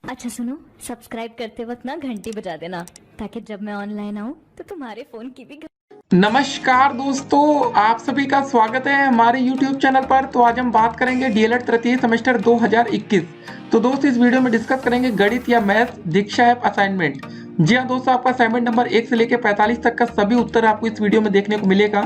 अच्छा सुनो, सब्सक्राइब करते वक्त ना घंटी बजा देना ताकि जब मैं ऑनलाइन आऊँ तो तुम्हारे फोन की भी नमस्कार दोस्तों, आप सभी का स्वागत है हमारे YouTube चैनल पर। तो आज हम बात करेंगे डीएलएड तृतीय सेमेस्टर 2021। तो दोस्तों इस वीडियो में डिस्कस करेंगे गणित या मैथ दीक्षा ऐप असाइनमेंट। जी हाँ दोस्तों, आपका असाइनमेंट नंबर 1 से लेकर 45 तक का सभी उत्तर आपको इस वीडियो में देखने को मिलेगा।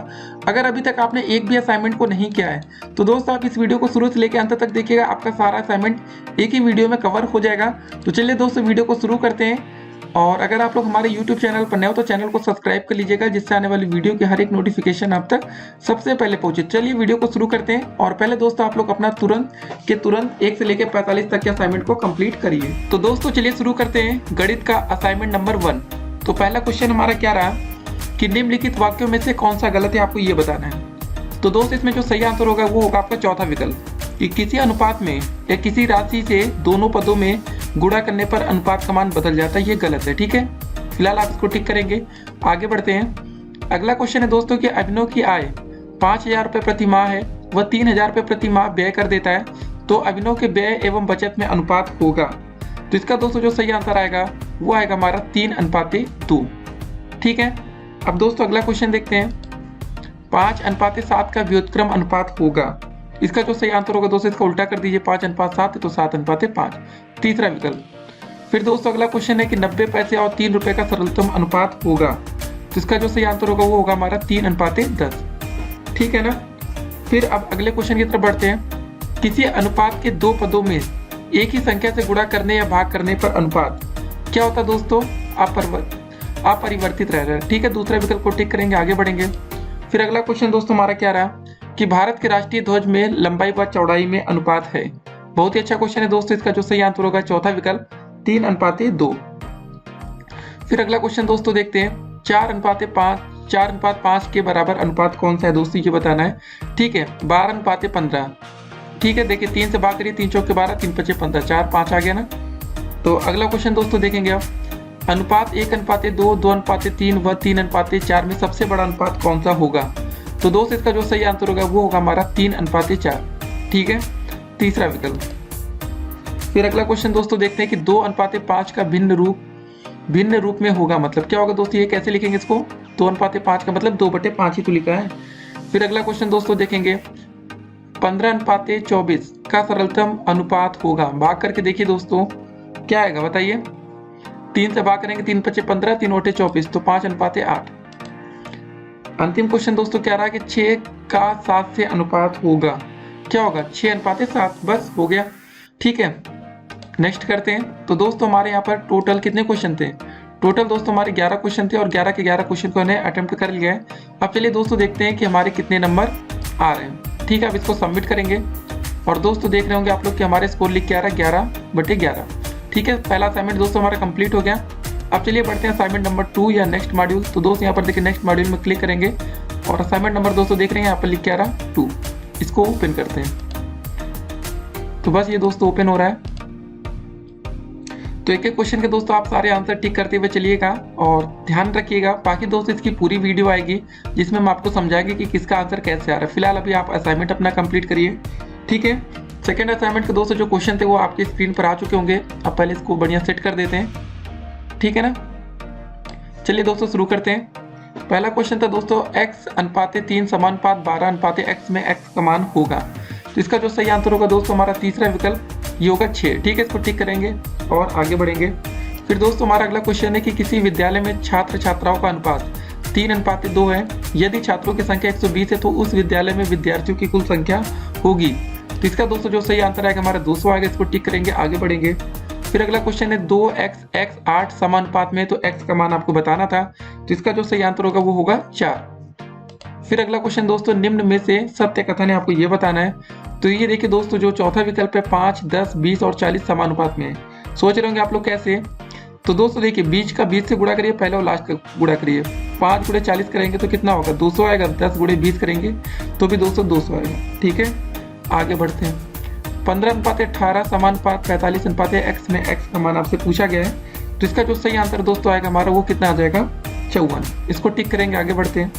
अगर अभी तक आपने एक भी असाइनमेंट को नहीं किया है तो दोस्तों आप इस वीडियो को शुरू से लेकर अंत तक देखिएगा, आपका सारा असाइनमेंट एक ही वीडियो में कवर हो जाएगा। तो चलिए दोस्तों वीडियो को शुरू करते हैं। और अगर आप लोग हमारे YouTube चैनल पर नए हो तो चैनल को सब्सक्राइब कर लीजिएगा, जिससे आने वाली वीडियो की हर एक नोटिफिकेशन आप तक सबसे पहले पहुंचे। चलिए वीडियो को शुरू करते हैं। और पहले दोस्तों आप लोग अपना तुरंत 1 से लेकर 45 तक के असाइनमेंट को कंप्लीट करिए। तो दोस्तों चलिए शुरू करते हैं गणित का असाइनमेंट नंबर 1। तो पहला क्वेश्चन हमारा क्या रहा कि निम्नलिखित वाक्यों में से कौन सा गलत है, आपको ये बताना है। तो दोस्तों इसमें जो सही आंसर होगा वो होगा आपका चौथा विकल्प, कि किसी अनुपात में या किसी राशि से दोनों पदों में गुणा करने पर अनुपात का मान बदल जाता है, ये गलत है। ठीक है, फिलहाल आप इसको टिक करेंगे। आगे बढ़ते हैं। अगला क्वेश्चन है दोस्तों कि अभिनव की आय 5,000 रुपये प्रति माह है, वह 3,000 रुपये प्रति माह व्यय कर देता है, तो अभिनव के व्यय एवं बचत में अनुपात होगा। तो इसका दोस्तों जो सही आंसर आएगा वो आएगा हमारा 3:2। ठीक है, अब दोस्तों अगला क्वेश्चन देखते हैं। 5:7 का व्युत्क्रम अनुपात होगा। इसका जो सही आंसर होगा दोस्तों इसका उल्टा कर दीजिए, 5:7 है तो 7:5, तीसरा विकल्प। फिर दोस्तों अगला क्वेश्चन है कि 90 पैसे और 3 रुपए का सरलतम अनुपात होगा। तो इसका जो सही आंसर होगा वो होगा हमारा 3:10। ठीक है ना। फिर अब अगले क्वेश्चन की तरफ बढ़ते हैं। किसी अनुपात के दो पदों में एक ही संख्या से गुणा करने या भाग करने पर अनुपात क्या होता है दोस्तों? अपरिवर्तित रह रहा है। ठीक है, दूसरा विकल्प को टिक करेंगे, आगे बढ़ेंगे। फिर अगला क्वेश्चन दोस्तों हमारा क्या रहा कि भारत के राष्ट्रीय ध्वज में लंबाई व चौड़ाई में अनुपात है। बहुत ही अच्छा क्वेश्चन है दोस्तों, इसका जो सही आंसर होगा चौथा विकल्प 3:2। फिर अगला क्वेश्चन दोस्तों देखते हैं। 4:5 के बराबर अनुपात कौन सा है दोस्तों, ये बताना है। ठीक है, 12:15। ठीक है, देखिए 3 से भाग करिए, 3 चौके 12, 3 पचे 15, 4 5 आ गया ना। तो अगला क्वेश्चन दोस्तों देखेंगे अब। अनुपात 1:2, 2:3 व 3:4 में सबसे बड़ा अनुपात कौन सा होगा? तो दोस्तों इसका जो सही आंसर होगा वो होगा हमारा 3:4। ठीक है, तीसरा विकल्प। फिर अगला क्वेश्चन दोस्तों देखते हैं कि 2:5 का भिन्न रूप में होगा, मतलब क्या होगा दोस्तों, ये कैसे लिखेंगे इसको? 2:5 का मतलब 2/5 ही तो लिखा है। फिर अगला क्वेश्चन दोस्तों देखेंगे। 15:24 का सरलतम अनुपात होगा। भाग करके देखिए दोस्तों क्या आएगा बताइए। 3 से भाग करेंगे, 3 पचे 15, 3 ओटे 24, तो 5:8। अंतिम क्वेश्चन दोस्तों क्या रहा कि 6 का 7 से अनुपात होगा। क्या होगा? 6:7। बस हो गया। ठीक है, नेक्स्ट करते हैं। तो दोस्तों हमारे यहाँ पर टोटल कितने क्वेश्चन थे? टोटल दोस्तों हमारे 11 क्वेश्चन थे और 11 के 11 क्वेश्चन को हमने अटेम्प्ट कर लिया है। अब चलिए दोस्तों देखते हैं कि हमारे कितने नंबर आ रहे हैं। ठीक है, अब इसको सबमिट करेंगे। और दोस्तों देख रहे होंगे आप लोग कि हमारे स्कोर लिख के आ रहा है 11/11। ठीक है, पहला असाइनमेंट दोस्तों हमारा कंप्लीट हो गया। अब चलिए बढ़ते हैं असाइनमेंट नंबर 2 या नेक्स्ट मॉड्यूल। तो दोस्तों यहाँ पर देखिए नेक्स्ट मॉड्यूल में क्लिक करेंगे और असाइनमेंट नंबर दोस्तों देख रहे हैं यहाँ पर लिख के आ रहा 2। इसको ओपन करते हैं। तो बस ये दोस्तों ओपन हो रहा है। तो एक एक क्वेश्चन के दोस्तों आप सारे आंसर टिक करते हुए चलिएगा और ध्यान रखिएगा। बाकी दोस्तों इसकी पूरी वीडियो आएगी जिसमें हम आपको समझाएंगे कि किसका आंसर कैसे आ रहा है। फिलहाल अभी आप असाइनमेंट अपना कंप्लीट करिए। ठीक है, सेकंड असाइनमेंट के दोस्तों जो क्वेश्चन थे वो आपकी स्क्रीन पर आ चुके होंगे। अब पहले इसको बढ़िया सेट कर देते हैं। ठीक है ना, चलिए दोस्तों शुरू करते हैं। पहला क्वेश्चन था दोस्तों x:3 समानुपात 12:x में x का मान होगा। तो इसका जो सही आंसर होगा दोस्तों हमारा तीसरा विकल्प ये होगा 6। ठीक है, इसको टिक करेंगे और आगे बढ़ेंगे। फिर दोस्तों हमारा अगला क्वेश्चन है कि किसी विद्यालय में छात्र छात्राओं का अनुपात 3:2 है। यदि छात्रों की संख्या 120 है तो उस विद्यालय में विद्यार्थियों की कुल संख्या होगी। तो इसका दोस्तों जो सही आंसर आएगा हमारा 200 आएगा। इसको टिक करेंगे, आगे बढ़ेंगे। फिर अगला क्वेश्चन है 2x 8 समानुपात में, तो x का मान आपको बताना था। तो इसका जो सही आंसर होगा वो होगा 4। फिर अगला क्वेश्चन दोस्तों निम्न में से सत्य कथन है, आपको ये बताना है। तो ये देखिए दोस्तों जो चौथा विकल्प है 5, 10, 20 और 40 समानुपात में है। सोच रहे होंगे आप लोग कैसे? तो दोस्तों देखिए बीच का 20 से गुणा करिए पहले और लास्ट का गुणा करिए। 5 × 40 करेंगे तो कितना होगा? 200 आएगा। 10 × 20 करेंगे तो भी 200 आएगा। ठीक है, आगे बढ़ते हैं। 15:18 समानुपात 45:x में x का मान आपसे पूछा गया है। तो इसका जो सही आंसर दोस्तों आएगा हमारा वो कितना आ जाएगा? 54। इसको टिक करेंगे, आगे बढ़ते हैं।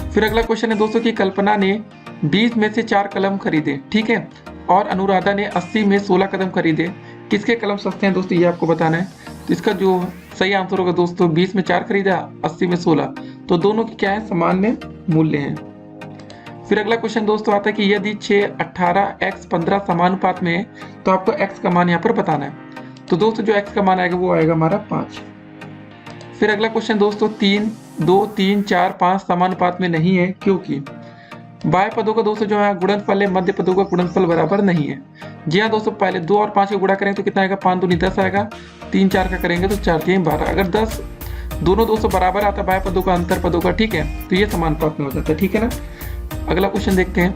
फिर अगला क्वेश्चन है दोस्तों की कल्पना ने 20 में से 4 कलम खरीदे। ठीक है, और अनुराधा ने 80 में 16 कदम खरीदे। किसके कलम सस्ते हैं दोस्तों, ये आपको बताना है। तो इसका जो सही आंसर होगा दोस्तों, 20 में 4 खरीदा, 80 में 16, तो दोनों की क्या है, सामान्य मूल्य हैं। फिर अगला क्वेश्चन दोस्तों आता है कि यदि 6, 18, x 15 समानुपात में है तो आपको x का मान यहाँ पर बताना है। तो दोस्तों जो x का मान आएगा वो आएगा हमारा 5। फिर अगला क्वेश्चन दोस्तों 3, 2, 3, 4, 5 समानुपात में नहीं है क्योंकि बाह्य पदों का दोस्तों जो है गुणनफल है, मध्य पदों का गुणनफल बराबर नहीं है। जी हाँ दोस्तों, पहले 2 और 5 का गुणा करेंगे तो कितना आएगा, 5 दूनी 10 आएगा, 3 4 का करेंगे तो 4 3 12। अगर 10 दोनों दोस्तों बराबर आता है बाह्य पदों का अंतर पदों का, ठीक है, तो ये समानुपात में हो जाता है, ठीक है ना। अगला क्वेश्चन देखते हैं,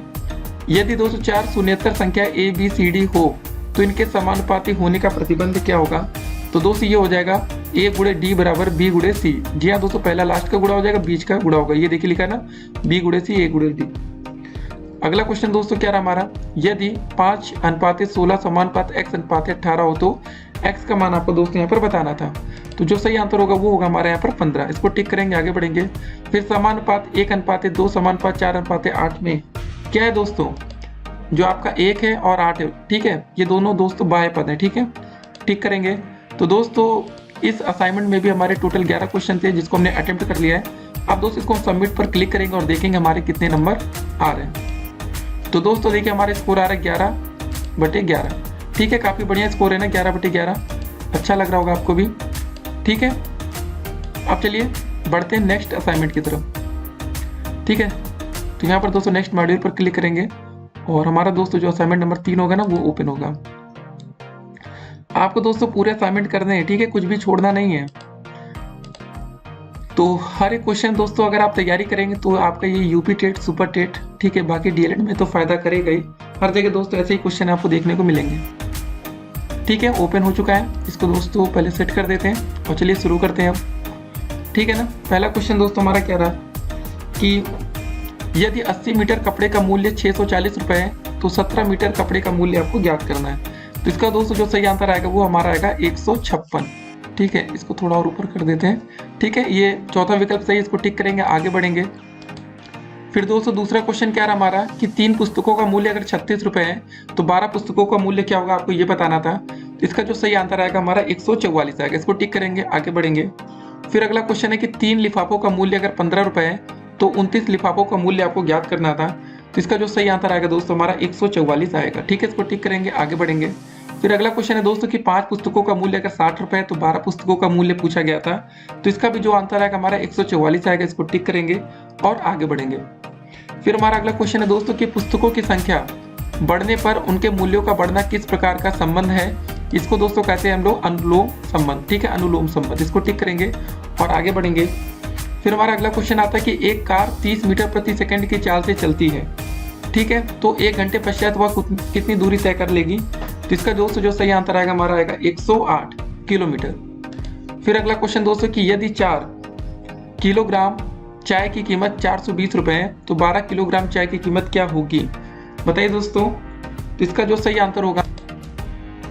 यदि दोस्तों 4 शून्येतर संख्या ए बी सी डी हो तो इनके समानुपाती होने का प्रतिबंध क्या होगा। तो दोस्तों ये हो जाएगा ए गुणे डी बराबर बी गुणे सी। जी हाँ दोस्तों, पहला लास्ट का गुणा हो जाएगा, बीच का गुणा होगा, ये देखिए लिखा है ना, बी गुणे सी ए गुणे डी। अगला क्वेश्चन दोस्तों क्या रहा हमारा, यदि 5:16 समानुपात x/18 हो तो x का मान आपको दोस्तों यहाँ पर बताना था। तो जो सही आंसर होगा वो होगा हमारे यहाँ पर 15। इसको टिक करेंगे, आगे बढ़ेंगे। फिर समानुपात 1:2 समानुपात 4:8 में क्या है दोस्तों, जो आपका 1 है और 8 है, ठीक है, ये दोनों दोस्तों बाह्य पद है, ठीक है, टिक करेंगे। तो दोस्तों इस असाइनमेंट में भी हमारे टोटल 11 क्वेश्चन थे जिसको हमने अटेम्प्ट कर लिया है। अब दोस्तों इसको हम सबमिट पर क्लिक करेंगे और देखेंगे हमारे कितने नंबर आ रहे हैं। तो दोस्तों देखिए हमारे स्कोर आ रहा है 11/11, ठीक है, काफ़ी बढ़िया स्कोर है ना, 11/11, अच्छा लग रहा होगा आपको भी, ठीक है। अब चलिए बढ़ते हैं नेक्स्ट असाइनमेंट की तरफ, ठीक है। तो यहाँ पर दोस्तों नेक्स्ट मॉड्यूल पर क्लिक करेंगे और हमारा दोस्तों जो असाइनमेंट नंबर 3 होगा ना वो ओपन होगा। आपको दोस्तों पूरे असाइनमेंट करने हैं, ठीक है, कुछ भी छोड़ना नहीं है। तो हर एक क्वेश्चन दोस्तों अगर आप तैयारी करेंगे तो आपका ये यूपी टेट, सुपर टेट, ठीक है, बाकी डीएलएड में तो फायदा करेगा ही। हर जगह दोस्तों ऐसे ही क्वेश्चन आपको देखने को मिलेंगे, ठीक है। ओपन हो चुका है, इसको दोस्तों पहले सेट कर देते हैं और चलिए शुरू करते हैं अब, ठीक है ना। पहला क्वेश्चन दोस्तों हमारा क्या रहा कि यदि 80 मीटर कपड़े का मूल्य 640 रुपये है तो 17 मीटर कपड़े का मूल्य आपको ज्ञात करना है। तो इसका दोस्तों जो सही आंसर आएगा वो हमारा आएगा 156, ठीक है। इसको थोड़ा और ऊपर कर देते हैं, ठीक है, ये चौथा विकल्प सही, इसको टिक करेंगे, आगे बढ़ेंगे। फिर दोस्तों दूसरा क्वेश्चन क्या रहा हमारा कि 3 पुस्तकों का मूल्य अगर 36 रुपये है तो 12 पुस्तकों का मूल्य क्या होगा, आपको ये बताना था। इसका जो सही आंसर आएगा हमारा 144 आएगा, इसको टिक करेंगे, आगे बढ़ेंगे। फिर अगला क्वेश्चन है कि 3 लिफाफों का मूल्य अगर 15 रुपये है तो 29 लिफाफों का मूल्य आपको ज्ञात करना था। तो इसका जो सही आंसर आएगा दोस्तों हमारा 144 आएगा, ठीक है, इसको टिक करेंगे, आगे बढ़ेंगे। फिर अगला क्वेश्चन है दोस्तों कि 5 पुस्तकों का मूल्य अगर 60 रुपये है तो 12 पुस्तकों का मूल्य पूछा गया था। तो इसका भी जो आंसर आएगा हमारा 144 आएगा, इसको टिक करेंगे और आगे बढ़ेंगे। फिर हमारा अगला क्वेश्चन है दोस्तों कि पुस्तकों की संख्या बढ़ने पर उनके मूल्यों का बढ़ना किस प्रकार का संबंध है। इसको दोस्तों कहते हैं हम लोग अनुलोम संबंध, ठीक है, अनुलोम संबंध, इसको टिक करेंगे और आगे बढ़ेंगे। फिर हमारा अगला क्वेश्चन आता है कि एक कार 30 मीटर प्रति सेकंड की चाल से चलती है, ठीक है, तो 1 घंटे पश्चात वह कितनी दूरी तय कर लेगी। तो इसका दोस्तों जो सही आंसर आएगा हमारा आएगा 108 किलोमीटर। फिर अगला क्वेश्चन दोस्तों कि यदि 4 किलोग्राम चाय की कीमत 420 रुपये है तो 12 किलोग्राम चाय की कीमत क्या होगी, बताइए दोस्तों। तो इसका जो सही आंसर होगा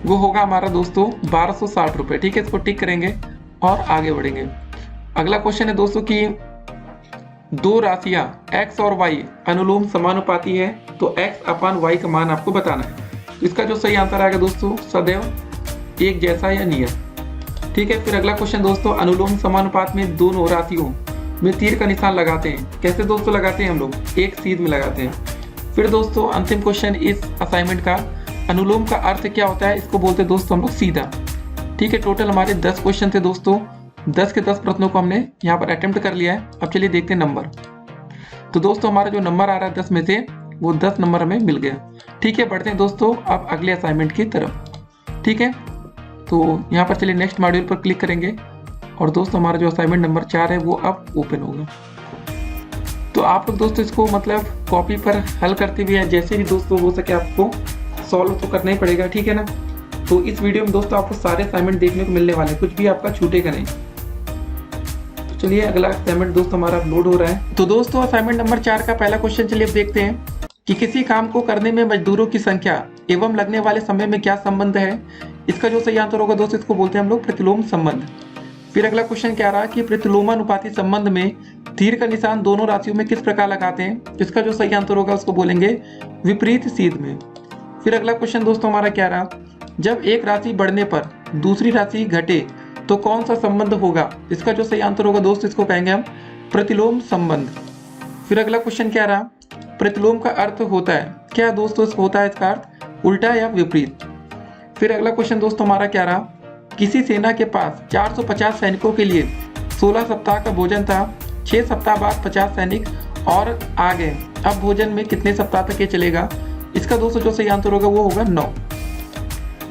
वो होगा हमारा दोस्तों 1260 रुपये, ठीक है, इसको टिक करेंगे और आगे बढ़ेंगे। अगला क्वेश्चन है दोस्तों कि 2 राशियां x और y अनुलोम समानुपाती है तो x/y का मान आपको बताना है। तो इसका जो सही आंसर आएगा दोस्तों सदैव एक जैसा या नियत, ठीक है। फिर अगला क्वेश्चन दोस्तों अनुलोम समानुपात में दोनों राशियों में तीर का निशान लगाते हैं, कैसे दोस्तों लगाते हैं हम लोग, एक सीध में लगाते हैं। फिर दोस्तों अंतिम क्वेश्चन इस असाइनमेंट का, अनुलोम का अर्थ क्या होता है, इसको बोलते हैं दोस्तों हम लोग सीधा, ठीक है। टोटल हमारे 10 क्वेश्चन थे दोस्तों, 10 के 10 प्रश्नों को हमने यहाँ पर अटेम्प्ट कर लिया है। अब चलिए देखते हैं नंबर। तो दोस्तों हमारा जो नंबर आ रहा है 10 में से वो 10 नंबर हमें मिल गया, ठीक है। बढ़ते हैं दोस्तों अब अगले असाइनमेंट की तरफ, ठीक है। तो यहाँ पर चलिए नेक्स्ट मॉड्यूल पर क्लिक करेंगे और दोस्तों हमारा जो असाइनमेंट नंबर 4 है वो अब ओपन होगा। तो आप लोग दोस्तों इसको मतलब कॉपी पर हल करते हुए जैसे भी दोस्तों हो सके आपको सॉल्व तो करना ही पड़ेगा, ठीक है ना। तो इस वीडियो में दोस्तों आपको सारे असाइनमेंट देखने को मिलने वाले हैं, कुछ भी आपका छूटेगा नहीं। तो चलिए अगला असाइनमेंट दोस्तों हमारा अपलोड हो रहा है। तो दोस्तों असाइनमेंट नंबर 4 का पहला क्वेश्चन चलिए अब देखते हैं कि किसी काम को करने में मजदूरों की संख्या एवं लगने वाले समय में क्या संबंध है। इसका जो सही आंसर होगा दोस्तों इसको बोलते हैं हम लोग प्रतिलोम संबंध। फिर अगला क्वेश्चन क्या रहा कि प्रतिलोमानुपाती संबंध में तीर का निशान दोनों राशियों में किस प्रकार लगाते हैं। इसका जो सही आंसर होगा उसको बोलेंगे विपरीत सीध में। फिर अगला क्वेश्चन दोस्तों हमारा क्या रहा जब एक राशि बढ़ने पर दूसरी राशि घटे तो कौन सा संबंध होगा? इसका जो सही आंसर होगा दोस्त, इसको कहेंगे हम प्रतिलोम संबंध। फिर अगला क्वेश्चन क्या रहा? प्रतिलोम का अर्थ होता है क्या दोस्तों? होता है इसका अर्थ उल्टा या विपरीत। फिर अगला क्वेश्चन दोस्तों हमारा क्या रहा? किसी सेना के पास 450 सैनिकों के लिए 16 सप्ताह का भोजन था। 6 सप्ताह बाद 50 सैनिक और आ गए। अब भोजन में कितने सप्ताह तक ये चलेगा? इसका दोस्तों जो सही आंसर होगा वो होगा 9।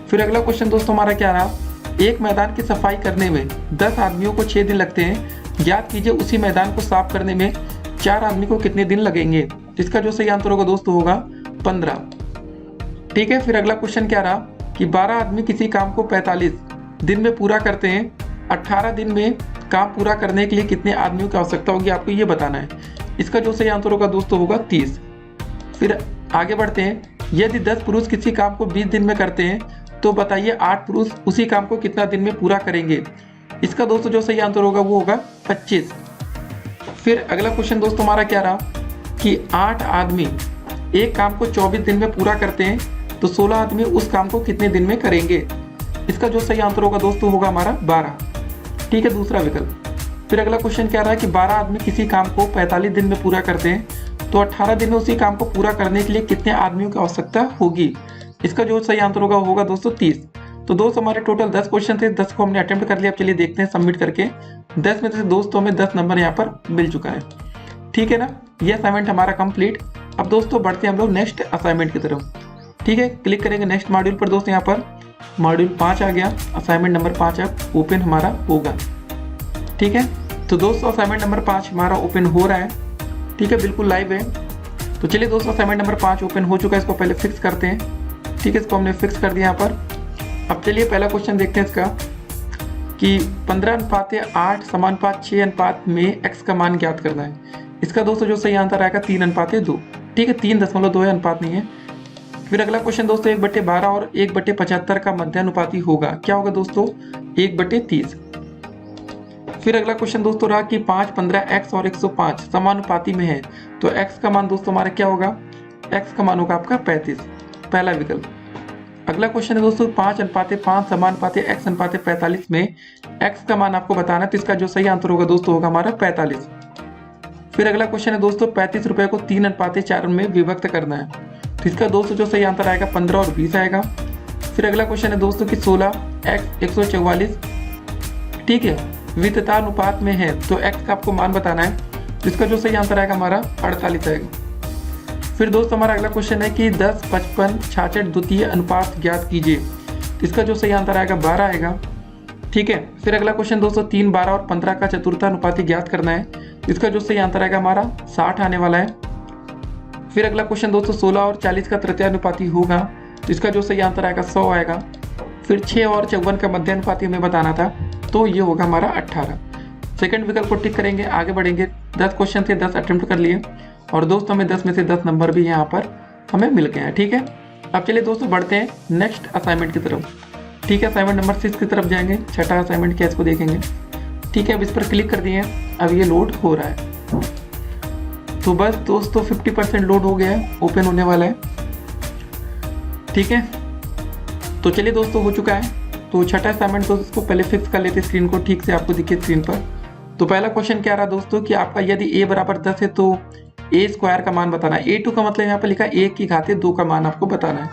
फिर अगला क्वेश्चन दोस्तों हमारा क्या रहा? एक मैदान की सफाई करने में 10 आदमियों को 6 दिन लगते हैं। ज्ञात कीजिए उसी मैदान को साफ करने में 4 आदमी को कितने दिन लगेंगे? इसका जो सही आंसर होगा दोस्तों होगा 15। ठीक है। फिर अगला क्वेश्चन क्या रहा कि 12 आदमी किसी काम को 45 दिन में पूरा करते हैं। 18 दिन में काम पूरा करने के लिए कितने आदमियों की आवश्यकता होगी? आपको ये बताना है। इसका जो सही आंसर होगा दोस्तों होगा 30। फिर आगे बढ़ते हैं। यदि 10 पुरुष किसी काम को 20 दिन में करते हैं तो बताइए 8 पुरुष उसी काम को कितना दिन में पूरा करेंगे? इसका दोस्तों जो सही आंसर होगा वो होगा 25। फिर अगला क्वेश्चन दोस्तों हमारा क्या रहा कि 8 आदमी एक काम को 24 दिन में पूरा करते हैं तो 16 आदमी उस काम को कितने दिन में करेंगे? इसका जो सही आंसर होगा दोस्तों होगा हमारा 12। ठीक है, दूसरा विकल्प। फिर अगला क्वेश्चन क्या रहा है कि 12 आदमी किसी काम को 45 दिन में पूरा करते हैं तो 18 दिन में उसी काम को पूरा करने के लिए कितने आदमियों की आवश्यकता होगी? इसका जो सही आंसर होगा दोस्तों 30। तो दोस्तों हमारे टोटल 10 क्वेश्चन थे, 10 को हमने अटेम्प्ट कर लिया। अब चलिए देखते हैं सबमिट करके। 10 में से दोस्तों में 10 नंबर यहाँ पर मिल चुका है। ठीक है ना, ये असाइनमेंट हमारा कंप्लीट। अब दोस्तों बढ़ते हैं हम लोग नेक्स्ट असाइनमेंट की तरफ। ठीक है, क्लिक करेंगे नेक्स्ट मॉड्यूल पर। दोस्तों यहाँ पर मॉड्यूल 5 आ गया, असाइनमेंट नंबर 5 अब ओपन हमारा होगा। ठीक है, तो दोस्तों असाइनमेंट नंबर 5 हमारा ओपन हो रहा है। ठीक है, बिल्कुल लाइव है। तो चलिए दोस्तों असाइनमेंट नंबर 5 ओपन हो चुका है, इसको पहले फिक्स करते हैं। ठीक है, इसको हमने फिक्स कर दिया यहाँ पर। अब चलिए पहला क्वेश्चन देखते हैं इसका कि 15:8 समानुपात 6 में x का मान ज्ञात करना है। इसका दोस्तों जो सही आंसर आएगा 3:2। ठीक है, 3.2 है, अनुपात नहीं है। फिर अगला क्वेश्चन दोस्तों 1/12 और 1/75 का मध्यानुपाती होगा। क्या होगा दोस्तों? 1/30। फिर अगला क्वेश्चन दोस्तों रहा कि 5, 15, x और 105 समानुपाती में है तो x का मान दोस्तों हमारा क्या होगा? x का मान होगा आपका 35, पहला विकल्प। अगला क्वेश्चन है दोस्तों 5:5 समानुपाती x/45 में x का मान आपको बताना है, तो इसका जो सही आंसर होगा दोस्तों होगा हमारा 45। फिर अगला क्वेश्चन है दोस्तों 35 रुपए को 3:4 में विभक्त करना है, तो इसका दोस्तों जो सही आंसर आएगा 15 और 20 आएगा। फिर अगला क्वेश्चन है दोस्तों कि 16x 144 ठीक है वितता अनुपात में है तो x का आपको मान बताना है, तो इसका जो सही आंसर आएगा हमारा 48 आएगा। फिर दोस्तों हमारा अगला क्वेश्चन है कि 10, 55, 66 द्वितीय अनुपात ज्ञात कीजिए, तो इसका जो सही आंसर आएगा 12 आएगा। ठीक है, फिर अगला क्वेश्चन दोस्तों 3, 12 और 15 का चतुर्थानुपाती ज्ञात करना है, तो इसका जो सही आंसर आएगा हमारा 60 आने वाला है। फिर अगला क्वेश्चन दोस्तों 16 और 40 का तृतीयानुपाती होगा, तो इसका जो सही आंसर आएगा 100 आएगा। फिर 6 और 54 का मध्यानुपाती हमें बताना था, तो ये होगा हमारा 18। सेकंड विकल्प को टिक करेंगे, आगे बढ़ेंगे। 10 क्वेश्चन थे, 10 अटेम्प्ट कर लिए और दोस्तों हमें 10 में से 10 नंबर भी यहाँ पर हमें मिल गए हैं। ठीक है, अब चलिए दोस्तों बढ़ते हैं नेक्स्ट असाइनमेंट की तरफ। ठीक है, असाइनमेंट नंबर 6 की तरफ जाएंगे। छठा असाइनमेंट क्या इसको देखेंगे। ठीक है, अब इस पर क्लिक कर दिए, अब ये लोड हो रहा है। तो बस दोस्तों 50% लोड हो गया है, ओपन होने वाला है। ठीक है, तो चलिए दोस्तों हो चुका है। तो छठा असाइनमेंट दोस्तों इसको पहले फिक्स कर लेते स्क्रीन को, ठीक से आपको दिखे स्क्रीन पर। तो पहला क्वेश्चन क्या रहा दोस्तों कि आपका यदि a बराबर 10 है तो a स्क्वायर का मान बताना है। a2 का मतलब यहाँ पर लिखा है a की घाते 2 का मान आपको बताना है।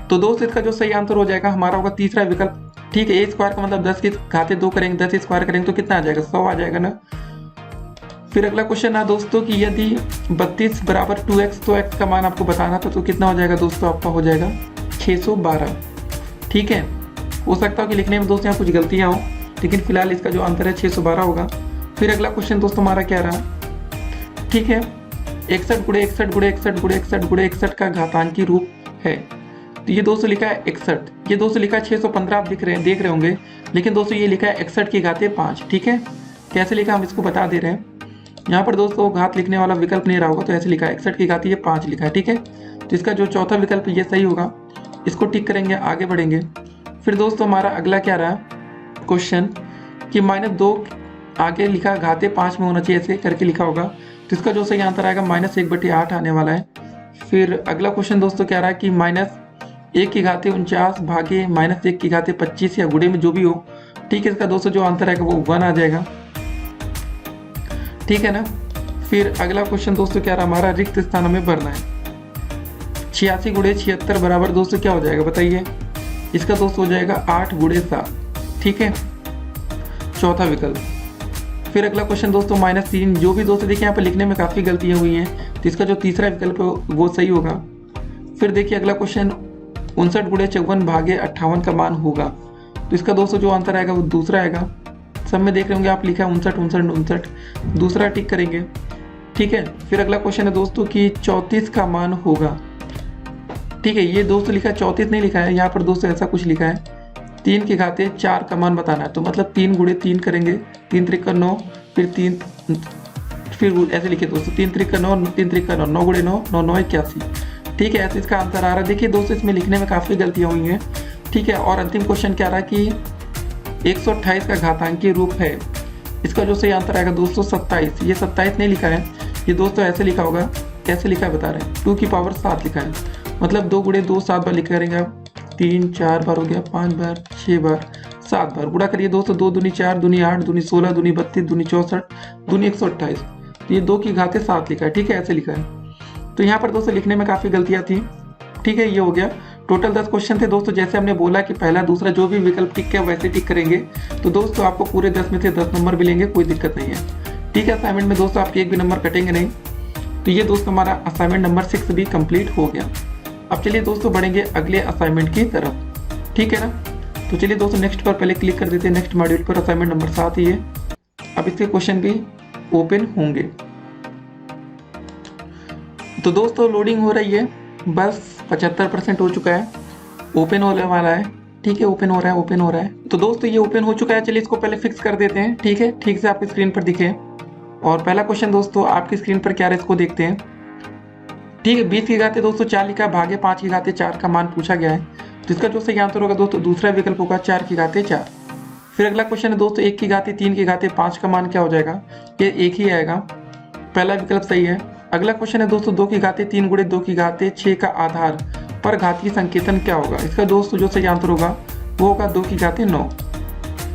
तो दोस्तों इसका जो सही आंसर हो जाएगा हमारा होगा तीसरा विकल्प। ठीक है, a स्क्वायर का मतलब 10 की घाते 2 करेंगे, 10 स्क्वायर करेंगे तो कितना आ जाएगा? 100 आ जाएगा ना। फिर अगला क्वेश्चन है दोस्तों कि यदि 32 बराबर 2x तो x का मान आपको बताना था, तो कितना हो जाएगा दोस्तों? आपका हो जाएगा 612। ठीक है, हो सकता है कि लिखने में दोस्तों यहाँ कुछ गलतियाँ हो, लेकिन फिलहाल इसका जो आंसर है 612 होगा। फिर अगला क्वेश्चन दोस्तों हमारा क्या रहा? ठीक है, 61 गुणे 61 गुणे 61 गुणे 61 गुणे 61 का घातांकी रूप है, तो ये दोस्तों लिखा है 61। ये दोस्तों लिखा है 615, आप देख रहे होंगे, लेकिन दोस्तों ये लिखा है 61 की घाते 5। ठीक है, कैसे लिखा हम इसको बता दे रहे हैं। यहाँ पर दोस्तों घात लिखने वाला विकल्प नहीं रहा होगा, तो ऐसे लिखा है 61 की घात ये 5 लिखा है। ठीक है, तो इसका जो चौथा विकल्प ये सही होगा, इसको टिक करेंगे, आगे बढ़ेंगे। फिर दोस्तों हमारा अगला क्या रहा क्वेश्चन कि -2 आगे लिखा घाते 5 में होना चाहिए, ऐसे करके लिखा होगा, तो इसका जो सही आंसर आएगा -1/8 आने वाला है। फिर अगला क्वेश्चन दोस्तों क्या रहा है कि 1 की घाते 49 भागे -1 की घाते 25 या गुणे में जो भी हो, ठीक है। इसका दोस्तों जो आंसर आएगा वो 1 आ जाएगा, ठीक है ना। फिर अगला क्वेश्चन दोस्तों क्या रहा हमारा, रिक्त स्थान हमें भरना है। 86 गुणे 76 बराबर दोस्तों क्या हो जाएगा बताइए। इसका दोस्तों हो जाएगा 8 गुणे 7, ठीक है, चौथा विकल्प। फिर अगला क्वेश्चन दोस्तों -3, जो भी दोस्तों देखिए यहाँ पर लिखने में काफ़ी गलतियाँ हुई हैं, तो इसका जो तीसरा विकल्प है वो सही होगा। फिर देखिए अगला क्वेश्चन 59 गुणे 54 भागे 58 का मान होगा, तो इसका दोस्तों जो आंसर आएगा वो दूसरा आएगा। सब में देख रहे होंगे आप, लिखा है 59 59 59, दूसरा टिक करेंगे, ठीक है। फिर अगला क्वेश्चन है दोस्तों कि 34 का मान होगा, ठीक है। ये दोस्तों लिखा है 34 नहीं लिखा है यहाँ पर दोस्तों, ऐसा कुछ लिखा है 3 की घाते 4 का मान बताना है, तो मतलब 3 गुणे 3 करेंगे, 3 त्रिका 9, फिर 3 फिर ऐसे लिखे दोस्तों 3 त्रिका 9, 3 त्रिका 9, 9 गुणे 9, 9 9 81, ठीक है। ऐसे इसका आंसर आ रहा है। देखिए दोस्तों इसमें लिखने में काफ़ी गलतियाँ हुई हैं, ठीक है। और अंतिम क्वेश्चन क्या रहा कि 128 का घातांकीय रूप है, इसका जो सही आंसर आएगा दोस्तों 27। ये 27 नहीं लिखा है, ये दोस्तों ऐसे लिखा होगा, कैसे लिखा है बता रहे हैं, 2 की पावर 7 लिखा है, मतलब 2 गुणे 2 7 बार लिख करेंगे आप, 3 4 बार हो गया, 5 बार 6 बार 7 बार, गुणा करिए दोस्तों, 2 दूनी 4, दूनी 8, दूनी 16, दूनी 32, दूनी 64, दूनी 128, तो ये 2 की घाते 7 लिखा है, ठीक है, ऐसे लिखा है। तो यहाँ पर दोस्तों लिखने में काफ़ी गलतियाँ थी, ठीक है। ये हो गया, टोटल 10 क्वेश्चन थे दोस्तों। जैसे हमने बोला कि पहला दूसरा जो भी विकल्प टिक किया वैसे टिक करेंगे, तो दोस्तों आपको पूरे 10 में से 10 नंबर मिलेंगे, कोई दिक्कत नहीं है, ठीक है। असाइनमेंट में दोस्तों आपके एक भी नंबर कटेंगे नहीं। तो ये दोस्तों हमारा असाइनमेंट नंबर 6 भी कंप्लीट हो गया। अब चलिए दोस्तों बढ़ेंगे अगले असाइनमेंट की तरफ, ठीक है ना। तो चलिए दोस्तों नेक्स्ट पर पहले क्लिक कर देते हैं, नेक्स्ट मॉड्यूल पर असाइनमेंट नंबर 7 ही है। अब इसके क्वेश्चन भी ओपन होंगे। तो दोस्तों लोडिंग हो रही है, बस 75% हो चुका है, ओपन होने वाला है, ठीक है, ओपन हो रहा है, ओपन हो रहा है। तो दोस्तों ये ओपन हो चुका है, चलिए इसको पहले फिक्स कर देते हैं, ठीक है, ठीक से आपकी स्क्रीन पर दिखे। और पहला क्वेश्चन दोस्तों आपकी स्क्रीन पर क्या है इसको देखते हैं, ठीक है। 20 की घाते दोस्तों 4 लिखा, भागे 5 की घाते 4 का मान पूछा गया है, तो इसका जो सही आंसर होगा दोस्तों दूसरा विकल्प होगा 4 की घाते 4। फिर अगला क्वेश्चन है दोस्तों 1 की घाते 3 की घाते 5 का मान क्या हो जाएगा, ये 1 ही आएगा, पहला विकल्प सही है। अगला क्वेश्चन है दोस्तों 2 की घाते 3 गुणे 2 की घाते 6 का आधार पर घातीय संकेतन क्या होगा, इसका दोस्तों जो सही आंसर होगा वो होगा 2 की घाते 9।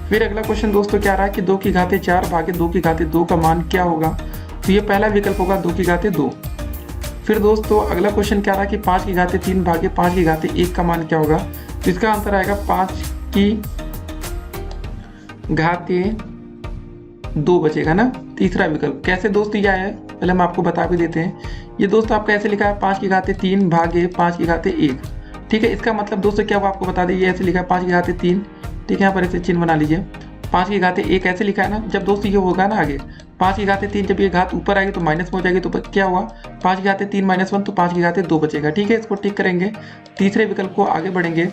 फिर अगला क्वेश्चन दोस्तों क्या रहा है कि 2 की घाते 4 भागे 2 की घाते 2 का मान क्या होगा, तो ये पहला विकल्प होगा 2 की घाते 2। फिर दोस्तों अगला क्वेश्चन क्या रहा कि 5 की घाते 3 भागे 5 की घाते 1 का मान क्या होगा, तो इसका आंसर आएगा 5 की घाते 2 बचेगा ना, तीसरा विकल्प। कैसे दोस्तों यह है पहले हम आपको बता भी देते हैं। ये दोस्तों आपका ऐसे लिखा है 5 की घाते 3 भागे 5 की घाते 1, ठीक है। इसका मतलब दोस्तों क्या वो आपको बता दें, ये ऐसे लिखा है 5 की घाते 3, ठीक है, यहाँ पर ऐसे चिन्ह बना लीजिए। 5 की घाते 1 ऐसे लिखा है ना, जब दोस्तों ये होगा ना आगे 5 की घाते 3, जब ये घात ऊपर आएगी तो माइनस में हो जाएगी, तो क्या हुआ 5 की घाते 3 - 1, तो 5 की घाते 2 बचेगा, ठीक है। इसको टिक करेंगे, तीसरे विकल्प को आगे बढ़ेंगे।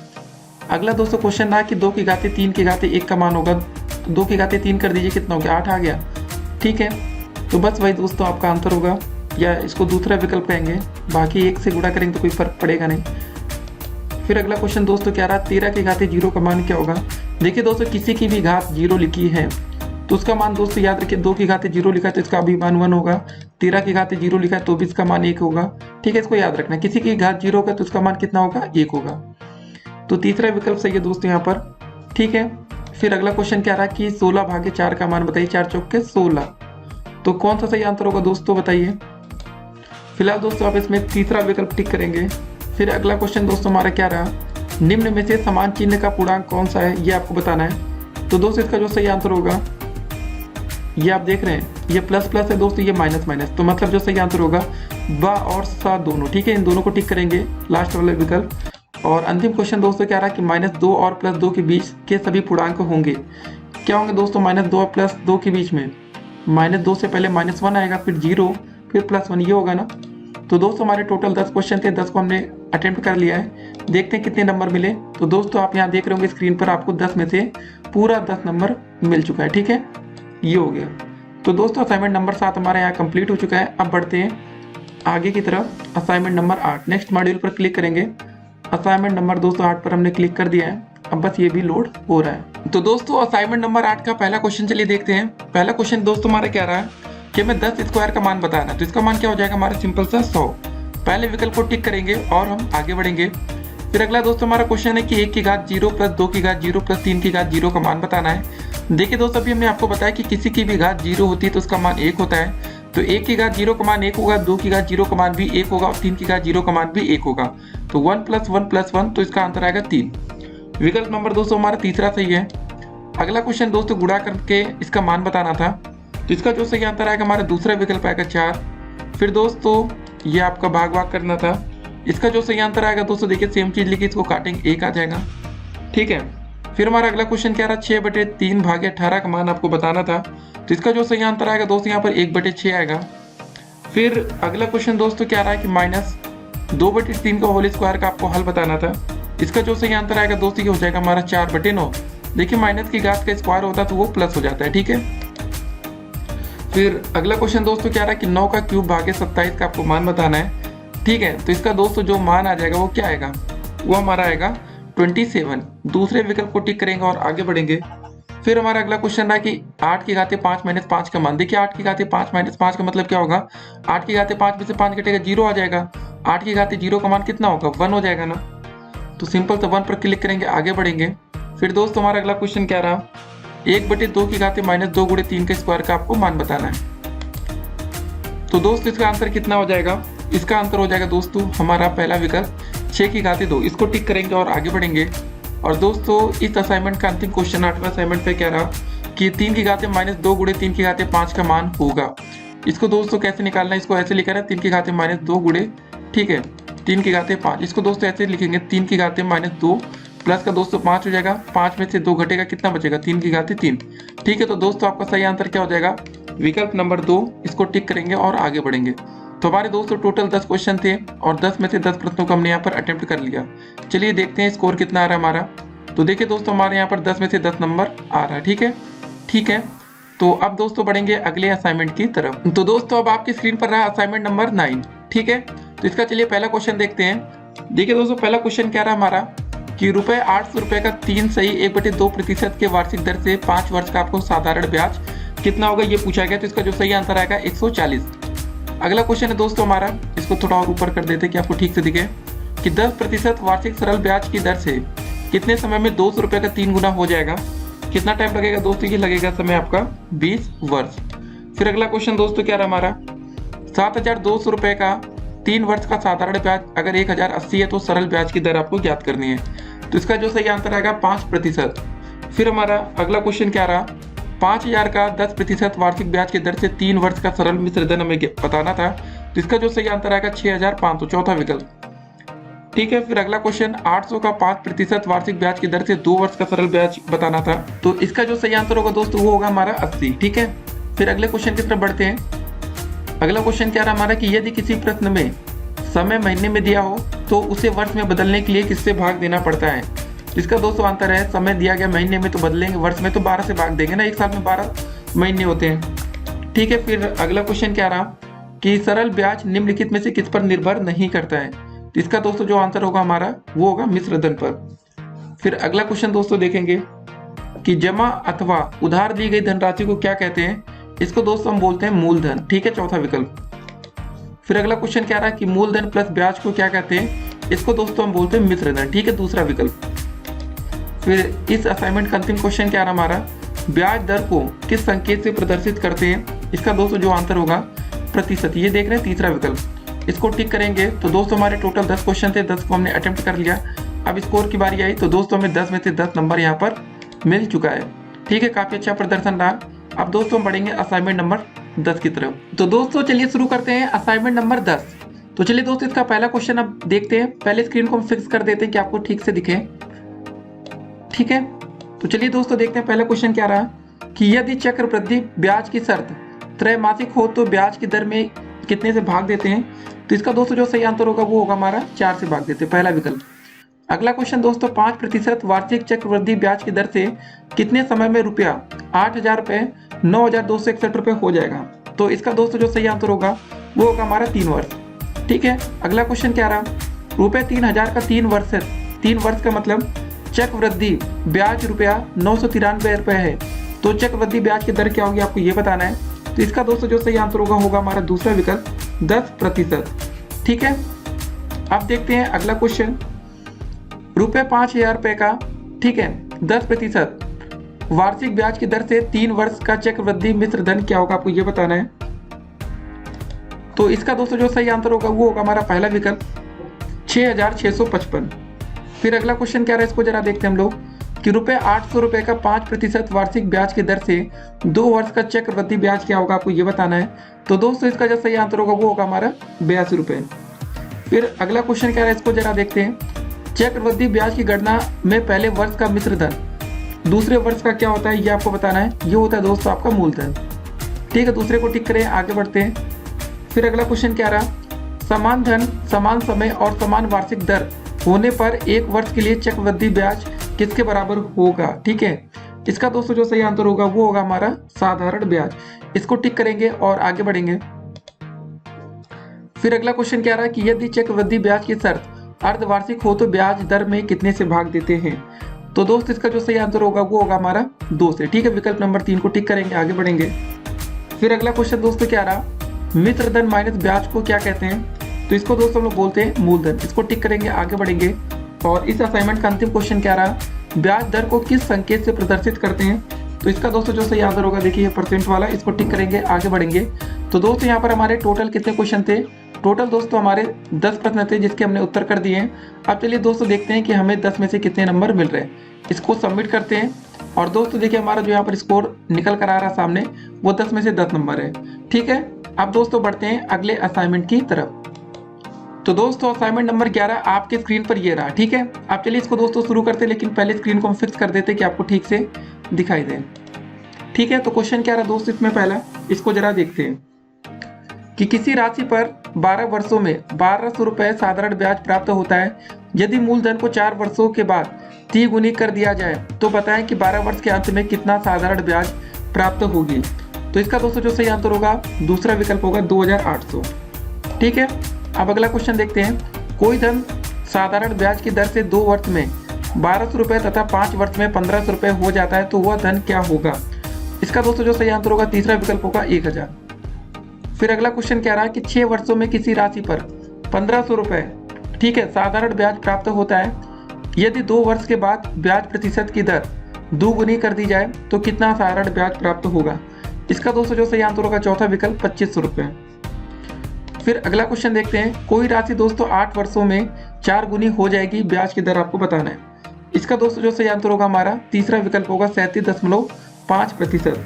अगला दोस्तों क्वेश्चन रहा कि 2 की घाते 3 की घाते 1 का मान होगा, तो 2 की घाते 3 कर दीजिए, कितना हो गया 8 आ गया, ठीक है। तो बस वही दोस्तों आपका आंसर होगा, या इसको दूसरा विकल्प कहेंगे, बाकी 1 से गुणा करेंगे तो कोई फर्क पड़ेगा नहीं। फिर अगला क्वेश्चन दोस्तों क्या रहा 13 की घाते 0 का मान क्या होगा। देखिए दोस्तों किसी की भी घात 0 लिखी है तो उसका मान दोस्तों याद रखिए, 2 की घाते 0 लिखा है तो इसका भी मान 1 होगा, 13 की घाते 0 लिखा है तो भी इसका मान 1 होगा, ठीक है। इसको याद रखना, किसी की घात 0 होगा तो उसका मान कितना होगा 1 होगा, तो तीसरा विकल्प सही है दोस्तों यहाँ पर, ठीक है। फिर अगला क्वेश्चन क्या रहा कि 16 भागे 4 का मान बताइए, 4 चौके 16, तो कौन सा सही आंसर होगा दोस्तों बताइए। फिलहाल दोस्तों आप इसमें तीसरा विकल्प टिक करेंगे। फिर अगला क्वेश्चन दोस्तों हमारा क्या रहा, निम्न में से समान चिन्ह का पूर्णांक कौन सा है, ये आपको बताना है। तो दोस्तों इसका जो सही आंसर होगा, ये आप देख रहे हैं, ये प्लस प्लस है दोस्तों, ये माइनस माइनस, तो मतलब जो सही आंसर होगा बा और सा दोनों, ठीक है। इन दोनों को टिक करेंगे, लास्ट वाला विकल्प। और अंतिम क्वेश्चन दोस्तों क्या रहा कि -2 और +2 के बीच के सभी पूर्णांक होंगे, क्या होंगे दोस्तों -2 और +2 के बीच में, -2 से पहले -1 आएगा, फिर 0, फिर +1, ये होगा ना। तो दोस्तों हमारे टोटल 10 क्वेश्चन थे, 10 को हमने अटेम्प्ट कर लिया है, देखते हैं कितने नंबर मिले। तो दोस्तों आप यहाँ देख रहे होंगे स्क्रीन पर, आपको 10 में से पूरा 10 नंबर मिल चुका है, ठीक है, ये हो गया। तो दोस्तों असाइनमेंट नंबर 7 हमारे यहाँ कंप्लीट हो चुका है। अब बढ़ते हैं आगे की तरफ, असाइनमेंट नंबर 8, नेक्स्ट मॉड्यूल पर क्लिक करेंगे। असाइनमेंट नंबर दोस्तों 8 पर हमने क्लिक कर दिया है, अब बस ये भी लोड हो रहा है। तो दोस्तों असाइनमेंट नंबर 8 का पहला क्वेश्चन चलिए देखते हैं। पहला क्वेश्चन दोस्तों हमारा क्या रहा है कि हमें 10 स्क्वायर का मान बताना है, तो इसका मान क्या हो जाएगा हमारा सिंपल सा 100। पहले विकल्प को टिक करेंगे और हम आगे बढ़ेंगे। फिर अगला दोस्तों हमारा क्वेश्चन है कि 1 की घात 0 प्लस 2 की घात 0 प्लस 3 की घात 0 का मान बताना है। देखिए दोस्तों, अभी हमने आपको बताया कि किसी की भी घात 0 होती है तो उसका मान 1 होता है। तो 1 की घात 0 का मान 1 होगा, 2 की घात 0 का मान भी 1 होगा और 3 की घात 0 का मान भी 1 होगा। तो 1 + 1 + 1, तो इसका आंसर आएगा 3। विकल्प नंबर दोस्तों हमारा तीसरा सही है। अगला क्वेश्चन दोस्तों गुणा करके इसका मान बताना था, तो इसका जो सही आंसर आएगा हमारा दूसरा विकल्प आएगा 4। फिर दोस्तों ये आपका भाग करना था, इसका जो सही आंसर आएगा दोस्तों देखिए सेम चीज लिखी, इसको काटेंगे 1 आ जाएगा। ठीक है, फिर हमारा अगला क्वेश्चन क्या रहा, 6/3 भागे 18 का मान आपको बताना था, तो इसका जो सही आंसर आएगा दोस्तों यहाँ पर 1/6 आएगा। फिर अगला क्वेश्चन दोस्तों क्या रहा है कि -2/3 का होल स्क्वायर का आपको हल बताना था, इसका जो सही आंसर आएगा दोस्तों ये हो जाएगा हमारा 4/9। देखिए माइनस की घात का स्क्वायर होता है तो वो प्लस हो जाता है। ठीक है, फिर अगला क्वेश्चन दोस्तों क्या रहा है कि 9 का क्यूब भागे 27 का आपको मान बताना है। ठीक है, तो इसका दोस्तों जो मान आ जाएगा वो क्या आएगा, वो हमारा आएगा 27। दूसरे विकल्प को टिक करेंगे और आगे बढ़ेंगे। फिर हमारा अगला क्वेश्चन रहा कि 8 की घाते 5 - 5 का मान। देखिए 8 की घाते 5 - 5 का मतलब क्या होगा, 8 की घाते 5 में से 5 घटेगा 0 आ जाएगा। 8 की घाते 0 का मान कितना होगा, 1 हो जाएगा ना। तो सिंपल से 1 पर क्लिक करेंगे, आगे बढ़ेंगे। फिर दोस्तों हमारा अगला क्वेश्चन क्या रहा, 1/2 की घाते -2 × 3 के स्क्वायर का आपको मान बताना है। तो दोस्तों इसका आंसर कितना हो जाएगा, इसका आंसर हो जाएगा दोस्तों हमारा पहला विकल्प 6 की घाते 2। इसको टिक करेंगे और आगे बढ़ेंगे। और दोस्तों इस असाइनमेंट का अंतिम क्वेश्चन 8वें असाइनमेंट पे क्या रहा कि 3 की घाते -2 × 3 की घाते 5 का मान होगा। इसको दोस्तों कैसे निकालना है, इसको ऐसे लिखा है 3 की घाते -2 × ठीक है 3 की घाते 5। इसको दोस्तों ऐसे लिखेंगे 3 की घाते -2 प्लस का दोस्तों 5 हो जाएगा, 5 में से 2 घटेगा, कितना बचेगा 3 की घाते 3। ठीक है, तो दोस्तों आपका सही आंसर क्या हो जाएगा, विकल्प नंबर 2। इसको टिक करेंगे और आगे बढ़ेंगे। तो हमारे दोस्तों टोटल 10 क्वेश्चन थे और 10 में से 10 प्रश्नों को हमने यहाँ पर अटेम्प्ट कर लिया। चलिए देखते हैं स्कोर कितना आ रहा है हमारा। तो देखिए दोस्तों हमारे यहाँ पर 10 में से 10 नंबर आ रहा है। ठीक है, तो अब दोस्तों बढ़ेंगे अगले असाइनमेंट की तरफ। तो दोस्तों अब आपकी स्क्रीन पर रहा असाइनमेंट नंबर 9। ठीक है, तो इसका चलिए पहला क्वेश्चन देखते हैं। देखिए दोस्तों पहला क्वेश्चन क्या रहा हमारा कि ₹800 का 3 सही 1/2% के वार्षिक दर से 5 वर्ष का आपको साधारण ब्याज कितना होगा ये पूछा गया। तो इसका जो सही आंसर आएगा 140। अगला क्वेश्चन है दोस्तों हमारा, इसको थोड़ा और ऊपर कर देते कि आपको ठीक से दिखे, कि 10% वार्षिक सरल ब्याज की दर से कितने समय में ₹200 का 3 गुना हो जाएगा। कितना टाइम लगेगा दोस्तों, ये लगेगा समय आपका 20 वर्ष। फिर अगला क्वेश्चन दोस्तों क्या रहा हमारा, ₹7,200 का 3 वर्ष का साधारण ब्याज अगर 1,080 है तो सरल ब्याज की दर आपको ज्ञात करनी है। तो इसका जो सही आंसर आएगा 5%। फिर हमारा अगला क्वेश्चन क्या रहा, 5,000 का 10% वार्षिक ब्याज की दर से 3 वर्ष का सरल मिश्र धन हमें बताना था। तो इसका जो सही आंसर आएगा 6,500, चौथा विकल्प। ठीक है, फिर अगला क्वेश्चन 800 का 5% वार्षिक ब्याज की दर से 2 वर्ष का सरल ब्याज बताना था। तो इसका जो सही आंसर होगा दोस्तों वो होगा हमारा 80। ठीक है, फिर अगले क्वेश्चन की तरफ बढ़ते हैं। अगला क्वेश्चन क्या रहा हमारा कि यदि किसी प्रश्न में समय महीने में दिया हो तो उसे वर्ष में बदलने के लिए किससे भाग देना पड़ता है। इसका दोस्तों आंसर है, समय दिया गया महीने में तो बदलेंगे, वर्ष में तो 12 से भाग देंगे ना, एक साल में 12 महीने होते हैं। ठीक है, फिर अगला क्वेश्चन क्या रहा कि सरल ब्याज निम्नलिखित में से किस पर निर्भर नहीं करता है। तो इसका दोस्तों जो आंसर होगा हमारा वो होगा मिश्र धन पर। फिर अगला क्वेश्चन दोस्तों देखेंगे कि जमा अथवा उधार दी गई धनराशि को क्या कहते हैं। इसको दोस्तों हम बोलते हैं मूलधन। ठीक है, चौथा विकल्प। फिर अगला क्वेश्चन क्या रहा कि मूलधन प्लस ब्याज को क्या कहते हैं। इसको दोस्तों हम बोलते हैं मिश्र धन। ठीक है, दूसरा विकल्प। फिर इस असाइनमेंट का अंतिम क्वेश्चन क्या रहा हमारा, ब्याज दर को किस संकेत से प्रदर्शित करते हैं। इसका दोस्तों जो आंसर होगा प्रतिशत। ये देख रहे हैं तीसरा विकल्प। इसको टिक करेंगे। तो दोस्तों हमारे टोटल 10 क्वेश्चन थे, 10 को हमने अटेम्प्ट कर लिया। अब स्कोर की बारी आई तो दोस्तों हमें 10 में से 10 नंबर यहाँ पर मिल चुका है। ठीक है, काफी अच्छा प्रदर्शन रहा। अब दोस्तों हम बढ़ेंगे असाइनमेंट नंबर 10 की तरफ। तो दोस्तों चलिए शुरू करते हैं असाइनमेंट नंबर 10। तो चलिए दोस्तों इसका पहला क्वेश्चन अब देखते हैं। पहले स्क्रीन को हम फिक्स कर देते हैं कि आपको ठीक से दिखे। ठीक है, तो चलिए दोस्तों देखते हैं पहला क्वेश्चन क्या रहा कि यदि चक्रवृद्धि ब्याज की शर्त त्रैमासिक हो तो ब्याज की दर में कितने से भाग देते हैं। तो इसका दोस्तों जो सही आंसर होगा वो होगा हमारा 4 से भाग देते हैं, पहला विकल्प। अगला क्वेश्चन दोस्तों 5% वार्षिक चक्रवृद्धि ब्याज की दर से कितने समय में ₹8,000 ₹9,261 हो जाएगा। तो इसका दोस्तों जो सही आंसर होगा वो होगा हमारा 3 वर्ष। ठीक है, अगला क्वेश्चन क्या रहा, ₹3,000 का 3 वर्ष का मतलब चक्रवृद्धि ब्याज ₹993 है। तो चक्रवृद्धि ब्याज की दर क्या होगी आपको ये बताना है। तो इसका दोस्तों जो सही आंसर होगा हमारा दूसरा विकल्प 10%। ठीक है, अब देखते हैं अगला क्वेश्चन ₹5,000 का, ठीक है, 10% वार्षिक ब्याज की दर से 3 वर्ष का चक्रवृद्धि मिश्र धन क्या होगा, आपको ये बताना है। तो इसका दोस्तों जो सही आंसर होगा वो होगा हमारा पहला विकल्प 6,655। फिर अगला क्वेश्चन क्या रहा है, इसको जरा देखते हैं हम लोग कि ₹800 का 5% वार्षिक ब्याज की दर से 2 वर्ष का चक्रवृद्धि ब्याज क्या होगा, आपको ये बताना है। तो दोस्तों इसका जो सही आंसर होगा वो होगा हमारा ₹82। फिर अगला क्वेश्चन क्या रहा है, इसको जरा देखते हैं। चक्रवृद्धि ब्याज की गणना में पहले वर्ष का मिश्र धन, दूसरे वर्ष का क्या होता है ये आपको बताना है। ये होता है दोस्तों आपका मूलधन, ठीक है। दूसरे को टिक करें, आगे बढ़ते हैं। फिर अगला क्वेश्चन क्या रहा, समान धन, समान समय और समान वार्षिक दर होने पर 1 वर्ष के लिए चक्रवृद्धि ब्याज किसके बराबर होगा, ठीक है। इसका दोस्तों जो सही आंसर होगा वो होगा हमारा साधारण ब्याज। इसको टिक करेंगे और आगे बढ़ेंगे। फिर अगला क्वेश्चन क्या रहा कि यदि चक्रवृद्धि ब्याज की शर्त अर्धवार्षिक हो तो ब्याज दर में कितने से भाग देते हैं। तो दोस्त इसका जो सही आंसर होगा वो होगा हमारा 2 से, ठीक है। विकल्प नंबर 3 को टिक करेंगे, आगे बढ़ेंगे। फिर अगला क्वेश्चन दोस्तों क्या रहा, मिश्र धन माइनस ब्याज को क्या कहते हैं। तो इसको दोस्तों हम लोग बोलते हैं मूलधन। इसको टिक करेंगे, आगे बढ़ेंगे। और इस असाइनमेंट का अंतिम क्वेश्चन क्या रहा, ब्याज दर को किस संकेत से प्रदर्शित करते हैं। तो इसका दोस्तों जो सही आंसर होगा देखिए परसेंट वाला, इसको टिक करेंगे, आगे बढ़ेंगे। तो दोस्तों यहाँ पर हमारे टोटल कितने क्वेश्चन थे, टोटल दोस्तों हमारे 10 प्रश्न थे जिसके हमने उत्तर कर दिए हैं। अब चलिए दोस्तों देखते हैं कि हमें 10 में से कितने नंबर मिल रहे हैं। इसको सबमिट करते हैं और दोस्तों देखिए हमारा जो यहाँ पर स्कोर निकल कर आ रहा है सामने वो 10 में से 10 नंबर है, ठीक है। अब दोस्तों बढ़ते हैं अगले असाइनमेंट की तरफ। तो दोस्तों असाइनमेंट नंबर 11 आपके स्क्रीन पर ये रहा, ठीक है। अब चलिए इसको दोस्तों शुरू करते हैं, लेकिन पहले स्क्रीन को हम फिक्स कर देते कि आपको ठीक से दिखाई दे, ठीक है। तो क्वेश्चन क्या रहा दोस्तों इसमें पहला, इसको जरा देखते हैं कि किसी राशि पर 12 वर्षों में ₹1200 साधारण ब्याज प्राप्त होता है। यदि मूलधन को 4 वर्षों के बाद 3 गुनी कर दिया जाए तो बताएं कि 12 वर्ष के अंत में कितना साधारण ब्याज प्राप्त होगी। तो इसका दोस्तों जो सही आंसर होगा दूसरा विकल्प होगा 2,800, ठीक है। अब अगला क्वेश्चन देखते हैं, कोई धन साधारण ब्याज की दर से 2 वर्ष में ₹1200 तथा 5 वर्ष में ₹1500 हो जाता है तो वह धन क्या होगा। इसका दोस्तों जो सही आंसर होगा तीसरा विकल्प होगा 1,000। फिर अगला क्वेश्चन क्या रहा कि 6 वर्षों में किसी राशि पर ₹1500, ठीक है, साधारण ब्याज प्राप्त होता है। यदि 2 वर्ष के बाद ब्याज प्रतिशत की दर 2 गुनी कर दी जाए तो कितना साधारण ब्याज प्राप्त होगा। इसका दोस्तों जो सही आंसर होगा चौथा विकल्प ₹2500। फिर अगला क्वेश्चन देखते हैं, कोई राशि दोस्तों 8 वर्षों में 4 गुनी हो जाएगी, ब्याज की दर आपको बताना है। इसका दोस्तों जो सही आंसर होगा हमारा तीसरा विकल्प होगा 37.5%।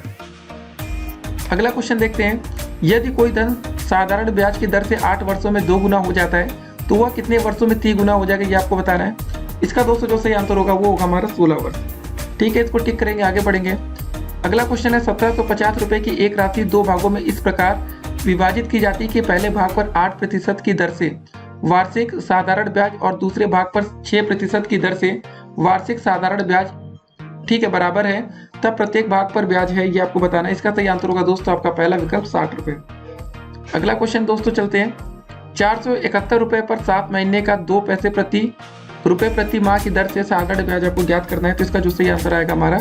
अगला क्वेश्चन देखते हैं, यदि कोई धन साधारण ब्याज की दर से 8 वर्षों में 2 गुना हो जाता है तो वह कितने वर्षों में 3 गुना हो जाएगा, ये आपको बताना है। इसका दोस्तों जो सही आंसर होगा वो होगा हमारा 16 वर्ष, ठीक है। इसको टिक करेंगे, आगे बढ़ेंगे। अगला क्वेश्चन है, ₹1750 की एक राशि 2 भागों में इस प्रकार विभाजित की जाती है कि पहले भाग पर 8% की दर से वार्षिक साधारण ब्याज और दूसरे भाग पर 6% की दर से वार्षिक साधारण ब्याज, ठीक है, बराबर है, तब प्रत्येक भाग पर ब्याज है, ये आपको बताना है। इसका सही आंसर होगा दोस्तों आपका पहला विकल्प ₹60। अगला क्वेश्चन दोस्तों चलते हैं, ₹471 पर 7 महीने का 2 पैसे प्रति माह की दर से साधारण ब्याज आपको ज्ञात करना है। तो इसका जो सही आंसर आएगा हमारा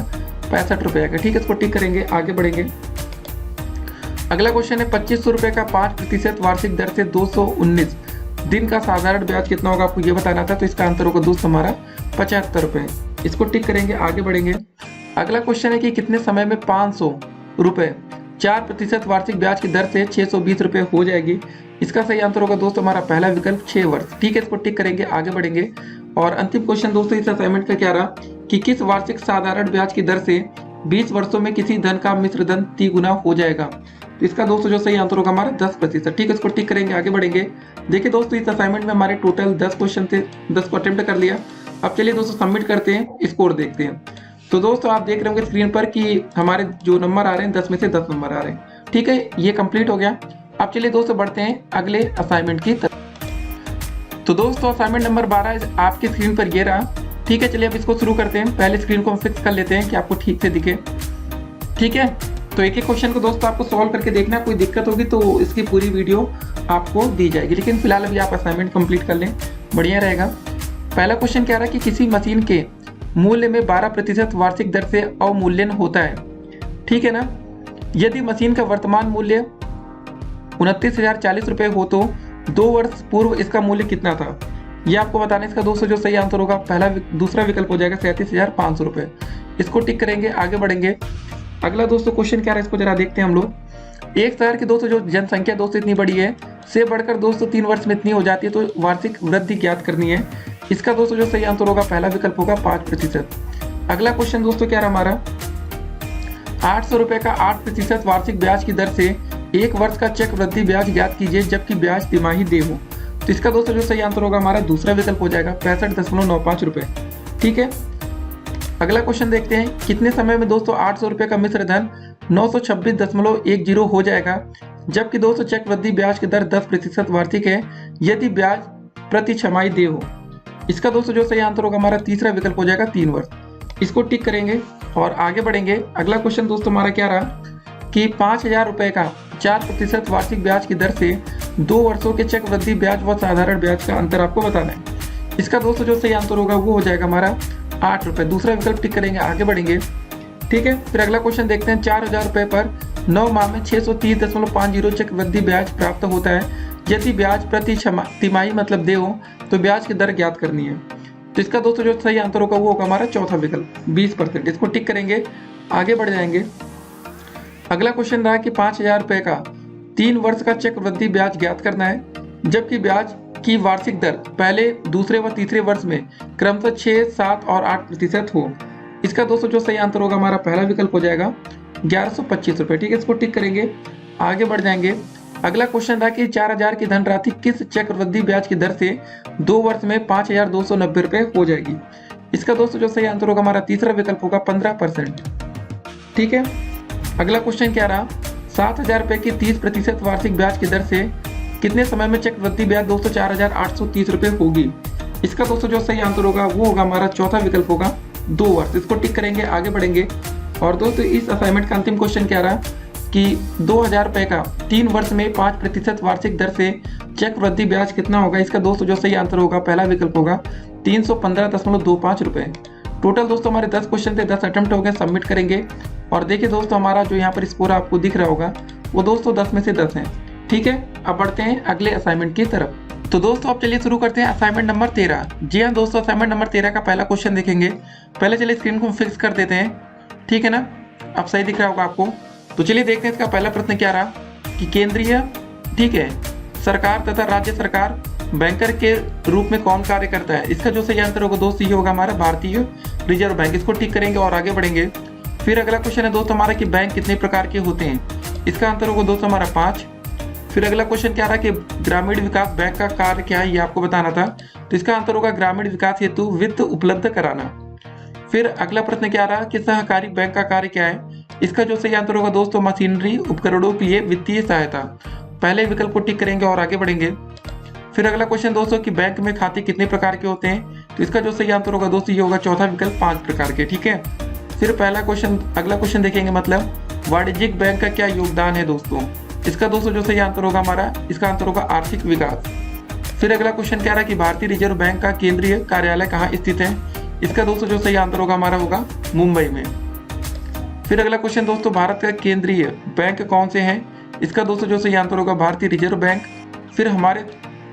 ₹65 आएगा, ठीक है। इसको टिक करेंगे, आगे बढ़ेंगे। अगला क्वेश्चन है, ₹2500 का 5% वार्षिक दर से 219 दिन का साधारण ब्याज कितना होगा, आपको ये बताना था। तो इसका आंसर होगा दोस्तों हमारा ₹75। इसको टिक करेंगे, आगे बढ़ेंगे। अगला क्वेश्चन है कि कितने समय में ₹500 4% वार्षिक ब्याज की दर से ₹620 हो जाएगी। इसका सही आंसर होगा दोस्तों हमारा पहला विकल्प 6 वर्ष, ठीक है। इसको टिक करेंगे, आगे बढ़ेंगे। और अंतिम क्वेश्चन दोस्तों इस असाइनमेंट का क्या रहा कि किस वार्षिक साधारण ब्याज की दर से 20 वर्षों में किसी धन का मिश्र धन 3 गुना हो जाएगा। तो इसका दोस्तों जो सही आंसर होगा हमारा 10%, ठीक है। इसको टिक करेंगे, आगे बढ़ेंगे। देखिए दोस्तों इस असाइनमेंट में हमारे टोटल 10 क्वेश्चन थे, 10 को अटेम्प्ट कर लिया। अब चलिए दोस्तों सबमिट करते हैं, स्कोर देखते हैं। तो दोस्तों आप देख रहे होंगे स्क्रीन पर कि हमारे जो नंबर आ रहे हैं 10 में से 10 नंबर आ रहे हैं, ठीक है। ये कंप्लीट हो गया। अब चलिए दोस्तों बढ़ते हैं अगले असाइनमेंट की तरफ। तो दोस्तों असाइनमेंट नंबर 12 आपकी स्क्रीन पर ये रहा, ठीक है। चलिए अब इसको शुरू करते हैं। पहले स्क्रीन को हम फिक्स कर लेते हैं कि आपको ठीक से दिखे, ठीक है। तो एक एक क्वेश्चन को दोस्तों आपको सॉल्व करके देखना, कोई दिक्कत होगी तो इसकी पूरी वीडियो आपको दी जाएगी, लेकिन फिलहाल अभी आप असाइनमेंट कंप्लीट कर लें, बढ़िया रहेगा। पहला क्वेश्चन क्या रहा कि किसी मशीन के मूल्य में 12% वार्षिक दर से अवमूल्यन होता है, ठीक है ना। यदि मशीन का वर्तमान मूल्य 29,040 रुपये हो तो 2 वर्ष पूर्व इसका मूल्य कितना था। ये आपको बताना है। इसका दोस्तों जो सही आंसर होगा दूसरा विकल्प हो जाएगा 37,500 रुपये। इसको टिक करेंगे, आगे बढ़ेंगे। अगला दोस्तों क्वेश्चन क्या रहा है इसको जरा देखते हैं हम लोग। एक शहर की दोस्तों जो जनसंख्या दोस्तों इतनी बड़ी है से बढ़कर दोस्तों 3 वर्ष में इतनी हो जाती है, तो वार्षिक वृद्धि ज्ञात करनी है। इसका दोस्तों जो सही आंसर होगा पहला विकल्प होगा 5%। अगला क्वेश्चन दोस्तों क्या रहा हमारा, 800 रुपये का 8% वार्षिक ब्याज की दर से 1 वर्ष का चक्रवृद्धि ब्याज ज्ञात कीजिए जबकि ब्याज तिमाही देय हो। तो इसका दोस्तों जो सही आंसर होगा हमारा दूसरा विकल्प हो जाएगा 65.95 रुपये। ठीक है, अगला क्वेश्चन देखते हैं। कितने समय में दोस्तों 800 रुपये का मिश्र धन 926.10 हो जाएगा जबकि दोस्तों चक्रवृद्धि ब्याज की दर 10% वार्षिक है यदि ब्याज प्रति छमाही देय हो। इसका दोस्तों जो सही आंसर होगा हमारा तीसरा विकल्प हो जाएगा 3 वर्ष। इसको टिक करेंगे और आगे बढ़ेंगे। अगला क्वेश्चन दोस्तों हमारा क्या रहा कि 5,000 रुपये का 4% वार्षिक ब्याज की दर से 2 वर्षों के चक्रवृद्धि ब्याज व साधारण ब्याज का अंतर आपको बताना है। इसका दोस्तों जो सही आंसर होगा वो हो जाएगा हमारा 8 रुपये। दूसरा विकल्प टिक करेंगे, आगे बढ़ेंगे। ठीक है, फिर अगला क्वेश्चन देखते हैं। 4,000 रुपये पर 9 माह में 630.50 चक्रवृद्धि ब्याज प्राप्त होता है यदि ब्याज प्रति तिमाही मतलब देय हो तो ब्याज की दर ज्ञात करनी है। तो इसका दोस्तों जो सही आंसर होगा वो होगा हमारा चौथा विकल्प 20%। इसको टिक करेंगे, आगे बढ़ जाएंगे। अगला क्वेश्चन रहा कि 5,000 रुपये का 3 वर्ष का चक्रवृद्धि ब्याज ज्ञात करना है जबकि ब्याज की वार्षिक दर पहले, दूसरे व तीसरे वर्ष में क्रमशः 6, 7 और 8% हो। इसका दोस्तों जो सही आंसर होगा हमारा पहला विकल्प हो जाएगा 1125 रुपये। ठीक है, इसको टिक करेंगे, आगे बढ़ जाएंगे। अगला क्वेश्चन था कि 4,000 की धनराशि किस चक्रवृद्धि ब्याज की दर से 2 वर्ष में 5,290 रुपये हो जाएगी। इसका दोस्तों जो सही आंसर होगा हमारा तीसरा विकल्प होगा 15%। ठीक है, अगला क्वेश्चन क्या रहा, 7,000 रुपये की 30% वार्षिक ब्याज की दर से कितने समय में चक्रवृद्धि ब्याज दोस्तों 4,830 रुपये होगी। इसका दोस्तों जो सही आंसर होगा वो होगा हमारा चौथा विकल्प होगा 2 वर्ष। इसको टिक करेंगे, आगे बढ़ेंगे। और दोस्तों इस असाइनमेंट का अंतिम क्वेश्चन क्या रहा कि 2,000 रुपये का 3 वर्ष में 5% वार्षिक दर से चक्रवृद्धि ब्याज कितना होगा। इसका दोस्तों जो सही आंसर होगा पहला विकल्प होगा 315.25 रुपये। टोटल दोस्तों हमारे 10 क्वेश्चन थे, 10 अटेम्प्ट हो गए, सबमिट करेंगे। और देखिए दोस्तों हमारा जो यहाँ पर स्कोर आपको दिख रहा होगा वो दोस्तों 10 में से 10 है। ठीक है, अब बढ़ते हैं अगले असाइनमेंट की तरफ। तो दोस्तों अब चलिए शुरू करते हैं असाइनमेंट नंबर 13। जी हाँ दोस्तों, असाइनमेंट नंबर 13 का पहला क्वेश्चन देखेंगे। पहले चलिए स्क्रीन को फिक्स कर देते हैं। ठीक है ना, अब सही दिख रहा होगा आपको। तो चलिए देखते हैं इसका पहला प्रश्न क्या रहा कि केंद्रीय, ठीक है, सरकार तथा राज्य सरकार बैंकर के रूप में कौन कार्य करता है। इसका जो सही आंसर होगा दोस्तों ये होगा हमारा भारतीय रिजर्व बैंक। इसको टिक करेंगे और आगे बढ़ेंगे। फिर अगला क्वेश्चन है दोस्तों हमारा कि बैंक कितने प्रकार के होते हैं। इसका आंसर होगा दोस्तों हमारा 5। फिर अगला क्वेश्चन क्या रहा कि ग्रामीण विकास बैंक का कार्य क्या है, ये आपको बताना था। तो इसका आंसर होगा ग्रामीण विकास हेतु वित्त उपलब्ध कराना। फिर अगला प्रश्न क्या रहा कि सहकारी बैंक का कार्य क्या है। इसका जो सही आंसर होगा दोस्तों मशीनरी उपकरणों के लिए वित्तीय सहायता। पहले विकल्प को टिक करेंगे और आगे बढ़ेंगे। फिर अगला क्वेश्चन दोस्तों कि बैंक में खाते कितने प्रकार के होते हैं। तो इसका जो सही आंसर होगा दोस्तों ये होगा चौथा विकल्प 5 प्रकार के। ठीक है, फिर अगला क्वेश्चन देखेंगे मतलब वाणिज्यिक बैंक का क्या योगदान है दोस्तों। इसका दोस्तों जो सही आंसर होगा हमारा, इसका आंसर होगा आर्थिक विकास। फिर अगला क्वेश्चन क्या रहा कि भारतीय रिजर्व बैंक का केंद्रीय कार्यालय कहाँ स्थित है। इसका दोस्तों जो सही आंसर होगा हमारा होगा मुंबई में। फिर अगला क्वेश्चन दोस्तों भारत का केंद्रीय बैंक कौन से हैं। इसका दोस्तों जो सही आंसर होगा भारतीय रिजर्व बैंक। फिर हमारे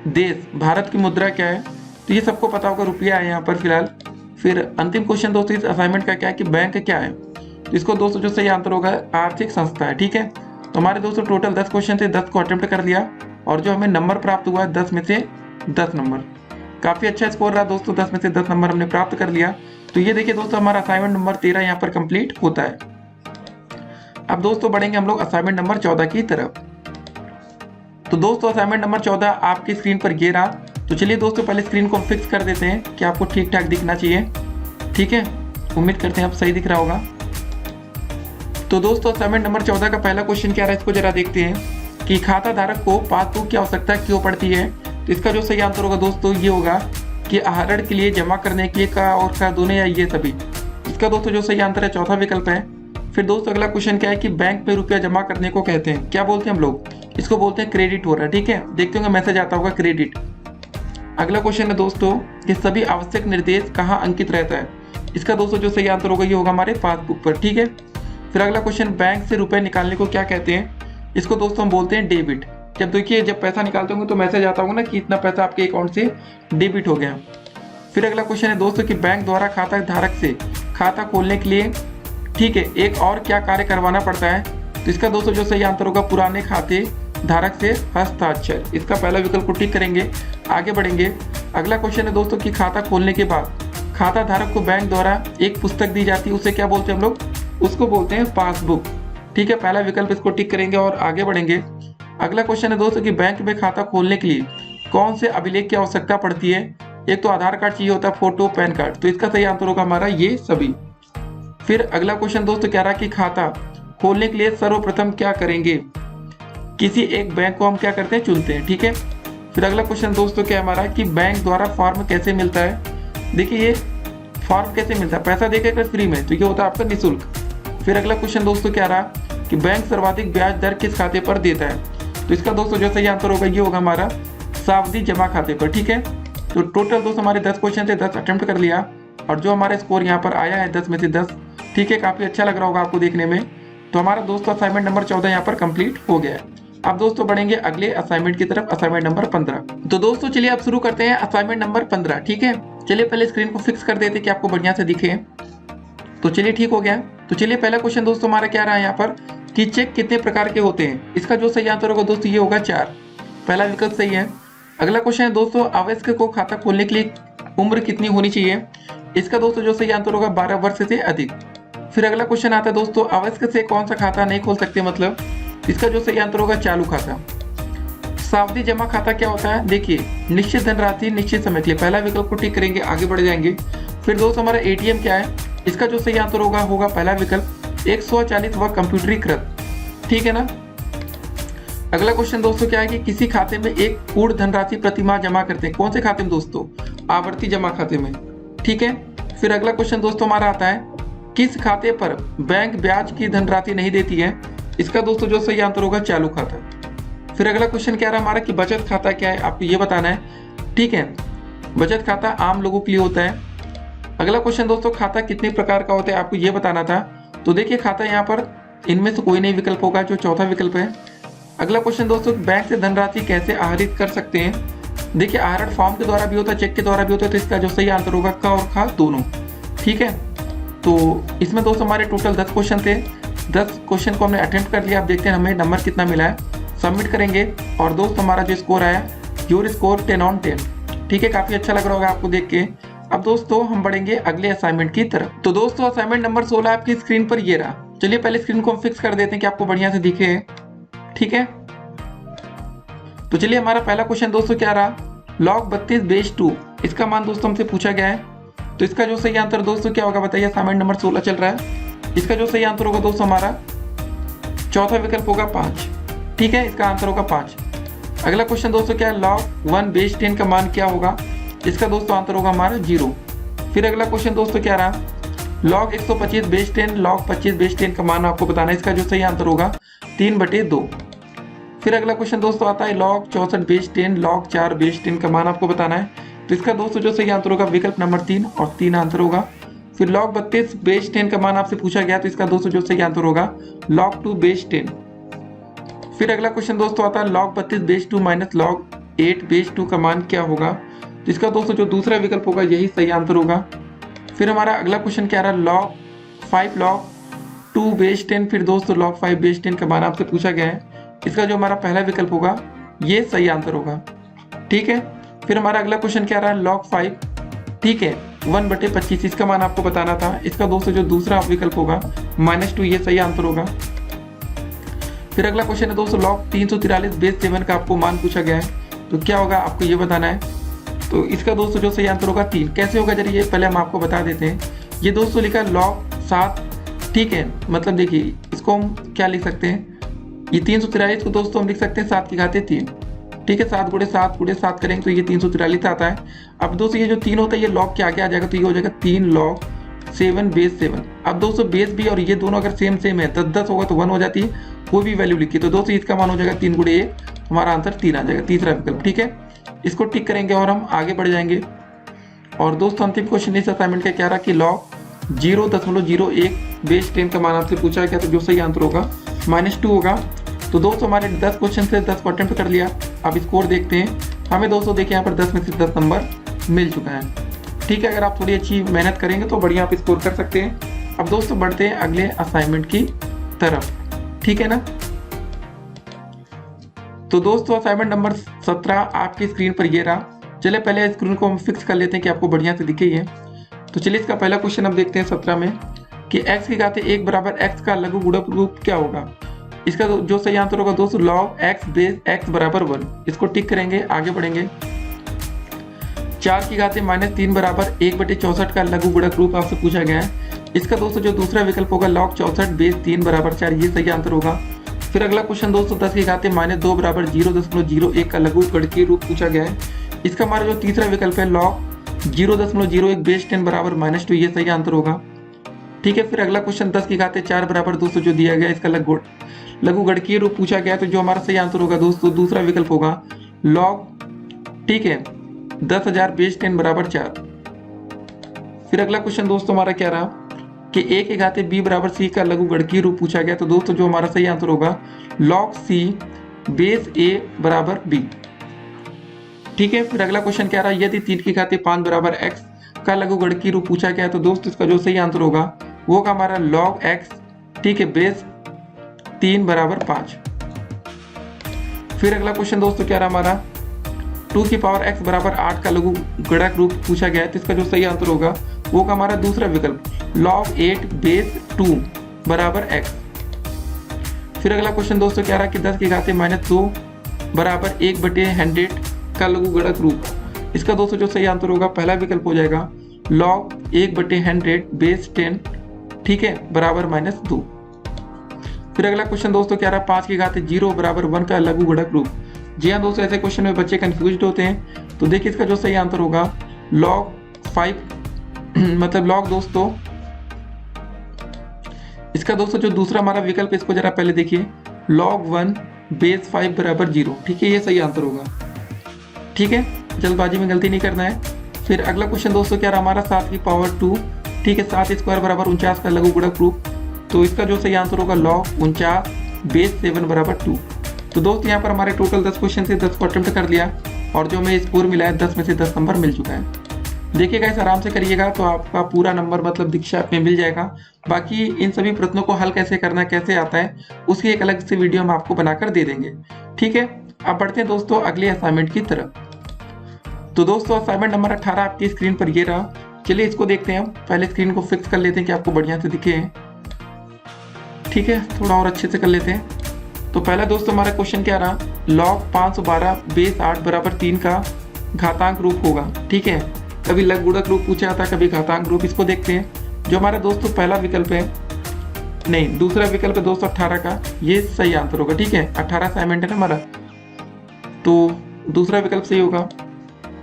देश भारत की मुद्रा क्या है, तो ये सबको पता होगा रुपया है यहाँ पर फिलहाल। फिर अंतिम क्वेश्चन दोस्तों इस असाइनमेंट का क्या है कि बैंक क्या है। तो इसको दोस्तों जो सही आंसर होगा आर्थिक संस्था है। ठीक है, तो हमारे दोस्तों टोटल 10 क्वेश्चन थे, 10 को अटेम्प्ट कर लिया और जो हमें नंबर प्राप्त हुआ है 10 में से 10 नंबर। काफ़ी अच्छा स्कोर रहा दोस्तों, 10 में से 10 नंबर हमने प्राप्त कर लिया। तो ये देखिए दोस्तों हमारा असाइनमेंट नंबर 13 यहाँ पर कंप्लीट होता है। अब दोस्तों बढ़ेंगे हम लोग असाइनमेंट नंबर 14 की तरफ। तो दोस्तों असाइनमेंट नंबर 14 आपकी स्क्रीन पर ये रहा। तो चलिए दोस्तों पहले स्क्रीन को फिक्स कर देते हैं कि आपको ठीक ठाक दिखना चाहिए। ठीक है, उम्मीद करते हैं आप सही दिख रहा होगा। तो दोस्तों असाइनमेंट नंबर 14 का पहला क्वेश्चन क्या रहा है इसको जरा देखते हैं कि खाता धारक को पासबुक की आवश्यकता क्यों पड़ती है। तो इसका जो सही आंसर होगा दोस्तों ये होगा कि आहरण के लिए, जमा करने के लिए का और का दोनों या ये सभी। इसका दोस्तों जो सही आंसर है चौथा विकल्प है। फिर दोस्तों अगला क्वेश्चन क्या है कि बैंक में रुपया जमा करने को कहते हैं, क्या बोलते हैं हम लोग, इसको बोलते हैं क्रेडिट हो रहा है। ठीक है, देखते होंगे मैसेज आता होगा क्रेडिट। अगला क्वेश्चन है दोस्तों कि सभी आवश्यक निर्देश कहाँ अंकित रहता है। इसका दोस्तों जो सही आंसर होगा ये होगा हमारे पासबुक पर। ठीक है, फिर अगला क्वेश्चन बैंक से रुपए निकालने को क्या कहते हैं। इसको दोस्तों हम बोलते हैं डेबिट। जब देखिए जब पैसा निकालते होंगे तो मैसेज आता होगा ना कि इतना पैसा आपके अकाउंट से डेबिट हो गया। फिर अगला क्वेश्चन है दोस्तों कि बैंक द्वारा खाता धारक से खाता खोलने के लिए ठीक है एक और क्या कार्य करवाना पड़ता है। तो इसका दोस्तों जो सही आंसर होगा पुराने खाते धारक से हस्ताक्षर। इसका पहला विकल्प को टिक करेंगे, आगे बढ़ेंगे। अगला क्वेश्चन है दोस्तों कि खाता खोलने के बाद खाता धारक को बैंक द्वारा एक पुस्तक दी जाती है, उसे क्या बोलते हैं हम लोग, उसको बोलते हैं पासबुक। ठीक है, पहला विकल्प इसको टिक करेंगे और आगे बढ़ेंगे। अगला क्वेश्चन है दोस्तों कि बैंक में खाता खोलने के लिए कौन से अभिलेख की आवश्यकता पड़ती है। एक तो आधार कार्ड चाहिए होता है, फोटो, पैन कार्ड। तो इसका सही आंसर होगा हमारा ये सभी। फिर अगला क्वेश्चन दोस्तों कह रहा कि खाता खोलने के लिए सर्वप्रथम क्या करेंगे, किसी एक बैंक को हम क्या करते हैं, चुनते हैं। ठीक है, फिर अगला क्वेश्चन दोस्तों क्या हमारा कि बैंक द्वारा फॉर्म कैसे मिलता है। देखिए ये फॉर्म कैसे मिलता है, पैसा देकर कर फ्री में, तो ये होता है आपका निःशुल्क। फिर अगला क्वेश्चन दोस्तों क्या रहा कि बैंक सर्वाधिक ब्याज दर किस खाते पर देता है। तो इसका दोस्तों जो सही आंसर होगा ये होगा हमारा सावधि जमा खाते पर। ठीक है, तो टोटल दोस्तों हमारे 10 क्वेश्चन थे, 10 अटेम्प्ट कर लिया और जो हमारे स्कोर यहाँ पर आया है 10 में से 10। ठीक है, काफी अच्छा लग रहा होगा आपको देखने में। तो हमारा दोस्तों असाइनमेंट नंबर 14 यहाँ पर कंप्लीट हो गया है। अब दोस्तों बढ़ेंगे अगले असाइनमेंट की तरफ, असाइनमेंट नंबर 15। तो दोस्तों चलिए अब शुरू करते हैं असाइनमेंट नंबर 15। ठीक है, चलिए पहले स्क्रीन को फिक्स कर देते कि आपको बढ़िया से दिखे। तो चलिए ठीक हो गया। तो चलिए पहला क्वेश्चन दोस्तों हमारा क्या रहा है यहाँ पर कि चेक कितने प्रकार के होते हैं। इसका जो सही आंसर होगा दोस्तों ये होगा 4, पहला विकल्प सही है। अगला क्वेश्चन है दोस्तों अवयस्क को खाता खोलने के लिए उम्र कितनी होनी चाहिए। इसका दोस्तों जो सही आंसर होगा 12 वर्ष से अधिक। फिर अगला क्वेश्चन आता है दोस्तों अवयस्क से कौन सा खाता नहीं खोल सकते, मतलब इसका जो सही आंसर होगा चालू खाता। सावधि जमा खाता क्या होता है, देखिए निश्चित धनराशि निश्चित समय के लिए, पहला विकल्प को टिक करेंगे, आगे बढ़ जाएंगे। फिर दोस्तों हमारा एटीएम क्या है, इसका जो सही आंसर होगा पहला विकल्प एक स्वचालित व कंप्यूटरीकृत। ठीक है ना। अगला क्वेश्चन दोस्तों क्या है कि किसी खाते में एक पूर्ण धनराशि प्रतिमाह जमा करते हैं, कौन से खाते में दोस्तों, आवर्ती जमा खाते में। ठीक है, फिर अगला क्वेश्चन दोस्तों हमारा आता है किस खाते पर बैंक ब्याज की धनराशि नहीं देती है। इसका दोस्तों जो सही आंसर होगा चालू खाता। फिर अगला क्वेश्चन क्या रहा हमारा कि बचत खाता क्या है, आपको ये बताना है। ठीक है, बचत खाता आम लोगों के लिए होता है। अगला क्वेश्चन दोस्तों खाता कितने प्रकार का होता है, आपको ये बताना था। तो देखिए खाता यहाँ पर इनमें से कोई नहीं विकल्प होगा, जो चौथा विकल्प है। अगला क्वेश्चन दोस्तों बैंक से धनराशि कैसे आहरित कर सकते हैं। देखिए आहरण फॉर्म के द्वारा भी होता है, चेक के द्वारा भी होता है। तो इसका जो सही आंसर होगा क और ख दोनों। ठीक है, तो इसमें दोस्तों हमारे टोटल 10 क्वेश्चन थे, 10 क्वेश्चन को हमने अटेम्प्ट कर लिया। अब देखते हैं हमें नंबर कितना मिला है, सबमिट करेंगे। और दोस्त हमारा जो स्कोर आया योर स्कोर 10 on 10। ठीक है, काफी अच्छा लग रहा होगा आपको देख के। अब दोस्तों हम बढ़ेंगे अगले असाइनमेंट की तरफ। तो दोस्तों असाइनमेंट नंबर 16 आपकी स्क्रीन पर ये रहा। चलिए पहले स्क्रीन को हम फिक्स कर देते हैं कि आपको बढ़िया से दिखे। ठीक है, तो चलिए हमारा पहला क्वेश्चन दोस्तों क्या रहा, log 32/2 इसका मान दोस्तों हमसे पूछा गया है। तो इसका जो सही आंसर दोस्तों क्या होगा बताइए, असाइनमेंट नंबर 16 चल रहा है। इसका जो सही आंसर होगा दोस्तों हमारा चौथा विकल्प होगा 5। ठीक है, इसका आंसर होगा 5। अगला क्वेश्चन दोस्तों क्या है, log 1/10 का मान क्या होगा। इसका दोस्तों आंसर होगा हमारा 0। फिर अगला क्वेश्चन दोस्तों क्या रहा, log 125/10 log 25/10 का मान आपको बताना है। इसका जो सही आंसर होगा 3/2। फिर अगला क्वेश्चन दोस्तों आता है log 64/10 log 4/10 का मान आपको बताना है। तो इसका दोस्तों जो सही आंसर होगा विकल्प नंबर 3 और 3 आंसर होगा। फिर log 32/10 का मान आपसे पूछा गया, तो इसका दोस्तों जो सही आंसर होगा log 2/10। फिर अगला क्वेश्चन दोस्तों आता है log 32/2 माइनस log 8/2 का मान क्या होगा। तो इसका दोस्तों जो दूसरा विकल्प होगा यही सही आंसर होगा। फिर हमारा अगला क्वेश्चन क्या रहा, log 5 log 2/10। फिर दोस्तों log 5/10 का मान आपसे पूछा गया है। इसका जो हमारा पहला विकल्प होगा ये सही आंसर होगा। ठीक है, फिर हमारा अगला क्वेश्चन क्या रहा, log 5 ठीक है 1/25 इसका मान आपको बताना था। इसका दोस्तों जो दूसरा विकल्प होगा -2 ये सही आंसर होगा। फिर अगला क्वेश्चन है दोस्तों log 343/7 का आपको मान पूछा गया है, तो क्या होगा आपको ये बताना है। तो इसका दोस्तों जो सही आंसर होगा 3। कैसे होगा जरिए ये पहले हम आपको बता देते हैं। ये दोस्तों लिखा log 7। ठीक है, मतलब देखिए इसको हम क्या लिख सकते हैं, ये 343 को दोस्तों हम लिख सकते हैं 7 की घाते 3। ठीक है, 7 × 7 × 7 करेंगे तो ये 343 आता है। अब दोस्तों ये जो 3 होता है ये log के आगे आ जाएगा, तो ये हो जाएगा 3 log 7/7। अब दोस्तों बेस भी और ये दोनों अगर सेम है 10 होगा तो 1 हो जाती है, कोई भी वैल्यू लिखी। तो दोस्तों इसका मान हो जाएगा 3 × 1, हमारा आंसर 3 आ जाएगा, तीसरा विकल्प। ठीक है, इसको टिक करेंगे और हम आगे बढ़ जाएंगे। और दोस्तों अंतिम क्वेश्चन इस असाइनमेंट का क्या रहा कि log 0.01/10 का मान आपसे पूछा गया, तो जो सही आंसर होगा -2 होगा। तो दोस्तों हमारे 10 क्वेश्चन से 10 को अटेम्प्ट कर लिया। अब स्कोर देखते हैं। हमें दोस्तों देखिए यहाँ पर 10 में से 10 नंबर मिल चुका है। ठीक है, अगर आप थोड़ी अच्छी मेहनत करेंगे तो बढ़िया आप स्कोर कर सकते हैं। अब दोस्तों बढ़ते हैं अगले असाइनमेंट की तरफ, ठीक है ना। तो दोस्तों असाइनमेंट नंबर 17 आपकी स्क्रीन पर ये रहा। चलिए पहले स्क्रीन को हम फिक्स कर लेते हैं कि आपको बढ़िया से दिखे ये। तो चलिए इसका पहला क्वेश्चन अब देखते हैं 17 में कि x की घात 1 बराबर x का लघु गुणक रूप क्या होगा। इसका जो सही आंसर होगा दोस्तों log x बेस x बराबर 1। इसको टिक करेंगे, आगे बढ़ेंगे। 4 की घात -3 बराबर 1/64 का लघु गुणक रूप आपसे पूछा गया है। इसका दोस्तों जो दूसरा विकल्प होगा log 64 बेस 3 बराबर 4, ये सही आंसर होगा। फिर अगला क्वेश्चन दोस्तों 10 की घात -2 बराबर 0.01 का लघु गणकीय रूप पूछा गया है। इसका हमारा जो तीसरा विकल्प है log 0.01 बेस 10 बराबर -2, ये सही आंसर होगा। ठीक है, फिर अगला क्वेश्चन 10 की घात 4 बराबर 200 जो दिया गया, इसका लघु गणकीय रूप पूछा गया। तो जो हमारा सही आंसर होगा दोस्तों दूसरा विकल्प होगा log, ठीक है, 10,000 बेस 10 बराबर 4। फिर अगला क्वेश्चन दोस्तों हमारा क्या रहा कि a की घात b बराबर c का लघु गणकीय रूप पूछा गया। तो दोस्तों जो हमारा सही आंसर होगा log c बेस a बराबर b। ठीक है, फिर अगला क्वेश्चन क्या रहा, यदि 3 की घात 5 बराबर x का लघु गणकीय रूप पूछा गया। तो दोस्तों इसका जो सही आंसर होगा वो का हमारा log x, ठीक है, बेस 3 बराबर 5। फिर अगला क्वेश्चन दोस्तों क्या रहा हमारा 2 की पावर x बराबर 8 का लघु गुणक रूप पूछा गया है। तो इसका जो सही आंसर होगा वो का हमारा दूसरा विकल्प log 8 बेस 2 बराबर x। फिर अगला क्वेश्चन दोस्तों क्या रहा कि 10 की घात -2 बराबर 1/100 का लघु गुणक रूप। इसका दोस्तों जो सही आंसर होगा पहला विकल्प हो जाएगा log 1/100 बेस 10, ठीक है, बराबर -2। फिर अगला क्वेश्चन दोस्तों क्या रहा 5 की घात 0 बराबर 1 का लघु गुणक रूप। जी हाँ दोस्तों, ऐसे क्वेश्चन में बच्चे कंफ्यूज होते हैं। तो देखिए इसका जो सही आंसर होगा log 5 मतलब log दोस्तों, इसका दोस्तों जो दूसरा हमारा विकल्प, इसको जरा पहले देखिए log 1 बेस 5 बराबर 0। ठीक है, ये सही आंसर होगा। ठीक है, जल्दबाजी में गलती नहीं करना है। फिर अगला क्वेश्चन दोस्तों क्या रहा हमारा 7 की पावर 2, ठीक है, 7 स्क्वायर बराबर 49 का लघु गुणक रूप। तो इसका जो सही आंसर होगा log 49 बेस 7 बराबर 2। तो दोस्त यहाँ पर हमारे टोटल 10 क्वेश्चन से 10 को अटेम्प्ट कर लिया और जो हमें स्कोर मिला है 10 में से 10 नंबर मिल चुका है। देखिएगा, इस आराम से करिएगा तो आपका पूरा नंबर मतलब दीक्षा में मिल जाएगा। बाकी इन सभी प्रश्नों को हल कैसे करना, कैसे आता है, उसकी एक अलग से वीडियो हम आपको बनाकर दे देंगे। ठीक है, अब बढ़ते हैं दोस्तों अगले असाइनमेंट की तरफ। तो दोस्तों असाइनमेंट नंबर 18 आपकी स्क्रीन पर ये रहा। चलिए इसको देखते हैं। पहले स्क्रीन को फिक्स कर लेते हैं कि आपको बढ़िया से दिखे। ठीक है, थोड़ा और अच्छे से कर लेते हैं। तो पहला दोस्तों हमारा क्वेश्चन क्या रहा, log 512 बेस 8 बराबर 3 का घातांक रूप होगा। ठीक है, कभी लघु गुणक रूप पूछा जाता है, कभी घातांक रूप। इसको देखते हैं। जो हमारा दोस्तों पहला विकल्प है, नहीं दूसरा विकल्प है दोस्तों 18 का, ये सही आंसर होगा। ठीक है, 18 असाइनमेंट है ना हमारा, तो दूसरा विकल्प सही होगा।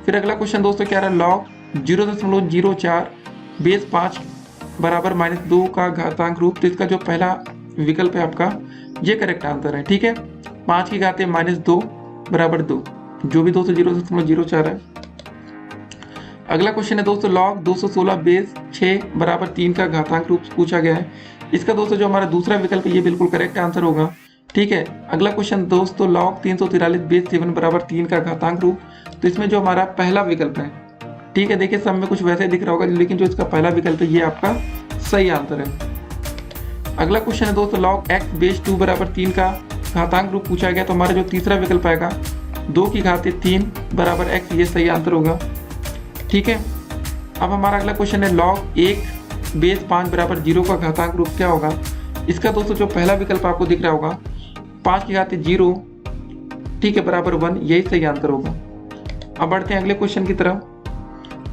फिर अगला क्वेश्चन दोस्तों क्या रहा, log 0.04 बेस 5 बराबर -2 का घातांक रूप। तो इसका जो पहला विकल्प है आपका, ये करेक्ट आंसर है। ठीक है, 5 की घात -2 बराबर 2, जो भी दोस्तों 0.04 है। अगला क्वेश्चन है दोस्तों log 216 बेस 6 बराबर 3 का घातांक रूप पूछा गया है। इसका दोस्तों जो हमारा दूसरा विकल्प है, ये बिल्कुल करेक्ट आंसर होगा। ठीक है, अगला क्वेश्चन दोस्तों log 343 बेस 7 बराबर 3 का घातांक रूप। तो इसमें जो हमारा पहला विकल्प है, ठीक है, देखिए सब में कुछ वैसे दिख रहा होगा, लेकिन जो इसका पहला विकल्प है ये आपका सही आंसर है। अगला क्वेश्चन है दोस्तों log x बेस 2 बराबर 3 का घातांक रूप पूछा गया। तो हमारा जो तीसरा विकल्प आएगा 2 की घात 3 बराबर x, ये सही आंसर होगा। ठीक है, अब हमारा अगला क्वेश्चन है log 1 बेस 5 बराबर 0 का घातांक रूप क्या होगा। इसका दोस्तों जो पहला विकल्प आपको दिख रहा होगा 5 की घात 0, ठीक है, बराबर 1, यही सही आंसर होगा। अब बढ़ते हैं अगले क्वेश्चन की तरफ।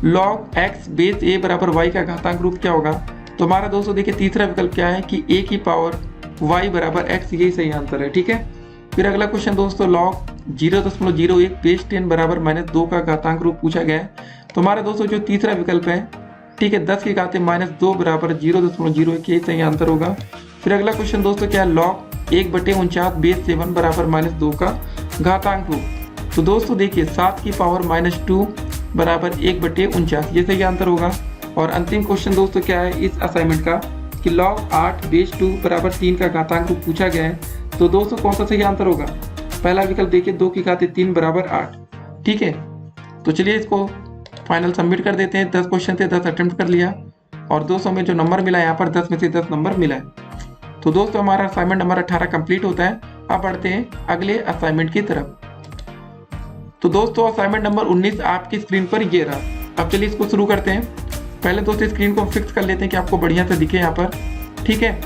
log x बेस a बराबर y का घातांक रूप क्या होगा। तो हमारा दोस्तों देखिए तीसरा विकल्प क्या है कि a की पावर y बराबर x, यही सही आंसर है। ठीक है, फिर अगला क्वेश्चन दोस्तों log 0.01 बेस 10 बराबर -2 का घातांक रूप पूछा गया है। तो हमारा दोस्तों जो तीसरा विकल्प है, ठीक है, 10 की घात -2 बराबर 0.01, यही सही आंसर होगा। फिर अगला क्वेश्चन दोस्तों क्या है log 1/49 बेस 7 बराबर -2 का घातांक रूप। तो दोस्तों देखिए 7 की पावर -2 बराबर 1/49, ये सही आंसर होगा। और अंतिम क्वेश्चन दोस्तों क्या है इस असाइनमेंट का कि log 8 बेस 2 बराबर 3 का घातांक रूप पूछा गया है। तो दोस्तों कौन सा सही आंसर होगा? पहला विकल्प देखिए 2 की घात 3 बराबर 8। ठीक है, तो चलिए इसको फाइनल सबमिट कर देते हैं। 10 क्वेश्चन थे, 10 अटेम्प्ट कर लिया और 200 में जो नंबर मिला यहाँ पर 10 में से 10 नंबर मिला है। तो दोस्तों हमारा असाइनमेंट नंबर 18 कंप्लीट होता है। अब बढ़ते हैं अगले असाइनमेंट की तरफ। तो दोस्तों असाइनमेंट नंबर 19 आपकी स्क्रीन पर ये रहा। अब चलिए इसको शुरू करते हैं। पहले दोस्तों स्क्रीन को फिक्स कर लेते हैं कि आपको बढ़िया से दिखे यहाँ पर। ठीक है,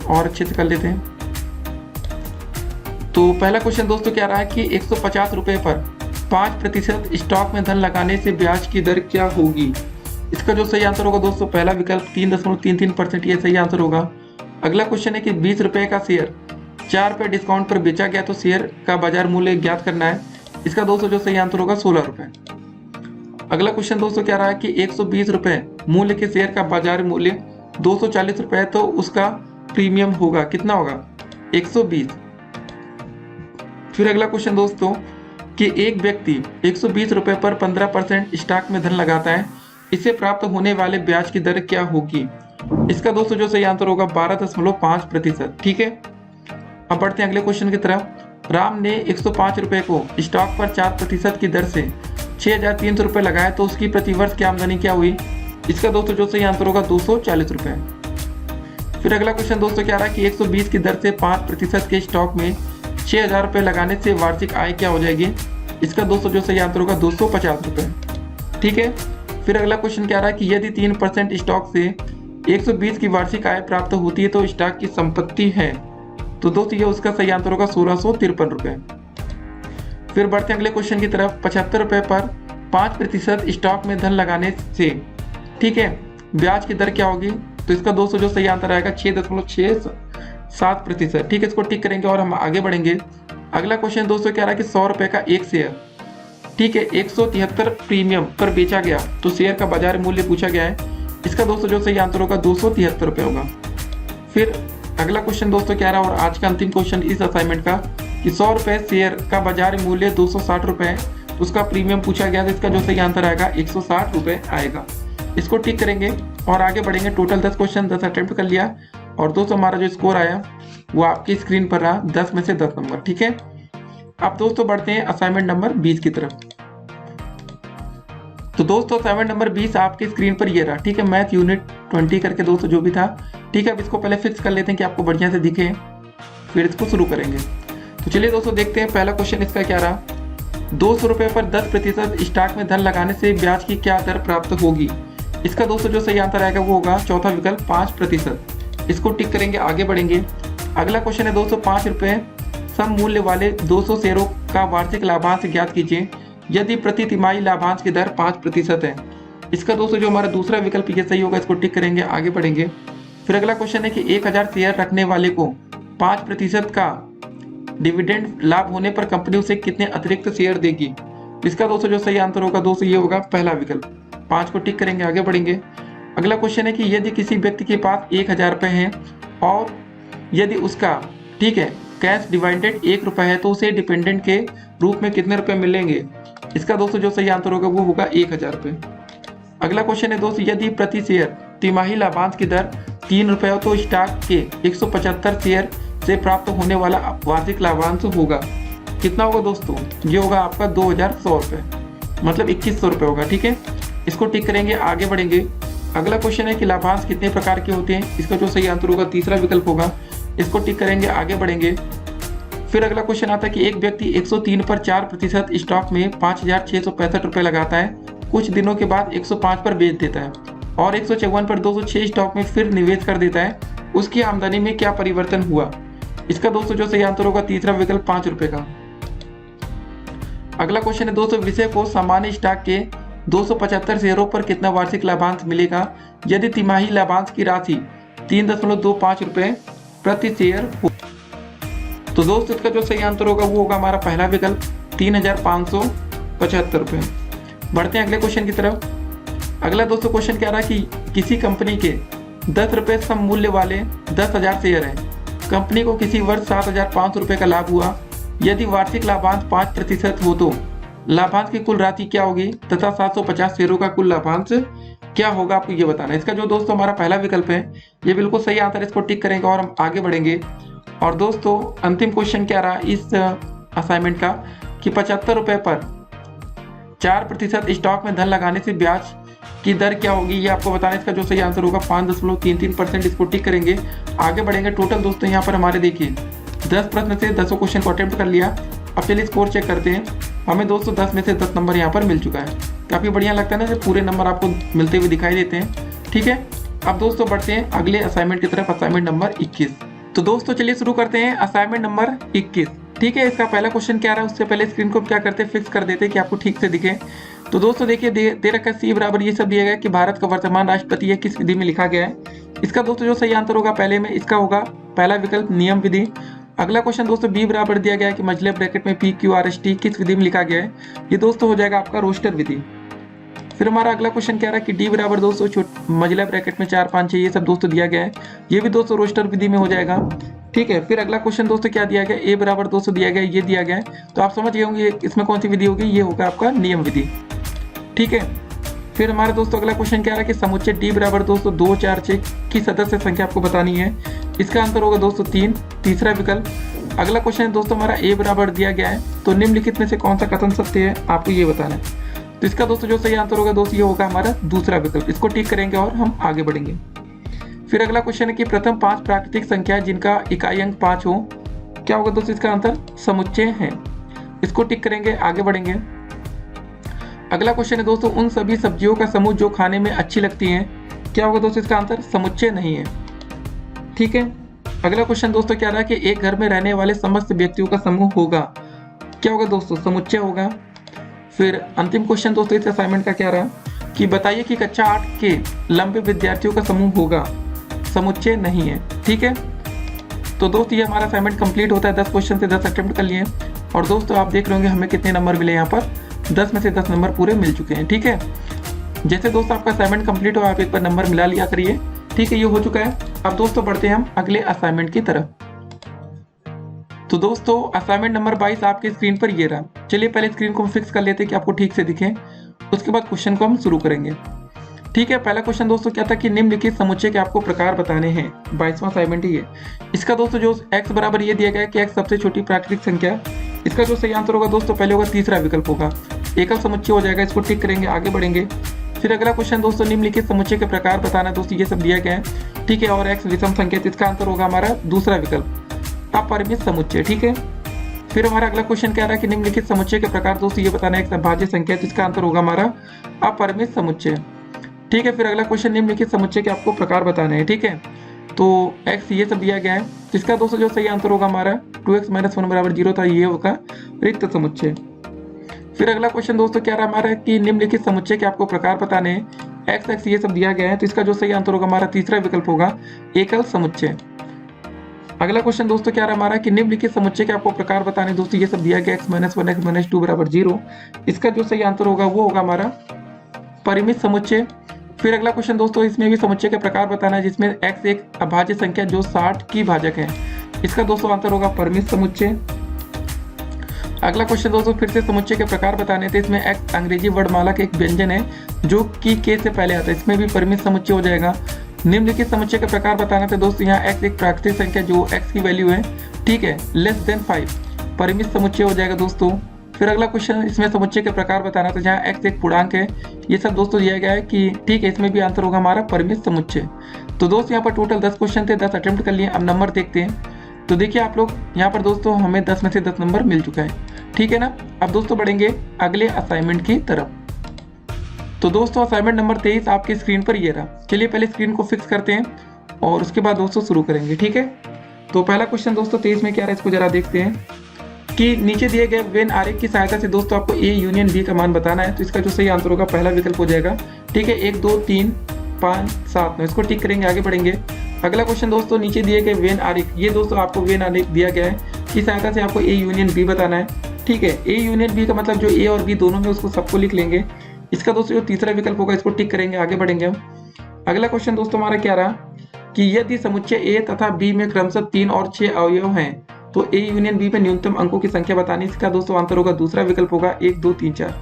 और अच्छे से कर लेते हैं। तो पहला क्वेश्चन दोस्तों क्या रहा है कि 150 रुपए पर 5% स्टॉक में धन लगाने से ब्याज की दर क्या होगी? इसका जो सही आंसर होगा दोस्तों पहला विकल्प 3.33%, ये सही आंसर होगा। अगला क्वेश्चन है कि 20 रुपए का शेयर 4 रुपए डिस्काउंट पर बेचा गया तो शेयर का बाजार मूल्य ज्ञात करना है। इसका दोस्तों जो सही आंसर होगा 16 रुपए। अगला क्वेश्चन दोस्तों क्या रहा है कि 120 रुपए मूल्य के शेयर का बाजार मूल्य 240 रुपए है तो उसका प्रीमियम होगा कितना होगा? 120। फिर अगला क्वेश्चन दोस्तों कि एक व्यक्ति 120 रुपए पर 15% स्टॉक में धन लगाता है, इससे प्राप्त होने वाले ब्याज की दर क्या होगी? इसका दोस्तों जो सही आंसर होगा 12.5%। ठीक है, अब बढ़ते हैं अगले क्वेश्चन की तरफ। राम ने 105 रुपए को स्टॉक पर 4% की दर से 6,300 रुपए लगाए तो उसकी प्रतिवर्ष की आमदनी क्या हुई? इसका दोस्तों जो सही आंसर होगा 240 रुपए। फिर अगला क्वेश्चन दोस्तों क्या रहा है कि 120 की दर से 5% के स्टॉक में 6,000 रुपए लगाने से वार्षिक आय क्या हो जाएगी? इसका दोस्तों जो सही आंसर होगा 250 रुपए। ठीक है, फिर अगला क्वेश्चन क्या रहा है कि यदि 3% स्टॉक से 120 की वार्षिक आय प्राप्त होती है तो स्टॉक की संपत्ति है। तो दोस्तों ये उसका सही आंसर होगा 1653 रुपए। फिर बढ़ते हैं अगले क्वेश्चन की तरफ। 75 रुपए पर 5% स्टॉक में धन लगाने से, ठीक है, ब्याज की दर क्या होगी? तो इसका दोस्तों जो सही आंसर आएगा 6.67%। ठीक है, इसको टिक करेंगे और हम आगे बढ़ेंगे। अगला क्वेश्चन दोस्तों क्या रहा है कि 100 रुपए का एक शेयर, ठीक है, 173 प्रीमियम पर बेचा गया तो शेयर का बाजार मूल्य पूछा गया है। इसका दोस्तों जो सही आंसर होगा 273 रुपए होगा। फिर अगला क्वेश्चन दोस्तों क्या रहा और आज का अंतिम क्वेश्चन इस असाइनमेंट का कि 100 रुपए शेयर का बाजार मूल्य 260 रुपए है, उसका प्रीमियम पूछा गया तो इसका जो सही आंसर आएगा 160 रुपए आएगा। इसको टिक करेंगे और आगे बढ़ेंगे। टोटल 10 क्वेश्चन 10 अटेम्प्ट कर लिया और दोस्तों हमारा जो स्कोर आया वो आपकी स्क्रीन पर रहा 10 में से 10 नंबर। ठीक है, अब दोस्तों बढ़ते हैं असाइनमेंट नंबर 20 की तरफ। तो दोस्तों असाइनमेंट नंबर 20 आपकी स्क्रीन पर ये रहा। ठीक है, मैथ यूनिट 20 करके दोस्तों जो भी था। ठीक है, अब इसको पहले फिक्स कर लेते हैं कि आपको बढ़िया से दिखे, फिर इसको शुरू करेंगे। तो चलिए दोस्तों देखते हैं पहला क्वेश्चन इसका क्या रहा। 200 रुपए पर 10% स्टॉक में धन लगाने से ब्याज की क्या दर प्राप्त होगी? इसका दोस्तों जो सही आंसर आएगा वो होगा चौथा विकल्प 5%। इसको टिक करेंगे, आगे बढ़ेंगे। अगला क्वेश्चन है दोस्तों 5 रुपए सम मूल्य वाले 200 शेयरों का वार्षिक लाभांश ज्ञात कीजिए यदि प्रति तिमाही लाभांश की दर 5% है। इसका दोस्तों जो हमारा दूसरा विकल्प ये सही होगा, इसको टिक करेंगे, आगे बढ़ेंगे। फिर अगला क्वेश्चन है कि 1000 शेयर रखने वाले को 5% का डिविडेंड लाभ होने पर कंपनी उसे कितने अतिरिक्त शेयर देगी? इसका दोस्तों जो सही आंसर होगा दोस्तों ये होगा पहला विकल्प। 5 को टिक करेंगे, आगे बढ़ेंगे। अगला क्वेश्चन है कि यदि किसी व्यक्ति के पास 1000 रुपए हैं और यदि उसका, ठीक है, कैश डिवाइडेड 1 रुपए है तो उसे डिपेंडेंट के रूप में कितने रुपए मिलेंगे? इसका दोस्तों जो सही आंसर होगा वो होगा 1000 रुपए। अगला क्वेश्चन है दोस्तों यदि प्रति शेयर तिमाही लाभांश की दर 3 रुपए हो तो स्टॉक के 175 शेयर से प्राप्त होने वाला वार्षिक लाभांश होगा कितना होगा दोस्तों? ये होगा आपका 2100 रुपए, मतलब 2100 रुपए होगा। ठीक है, इसको टिक करेंगे, आगे बढ़ेंगे। अगला क्वेश्चन है कि लाभांश कितने प्रकार के होते हैं? इसका जो सही आंसर होगा तीसरा विकल्प होगा। इसको टिक करेंगे, आगे बढ़ेंगे। फिर अगला क्वेश्चन आता है कि एक व्यक्ति 103 पर 4% स्टॉक में 5,665 रुपए लगाता है, कुछ दिनों के बाद 105 पर बेच देता है और 154 पर 206 स्टॉक में फिर निवेश कर देता है, उसकी आमदनी में क्या परिवर्तन हुआ? इसका दोस्तों जो सही आंसर होगा तीसरा विकल्प 5 रुपए का। अगला क्वेश्चन है दोस्तों विषय को सामान्य स्टॉक के 275 शेयरों पर कितना वार्षिक लाभांश मिलेगा यदि तिमाही लाभांश की राशि 3.25 रुपए प्रति शेयर हो? तो दोस्तों इसका जो सही आंसर होगा वो होगा हमारा पहला विकल्प 3,575 रुपए। बढ़ते हैं अगले क्वेश्चन की तरफ। अगला दोस्तों क्वेश्चन क्या रहा कि किसी कंपनी के 10 रुपए सम मूल्य वाले 10,000 शेयर हैं, कंपनी को किसी वर्ष 7,500 रुपए का लाभ हुआ, यदि वार्षिक लाभांश 5% हो तो लाभांश की कुल राशि क्या होगी तथा 750 शेयरों का कुल लाभांश क्या होगा, आपको ये बताना है। इसका जो दोस्तों हमारा पहला विकल्प है ये बिल्कुल सही आंसर, इसको टिक करेंगे और हम आगे बढ़ेंगे। और दोस्तों अंतिम क्वेश्चन क्या रहा इस असाइनमेंट का कि 75 रुपये पर 4% स्टॉक में धन लगाने से ब्याज की दर क्या होगी, ये आपको बताना है। इसका जो सही आंसर होगा 5.33%, इसको टिक करेंगे, आगे बढ़ेंगे। टोटल दोस्तों यहाँ पर हमारे देखिए 10 प्रश्न से 10 क्वेश्चन को अटेम्प्ट कर लिया। अब चलिए स्कोर चेक करते हैं। हमें दोस्तों 10 में से 10 नंबर यहाँ पर मिल चुका है। काफ़ी बढ़िया लगता है ना जब पूरे नंबर आपको मिलते हुए दिखाई देते हैं। ठीक है, अब दोस्तों बढ़ते हैं अगले असाइनमेंट की तरफ, असाइनमेंट नंबर 21। तो दोस्तों चलिए शुरू करते हैं असाइनमेंट नंबर 21। ठीक है, इसका पहला क्वेश्चन क्या रहा है उससे पहले स्क्रीन को क्या करते हैं, फिक्स कर देते हैं कि आपको ठीक से दिखे। तो दोस्तों देखिए दे रखा है C बराबर ये सब दिया गया है कि भारत का वर्तमान राष्ट्रपति है किस विधि में लिखा गया है। इसका दोस्तों जो सही आंसर होगा पहले में इसका होगा पहला विकल्प नियम विधि। अगला क्वेश्चन दोस्तों B बराबर दिया गया है कि मझले ब्रैकेट में PQRST किस विधि में लिखा गया है, ये दोस्तों हो जाएगा आपका रोस्टर विधि। फिर हमारा अगला क्वेश्चन क्या रहा है कि D बराबर दोस्तों मझला ब्रैकेट में 4 5 6 ये सब दोस्तों दिया गया है, ये भी दोस्तों रोस्टर विधि में हो जाएगा। ठीक है, फिर अगला क्वेश्चन दोस्तों क्या दिया गया, A बराबर दोस्तों दिया गया है, ये दिया गया है, तो आप समझ गए होंगे इसमें कौन सी विधि होगी, ये होगा आपका नियम विधि। ठीक है, फिर हमारे दोस्तों अगला क्वेश्चन क्या रहा है कि समुच्चय D बराबर दोस्तों 2 4 6 की सदस्य संख्या आपको बतानी है। इसका आंसर होगा दोस्तों 3, तीसरा विकल्प। अगला क्वेश्चन है दोस्तों हमारा A बराबर दिया गया है, तो निम्नलिखित में से कौन सा कथन सत्य है आपको ये बताना है। तो इसका दोस्तों जो सही आंसर होगा दोस्तों ये होगा हमारा दूसरा विकल्प, इसको टिक करेंगे और हम आगे बढ़ेंगे। फिर अगला क्वेश्चन है कि प्रथम 5 प्राकृतिक संख्या जिनका इकाई अंक 5 हो, क्या होगा दोस्तों इसका आंसर समुच्चय है, इसको टिक करेंगे, आगे बढ़ेंगे। अगला क्वेश्चन है दोस्तों उन सभी सब्जियों का समूह जो खाने में अच्छी लगती हैं, क्या होगा दोस्तों इसका आंसर समुच्चय नहीं है। ठीक है, अगला क्वेश्चन दोस्तों क्या रहा है कि एक घर में रहने वाले समस्त व्यक्तियों का समूह होगा, क्या होगा दोस्तों समुच्चय होगा। फिर अंतिम क्वेश्चन दोस्तों इस असाइनमेंट का क्या रहा कि बताइए कि कक्षा 8 के लंबे विद्यार्थियों का समूह होगा, समुच्चय नहीं है। ठीक है, तो दोस्तों ये हमारा असाइनमेंट कंप्लीट होता है। 10 क्वेश्चन से 10 अटेम्प्ट कर लिए और दोस्तों आप देख रहे होंगे हमें कितने नंबर मिले, यहाँ पर 10 में से 10 नंबर पूरे मिल चुके हैं। ठीक है, जैसे दोस्तों आपका असाइनमेंट कंप्लीट हो आप एक बार नंबर मिला लिया करिए। ठीक है, ये हो चुका है। अब दोस्तों बढ़ते हैं हम अगले असाइनमेंट की तरफ। तो दोस्तों असाइनमेंट नंबर 22 आपकी स्क्रीन पर ये रहा। चलिए पहले स्क्रीन को फिक्स कर लेते हैं कि आपको ठीक से दिखे, उसके बाद क्वेश्चन को हम शुरू करेंगे। ठीक है, पहला क्वेश्चन दोस्तों क्या था कि निम्नलिखित समुच्चय के आपको प्रकार बताने हैं। 22वां असाइनमेंट ही है। इसका दोस्तों जो x बराबर ये दिया गया है कि x सबसे छोटी प्राकृतिक संख्या, इसका जो सही आंसर होगा दोस्तों पहले होगा तीसरा विकल्प होगा, एकल समुच्चय हो जाएगा, इसको टिक करेंगे, आगे बढ़ेंगे। फिर अगला क्वेश्चन दोस्तों निम्नलिखित समुच्चय के प्रकार बताना है, दोस्तों ये सब दिया गया है। ठीक है, और x विषम संख्या, इसका आंसर होगा हमारा दूसरा विकल्प अपरिमित समुच्चय। ठीक है, फिर हमारा अगला क्वेश्चन क्या रहा है कि निम्नलिखित समुच्चय के प्रकार दोस्तों ये बताना है एक अभाज्य संख्या, इसका आंसर होगा हमारा अपरिमित समुच्चय। ठीक है, फिर अगला क्वेश्चन निम्नलिखित समुच्चय के आपको प्रकार बताने हैं। ठीक है, तो x ये सब दिया गया है, इसका दोस्तों जो सही आंसर होगा हमारा 2x - 1 बराबर 0 था, ये होगा रिक्त समुच्चय। फिर अगला क्वेश्चन दोस्तों क्या रहा हमारा कि निम्नलिखित समुच्चय के आपको प्रकार बताने हैं, x ये सब दिया गया है, तो इसका जो सही आंसर होगा हमारा तीसरा विकल्प होगा एकल समुच्चय। अगला क्वेश्चन दोस्तों क्या रहा हमारा कि निम्नलिखित समुच्चय के आपको प्रकार बताने, दोस्तों ये सब दिया गया x - 1 x - 2 बराबर 0, इसका जो सही आंसर होगा वो होगा हमारा परिमित समुच्चय। फिर अगला क्वेश्चन दोस्तों इसमें भी समुच्चय के प्रकार बताना है, जिसमें x एक अभाज्य संख्या जो 60 की भाजक है, इसका दोस्तों आंसर होगा परिमित समुच्चय। अगला क्वेश्चन दोस्तों फिर से समुच्चय के प्रकार बताने थे, इसमें x अंग्रेजी वर्णमाला का एक व्यंजन है जो कि k से पहले आता है, इसमें भी परिमित समुच्चय हो जाएगा। निम्नलिखित समुच्चय के प्रकार बताना थे दोस्तों, यहाँ x एक प्राकृतिक संख्या जो x की वैल्यू है, ठीक है, <5, परिमित समुच्चय हो जाएगा दोस्तों। फिर अगला क्वेश्चन इसमें समुच्चय के प्रकार बताना था, जहाँ x एक पूर्णांक है, ये सब दोस्तों दिया गया है कि ठीक है, इसमें भी आंसर होगा हमारा परिमित समुच्चय। तो दोस्तों यहाँ पर टोटल 10 क्वेश्चन थे, 10 अटेम्प्ट कर लिए। अब नंबर देखते हैं। तो देखिए आप लोग यहाँ पर दोस्तों हमें 10 में से 10 नंबर मिल चुका है, ठीक है ना। अब दोस्तों बढ़ेंगे अगले असाइनमेंट की तरफ। तो दोस्तों असाइनमेंट नंबर 23 आपकी स्क्रीन पर ये रहा। चलिए पहले स्क्रीन को फिक्स करते हैं और उसके बाद दोस्तों शुरू करेंगे, ठीक है। तो पहला क्वेश्चन दोस्तों 23 में क्या रहा है, इसको जरा देखते हैं कि नीचे दिए गए वेन आरेख की सहायता से दोस्तों आपको A यूनियन B का मान बताना है। तो इसका जो सही आंसर होगा पहला विकल्प हो जाएगा, ठीक है, 1 2 3 5 7 9, इसको टिक करेंगे, आगे बढ़ेंगे। अगला क्वेश्चन दोस्तों नीचे दिए गए वेन आरेख, ये दोस्तों आपको वेन आरेख दिया गया है, की सहायता से आपको A यूनियन B बताना है, ठीक है। A यूनियन B का मतलब जो A और B दोनों में उसको सबको लिख लेंगे। इसका दोस्तों जो तीसरा विकल्प होगा इसको टिक करेंगे, आगे बढ़ेंगे हम। अगला क्वेश्चन दोस्तों हमारा क्या रहा कि यदि समुच्चय A तथा B में क्रमशः 3 और 6 अवयव हैं तो A यूनियन B में न्यूनतम अंकों की संख्या बतानी। इसका दोस्तों आंसर होगा दूसरा विकल्प होगा 1 2 3 4,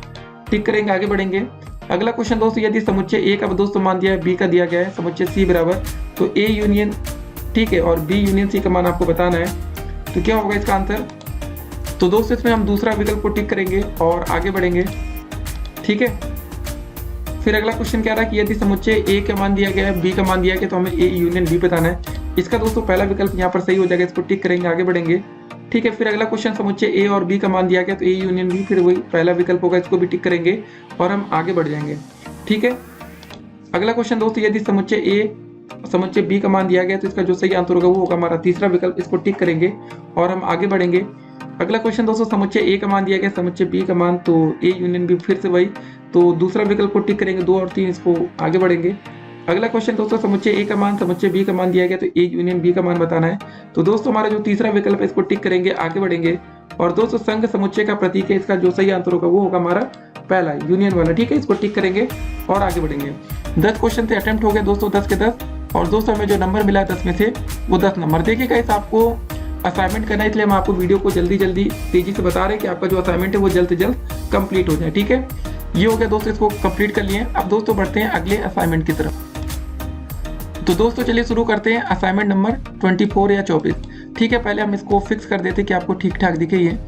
टिक करेंगे, आगे बढ़ेंगे। अगला क्वेश्चन दोस्तों यदि समुच्चय A का दोस्तों मान दिया है, B का दिया गया है, समुच्चय C बराबर, तो A यूनियन, ठीक है, और B यूनियन C का मान आपको बताना है। तो क्या होगा इसका आंसर। तो दोस्तों इसमें हम दूसरा विकल्प को टिक करेंगे और आगे बढ़ेंगे। ठीक है, फिर अगला क्वेश्चन क्या रहा है कि यदि समुच्चय ए का मान दिया गया है, बी का मान दिया गया, तो हमें ए यूनियन बी बताना है। इसका दोस्तों पहला विकल्प यहाँ पर सही हो जाएगा, इसको टिक करेंगे, आगे बढ़ेंगे। ठीक है, फिर अगला क्वेश्चन समुच्चय ए और बी का मान दिया गया, तो ए यूनियन बी, फिर वही पहला विकल्प होगा, इसको भी टिक करेंगे और हम आगे बढ़ जाएंगे। ठीक है, अगला क्वेश्चन दोस्तों यदि समुच्चय ए समुच्चय बी का मान दिया गया, तो इसका जो सही आंसर होगा वो होगा हमारा तीसरा विकल्प, इसको टिक करेंगे और हम आगे बढ़ेंगे। अगला क्वेश्चन दोस्तों समुच्चय ए का मान दिया गया, समुच्चय बी का मान, तो ए यूनियन बी, फिर से वही, तो दूसरा विकल्प को टिक करेंगे, 2 और 3, इसको आगे बढ़ेंगे। अगला क्वेश्चन दोस्तों समुच्चय ए का मान समुच्चय बी का मान दिया गया, तो ए यूनियन बी का मान बताना है। तो दोस्तों हमारा जो तीसरा विकल्प है इसको टिक करेंगे, आगे बढ़ेंगे। और दोस्तों संघ समुच्चय का प्रतीक है, इसका जो सही आंसर होगा वो होगा हमारा पहला यूनियन वाला। ठीक है, इसको टिक करेंगे और आगे बढ़ेंगे। 10 क्वेश्चन थे, अटेम्प्ट हो गए दोस्तों 10 के 10। और दोस्तों हमें जो नंबर मिला है 10 में से वो 10 नंबर। देखिए गाइस, आपको असाइनमेंट करना है, इसलिए हम आपको वीडियो को जल्दी तेजी से बता रहे हैं कि आपका जो असाइनमेंट है वो जल्द से जल्द कंप्लीट हो जाए। ठीक है, ये हो गया दोस्तों, इसको कंप्लीट कर लिए। अब दोस्तों बढ़ते हैं अगले असाइनमेंट की तरफ। तो दोस्तों चलिए शुरू करते हैं असाइनमेंट नंबर 24 या 24। ठीक है, पहले हम इसको फिक्स कर देते कि आपको ठीक ठाक दिखे ये,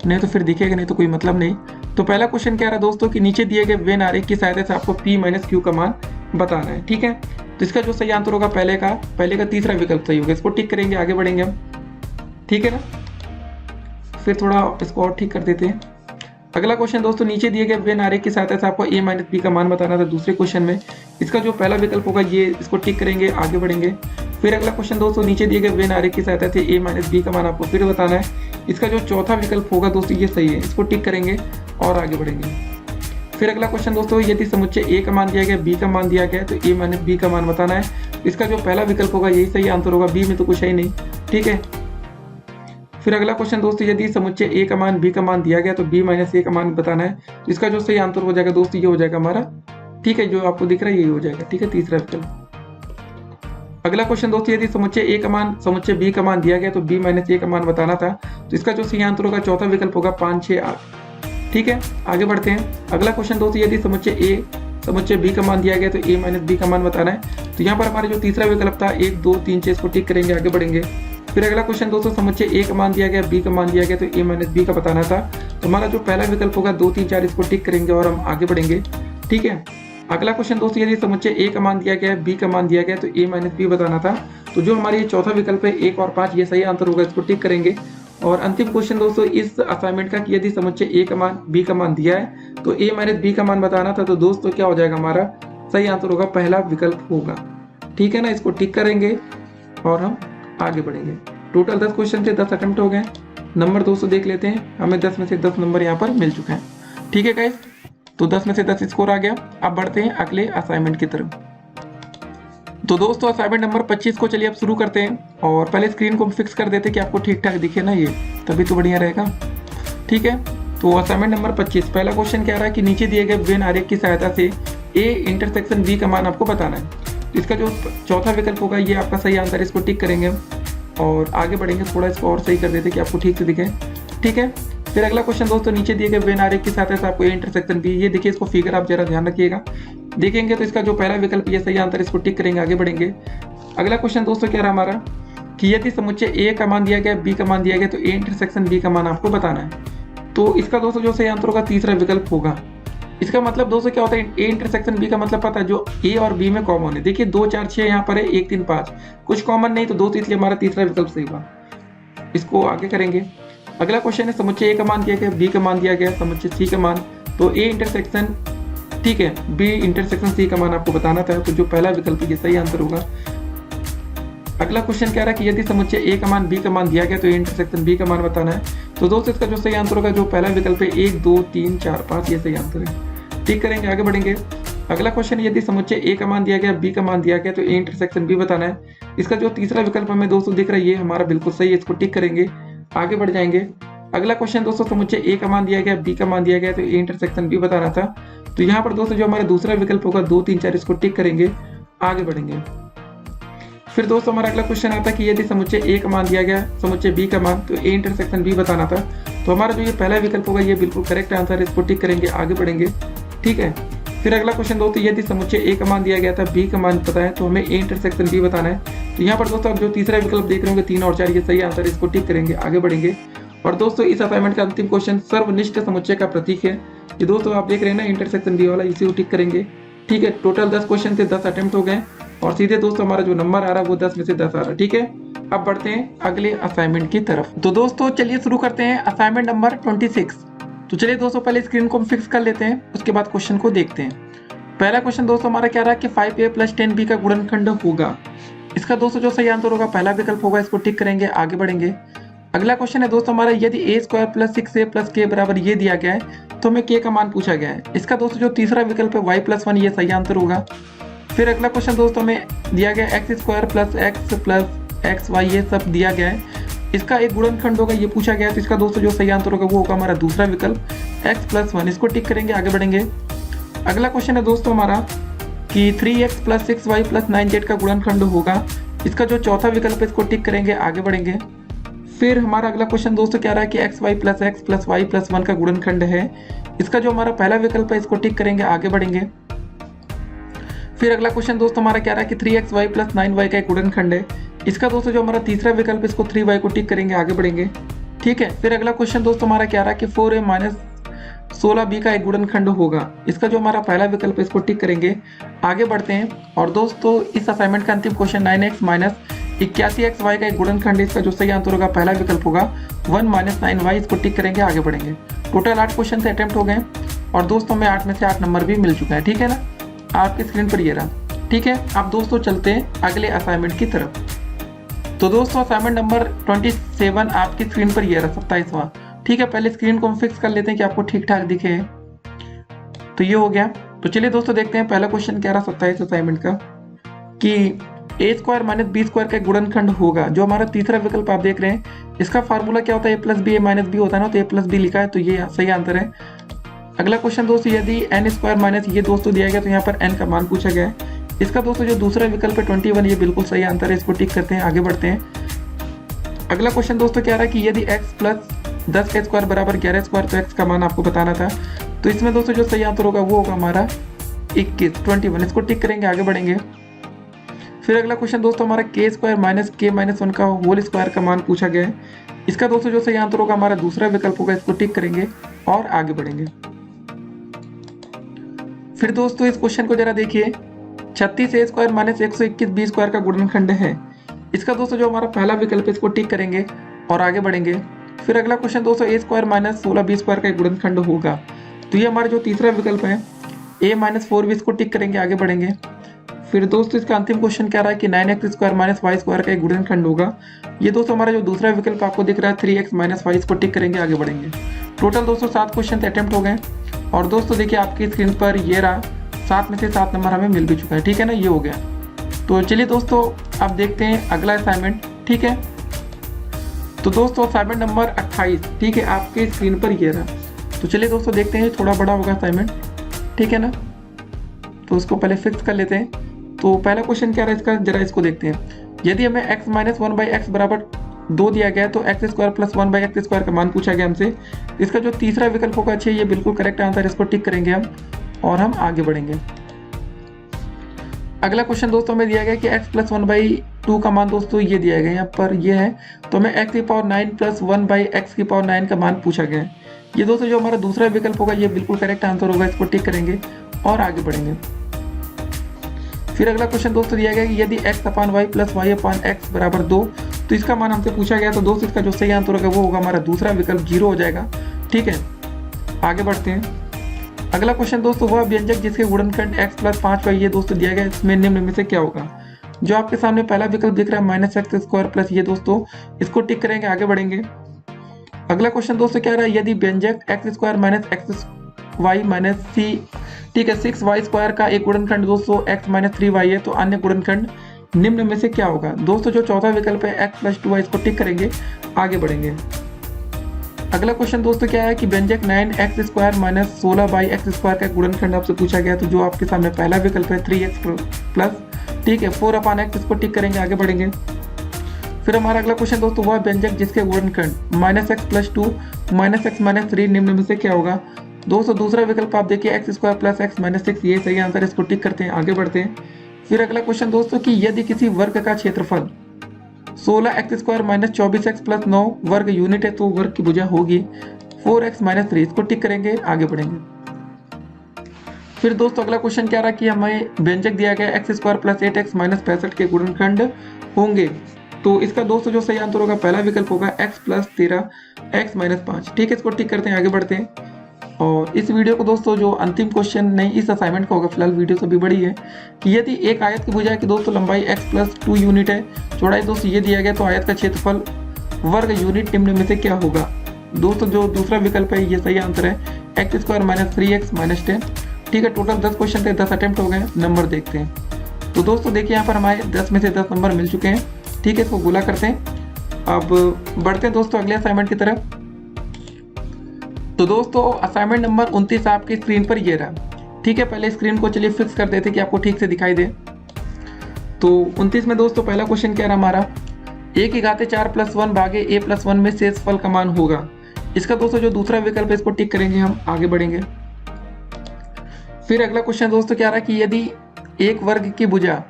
नहीं तो फिर दिखेगा नहीं तो कोई मतलब नहीं। तो पहला क्वेश्चन क्या रहा दोस्तों कि नीचे दिए गए वेन आरेख की सहायता से आपको P माइनस Q का मान बताना है। ठीक है, तो इसका जो सही आंसर होगा पहले का तीसरा विकल्प सही होगा, इसको टिक करेंगे, आगे बढ़ेंगे हम। ठीक है ना, फिर थोड़ा इसको और ठीक कर देते हैं। अगला क्वेश्चन दोस्तों नीचे दिए गए वेन आरेख की सहायता से आपको A माइनस बी का मान बताना था दूसरे क्वेश्चन में। इसका जो पहला विकल्प होगा ये, इसको टिक करेंगे, आगे बढ़ेंगे। फिर अगला क्वेश्चन दोस्तों नीचे दिए गए वेन आरेख की सहायता से A माइनस बी का मान आपको फिर बताना है। इसका जो चौथा विकल्प होगा दोस्तों ये सही है, इसको टिक करेंगे और आगे बढ़ेंगे। फिर अगला क्वेश्चन दोस्तों यदि समुच्चय A का मान दिया गया, B का मान दिया गया, तो A माइनस बी का मान बताना है। इसका जो पहला विकल्प होगा यही सही आंसर होगा, बी में तो कुछ है ही नहीं। ठीक है, फिर अगला क्वेश्चन दोस्तों यदि समुच्चय A का मान B का मान दिया गया, तो B माइनस A का मान बताना है। तो इसका जो सही आंसर हो जाएगा दोस्तों ये हो जाएगा हमारा, ठीक है, जो आपको दिख रहा है यही हो जाएगा। ठीक है, तीसरा विकल्प। अगला क्वेश्चन दोस्तों यदि समुच्चय A का मान समुच्चय B का मान दिया गया, तो B माइनस A का मान बताना था। तो इसका जो सही आंसर होगा चौथा विकल्प होगा 5, 6, 8। ठीक है, आगे बढ़ते हैं। अगला क्वेश्चन दोस्तों यदि समुच्चय A समुच्चय B का मान दिया गया, तो A माइनस B का मान बताना है। तो यहाँ पर हमारा जो तीसरा विकल्प था 1, 2, 3, 6, इसको टिक करेंगे, आगे बढ़ेंगे। फिर अगला क्वेश्चन दोस्तों समुच्चय A का मान दिया गया, B का मान दिया गया, तो A माइनस बी का बताना था। तो हमारा जो पहला विकल्प होगा 2, 3, 4, इसको टिक करेंगे और हम आगे बढ़ेंगे। ठीक है, अगला क्वेश्चन दोस्तों यदि समुच्चय A का मान दिया गया, B का मान दिया गया, तो A माइनस बी बताना था। तो जो हमारे ये चौथा विकल्प है 1 और 5 ये सही आंसर होगा, इसको टिक करेंगे। और अंतिम क्वेश्चन दोस्तों इस असाइनमेंट का कि यदि समुच्चय A का मान B का मान दिया है, तो A माइनस बी का मान बताना था। तो दोस्तों क्या हो जाएगा, हमारा सही आंसर होगा पहला विकल्प होगा। ठीक है ना, इसको टिक करेंगे और हम आगे बढ़ेंगे। टोटल 10 क्वेश्चन थे, 10 अटेम्प्ट हो गए। नंबर दोस्तों देख लेते हैं, हमें 10 में से 10 नंबर यहाँ पर मिल चुके हैं। ठीक है गाइस, तो 10 में से 10 स्कोर आ गया। अब बढ़ते हैं अगले असाइनमेंट की तरफ। तो दोस्तों असाइनमेंट नंबर 25 को चलिए अब शुरू करते हैं। और पहले स्क्रीन को फिक्स कर देते हैं कि आपको ठीक ठाक दिखे ना, ये तभी तो बढ़िया रहेगा। ठीक है, तो असाइनमेंट नंबर 25 पहला क्वेश्चन क्या रहा है कि नीचे दिए गए वेन आरेख की सहायता से A इंटरसेक्शन B का मान आपको बताना है। इसका जो चौथा विकल्प होगा ये आपका सही आंसर, इसको टिक करेंगे हम और आगे बढ़ेंगे। थोड़ा इसको और सही कर देते कि आपको ठीक से दिखे। ठीक है, फिर अगला क्वेश्चन दोस्तों नीचे दिए गए वेन आरेख की सहायता से आपको A इंटरसेक्शन B, ये देखिए इसको फिगर आप जरा ध्यान रखिएगा, देखेंगे तो इसका जो पहला विकल्प ये सही आंसर, इसको टिक करेंगे, आगे बढ़ेंगे। अगला क्वेश्चन दोस्तों क्या रहा हमारा कि यदि समुच्चय A का मान दिया गया, B का मान दिया गया, तो A इंटरसेक्शन B का मान आपको बताना है। तो इसका दोस्तों जो सही आंसर होगा तीसरा विकल्प होगा। इसका मतलब दोस्तों क्या होता है, A इंटरसेक्शन B का मतलब पता है, जो A और B में कॉमन है। देखिए 2, 4, 6 यहाँ पर है, 1, 3, 5 कुछ कॉमन नहीं, तो दोस्तों इसलिए हमारा तीसरा विकल्प सही हुआ। इसको आगे करेंगे। अगला क्वेश्चन है समुच्चय A का मान दिया गया, B का मान दिया गया, समुच्चय C का मान, तो A इंटरसेक्शन, ठीक है, B इंटरसेक्शन C का मान आपको बताना था। तो जो पहला विकल्प ये सही आंसर होगा। अगला क्वेश्चन क्या रहा कि यदि समुच्चय A का मान B का मान दिया गया, तो A इंटरसेक्शन B का मान बताना है। तो दोस्तों इसका जो सही आंसर होगा, जो पहला विकल्प है 1, 2, 3, 4, 5 ये सही आंसर है। ठीक करेंगे, आगे बढ़ेंगे। अगला क्वेश्चन यदि समुच्चय A का मान दिया गया, B का मान दिया गया, तो A इंटरसेक्शन B बताना है। इसका जो तीसरा विकल्प हमें दोस्तों दिख रहा है ये हमारा बिल्कुल सही है, इसको टिक करेंगे, आगे बढ़ जाएंगे। अगला क्वेश्चन दोस्तों समुच्चय A का मान दिया गया, B का मान दिया गया, तो A इंटरसेक्शन B बताना था। तो यहाँ पर दोस्तों जो हमारा दूसरा विकल्प होगा 2, 3, 4 इसको टिक करेंगे, आगे बढ़ेंगे। फिर दोस्तों हमारा अगला क्वेश्चन आता है कि यदि समुच्चय A का मान दिया गया, समुच्चय B का मान, तो A इंटरसेक्शन B बताना था। तो हमारा जो ये पहला विकल्प होगा ये बिल्कुल करेक्ट आंसर है, इसको टिक करेंगे, आगे बढ़ेंगे। ठीक है, फिर अगला क्वेश्चन दोस्तों यदि समुच्चय A का मान दिया गया था, B का मान पता है, तो हमें A इंटरसेक्शन B बताना है। तो यहाँ पर दोस्तों आप जो तीसरा विकल्प देख रहे होंगे 3 और 4 ये सही आंसर, इसको टिक करेंगे, आगे बढ़ेंगे। और दोस्तों इस असाइनमेंट का अंतिम क्वेश्चन सर्वनिष्ठ समुच्चय का प्रतीक है। ये दोस्तों आप देख रहे हैं ना इंटरसेक्शन बी वाला, इसी को टिक करेंगे। ठीक है, टोटल 10 क्वेश्चन थे, 10 अटेम्प्ट हो गए और सीधे दोस्तों हमारा जो नंबर आ रहा है वो 10 में से 10 आ रहा है। ठीक है, अब बढ़ते हैं अगले असाइनमेंट की तरफ। तो दोस्तों चलिए शुरू करते हैं असाइनमेंट नंबर 26। तो चलिए दोस्तों पहले स्क्रीन को फिक्स कर लेते हैं, उसके बाद क्वेश्चन को देखते हैं। पहला क्वेश्चन दोस्तों हमारा क्या रहा है कि 5a + 10b का गुणनखंड होगा। इसका दोस्तों जो सही आंसर होगा पहला विकल्प होगा, इसको टिक करेंगे, आगे बढ़ेंगे। अगला क्वेश्चन है दोस्तों हमारा यदि a² + 6a + k बराबर ये दिया गया है तो हमें k का मान पूछा गया है। इसका दोस्तों जो तीसरा विकल्प है y + 1 ये सही आंसर होगा। फिर अगला क्वेश्चन दोस्तों हमें दिया गया x² + x + xy ये सब दिया गया है, इसका एक गुणनखंड होगा ये पूछा गया है। तो इसका दोस्तों जो सही आंसर होगा वो होगा हमारा दूसरा विकल्प x + 1, इसको टिक करेंगे, आगे बढ़ेंगे। अगला क्वेश्चन है दोस्तों हमारा कि 3x + 6y + 9z का गुणनखंड होगा। इसका जो चौथा विकल्प है इसको टिक करेंगे, आगे बढ़ेंगे। फिर हमारा अगला क्वेश्चन दोस्तों क्या रहा है कि xy + x + y + 1 का गुणनखंड है। इसका जो हमारा पहला विकल्प है इसको टिक करेंगे, आगे बढ़ेंगे। फिर अगला क्वेश्चन दोस्तों हमारा क्या रहा है कि 3xy + 9y का एक गुणनखंड है। इसका दोस्तों जो हमारा तीसरा विकल्प इसको 3y को टिक करेंगे, आगे बढ़ेंगे। ठीक है, फिर अगला क्वेश्चन दोस्तों हमारा क्या रहा है कि 4a - 16b का एक गुणनखंड होगा। इसका जो हमारा पहला विकल्प है इसको टिक करेंगे, आगे बढ़ते हैं। और दोस्तों इस असाइनमेंट का अंतिम क्वेश्चन 9x - 81xy का एक गुणनखंड, इसका जो सही आंसर होगा पहला विकल्प होगा 1 - 9y, इसको टिक करेंगे, आगे बढ़ेंगे। टोटल 8 क्वेश्चन से अटेम्प्ट हो गए और दोस्तों हमें 8 में से 8 नंबर भी मिल चुका है। ठीक है ना, आपकी स्क्रीन पर ये रहा। ठीक है, अब दोस्तों चलते हैं अगले असाइनमेंट की तरफ। तो दोस्तों असाइनमेंट नंबर 27 आपकी स्क्रीन पर ये रहा, 27वां। ठीक है, पहले स्क्रीन को हम फिक्स कर लेते हैं कि आपको ठीक ठाक दिखे। तो ये हो गया। तो चलिए दोस्तों देखते हैं पहला क्वेश्चन क्या रहा 27 असाइनमेंट का कि a² - b² का गुणनखंड होगा। जो हमारा तीसरा विकल्प आप देख रहे हैं, इसका फार्मूला क्या होता है, a + b a - b होता है ना, तो a + b लिखा है, तो ये सही आंसर है। अगला क्वेश्चन दोस्तों यदि n² - ये दोस्तों दिया गया तो यहाँ पर n का मान पूछा गया है। इसका दोस्तों जो दूसरा विकल्प है 21 ये बिल्कुल सही आंसर है, इसको टिक करते हैं, आगे बढ़ते हैं। अगला क्वेश्चन दोस्तों क्या रहा है कि यदि x + 10 का स्क्वायर बराबर 11 स्क्वायर, तो x का मान आपको बताना था। तो इसमें दोस्तों जो सही आंसर होगा वो होगा हमारा 21, इसको टिक करेंगे, आगे बढ़ेंगे। फिर अगला क्वेश्चन दोस्तों हमारा k² - k - 1 का होल स्क्वायर का मान पूछा गया है। इसका दोस्तों जो सही आंसर होगा हमारा दूसरा विकल्प होगा, इसको टिक करेंगे और आगे बढ़ेंगे। फिर दोस्तों इस क्वेश्चन को जरा देखिए, 36a² - 121b² का गुणनखंड है। इसका दोस्तों जो हमारा पहला विकल्प है इसको टिक करेंगे और आगे बढ़ेंगे। फिर अगला क्वेश्चन दोस्तों a² - 16b² का गुणनखंड होगा। तो ये हमारा जो तीसरा विकल्प है a - 4b, इसको टिक करेंगे, आगे बढ़ेंगे। फिर दोस्तों इसका अंतिम क्वेश्चन क्या रहा है कि 9x² - y² का एक गुणनखंड होगा। ये दोस्तों हमारा जो दूसरा विकल्प आपको दिख रहा है 3x - y, इसको टिक करेंगे, आगे बढ़ेंगे। टोटल दोस्तों 7 क्वेश्चन अटेम्प्ट हो गए और दोस्तों देखिए आपकी स्क्रीन पर ये रहा, 7 में से 7 नंबर हमें मिल भी चुका है। ठीक है ना, ये हो गया। तो चलिए दोस्तों अब देखते हैं अगला असाइनमेंट। ठीक है, तो दोस्तों असाइनमेंट नंबर 28 ठीक है आपके स्क्रीन पर ये रहा। तो चलिए दोस्तों देखते हैं, थोड़ा बड़ा होगा असाइनमेंट। ठीक है ना, तो उसको पहले फिक्स कर लेते हैं। तो पहला क्वेश्चन क्या रहा है इसका, जरा इसको देखते हैं। यदि हमें x - 1/x बराबर 2 दिया गया है तो x² + 1/x² का मान पूछा गया हमसे। इसका जो तीसरा विकल्प होगा अच्छा ये बिल्कुल करेक्ट आंसर, इसको टिक करेंगे हम और हम आगे बढ़ेंगे। अगला क्वेश्चन दोस्तों हमें दिया गया कि x + 1/2 का मान दोस्तों ये दिया गया यहाँ पर ये है, तो हमें x⁹ + 1/x⁹ का मान पूछा गया है। ये दोस्तों जो हमारा दूसरा विकल्प होगा ये बिल्कुल करेक्ट आंसर होगा, इसको टिक करेंगे और आगे बढ़ेंगे। फिर अगला क्वेश्चन दोस्तों दिया गया कि यदि x/y + y/x बराबर 2, तो इसका मान हमसे पूछा गया। तो दोस्तों इसका जो सही आंसर होगा वो होगा हमारा दूसरा विकल्प 0 हो जाएगा। ठीक है, आगे बढ़ते हैं। अगला क्वेश्चन दोस्तों वह व्यंजक जिसके गुणनखंड x + 5y ये दोस्तों दिया गया, इसमें निम्न में से क्या होगा। जो आपके सामने पहला विकल्प दिख रहा है -x² + ये दोस्तों इसको टिक करेंगे, आगे बढ़ेंगे। अगला क्वेश्चन दोस्तों क्या रहा है, यदि व्यंजक x² - xy - c ठीक है 6y² का एक गुणनखंड दोस्तों x - 3y है, तो अन्य गुणनखंड निम्न में से क्या होगा। दोस्तों जो चौथा विकल्प है x + 2y, इसको टिक करेंगे, आगे बढ़ेंगे। अगला क्वेश्चन दोस्तों क्या है कि व्यंजक 9x² - 16/x² का गुणनखंड आपसे पूछा गया। तो जो आपके सामने पहला विकल्प है 3x ठीक है 4/x, इसको टिक करेंगे, आगे बढ़ेंगे। फिर हमारा अगला क्वेश्चन दोस्तों वह व्यंजक जिसके गुणनखंड -x + 2 -x - 3 निम्न में से क्या होगा। दोस्तों दूसरा विकल्प आप देखिए x² + x - 6 ये सही आंसर, इसको टिक करते हैं, आगे बढ़ते हैं। फिर अगला क्वेश्चन दोस्तों कि यदि किसी वर्ग का क्षेत्रफल 16x² माइनस 24x प्लस 9 वर्ग यूनिट है तो वर्ग की भुजा होगी 4x माइनस 3। इसको टिक करेंगे, आगे बढ़ेंगे। फिर दोस्तों अगला क्वेश्चन क्या रहा कि हमें व्यंजक दिया गया x² प्लस 8x माइनस 65 के गुणनखंड होंगे। तो इसका दोस्तों जो सही आंसर होगा पहला विकल्प होगा x प्लस 13 x माइनस 5। ठीक है, इसको टिक करते हैं, आगे बढ़ते हैं। और इस वीडियो को दोस्तों जो अंतिम क्वेश्चन नहीं इस असाइनमेंट का होगा, फिलहाल वीडियो से भी बड़ी है, कि यदि एक आयत की भुजा की दोस्तों लंबाई x प्लस 2 यूनिट है, चौड़ाई दोस्तों ये दिया गया, तो आयत का क्षेत्रफल वर्ग यूनिट निम्न में से क्या होगा। दोस्तों जो दूसरा विकल्प है ये सही आंसर है, x² माइनस 3x माइनस 10। ठीक है, टोटल 10 क्वेश्चन थे, 10 अटेम्प्ट हो गए। नंबर देखते हैं। तो दोस्तों देखिए यहाँ पर हमारे 10 में से 10 नंबर मिल चुके हैं। ठीक है, इसको गोला करते हैं। अब बढ़ते हैं दोस्तों अगले असाइनमेंट की तरफ। तो दोस्तों असाइनमेंट नंबर 29 आपकी स्क्रीन पर ये रहा। ठीक है, पहले स्क्रीन को चलिए फिक्स कर देते कि आपको ठीक से दिखाई दे। तो 29 में दोस्तों पहला क्वेश्चन क्या रहा हमारा, a की घाते 4 प्लस 1 भागे a प्लस 1 में शेष फल का मान होगा। इसका दोस्तों जो दूसरा विकल्प है इसको टिक करेंगे, हम आगे बढ़ेंगे। फिर अगला क्वेश्चन दोस्तों क्या रहा कि यदि एक वर्ग की भुजा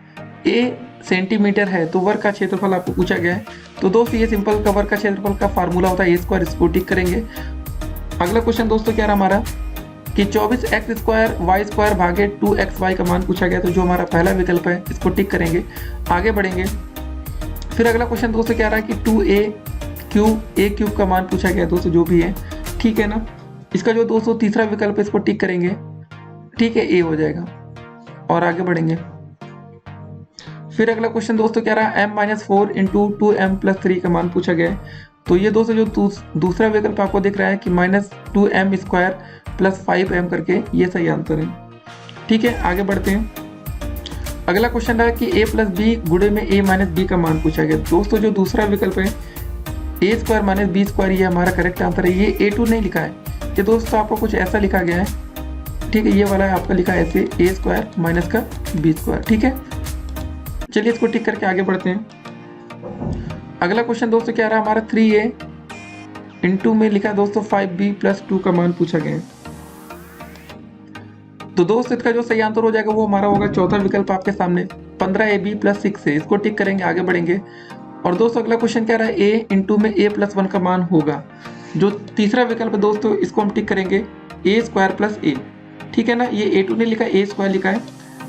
a सेंटीमीटर है तो वर्ग का क्षेत्रफल आपको पूछा गया है। तो दोस्तों ये सिंपल का वर्ग का क्षेत्रफल का फार्मूला होता है a², इसको टिक करेंगे। अगला क्वेश्चन दोस्तों क्या रहा हमारा कि 24x² y² भागे 2xy का मान पूछा गया। तो जो हमारा पहला विकल्प है इसको टिक करेंगे, आगे बढ़ेंगे। फिर अगला क्वेश्चन दोस्तों क्या रहा कि 2a³ का मान पूछा गया दोस्तों, जो भी है। ठीक है ना, इसका जो दोस्तों तीसरा विकल्प है इसको टिक करेंगे। ठीक है, a हो जाएगा और आगे बढ़ेंगे। फिर अगला क्वेश्चन दोस्तों क्या रहा, m-4 इंटू 2m प्लस 3 का मान पूछा गया है। तो ये दोस्तों जो दूसरा विकल्प आपको दिख रहा है कि -2m² प्लस 5m करके, ये सही आंसर है। ठीक है, आगे बढ़ते हैं। अगला क्वेश्चन रहा कि a प्लस बी गुणे में a माइनस बी का मान पूछा गया। दोस्तों जो दूसरा विकल्प है a² माइनस b², ये हमारा करेक्ट आंसर है। ये a2 नहीं लिखा है, ये दोस्तों आपको कुछ ऐसा लिखा गया है। ठीक है, ये वाला है आपका लिखा है ऐसे a² माइनस का b²। ठीक है, चलिए इसको टिक करके आगे बढ़ते हैं। अगला क्वेश्चन दोस्तों क्या रहा हमारा 3a इंटू में लिखा दोस्तों 5b प्लस 2 का मान पूछा गया है। तो दोस्तों इसका जो सही आंसर हो जाएगा वो हमारा होगा चौथा विकल्प आपके सामने 15ab प्लस 6 है। इसको टिक करेंगे, आगे बढ़ेंगे। और दोस्तों अगला क्वेश्चन क्या रहा है a इंटू में a प्लस 1 का मान होगा। जो तीसरा विकल्प है दोस्तों इसको हम टिक करेंगे a² प्लस a। ठीक है ना, ये a2 ने लिखा है, a² लिखा है।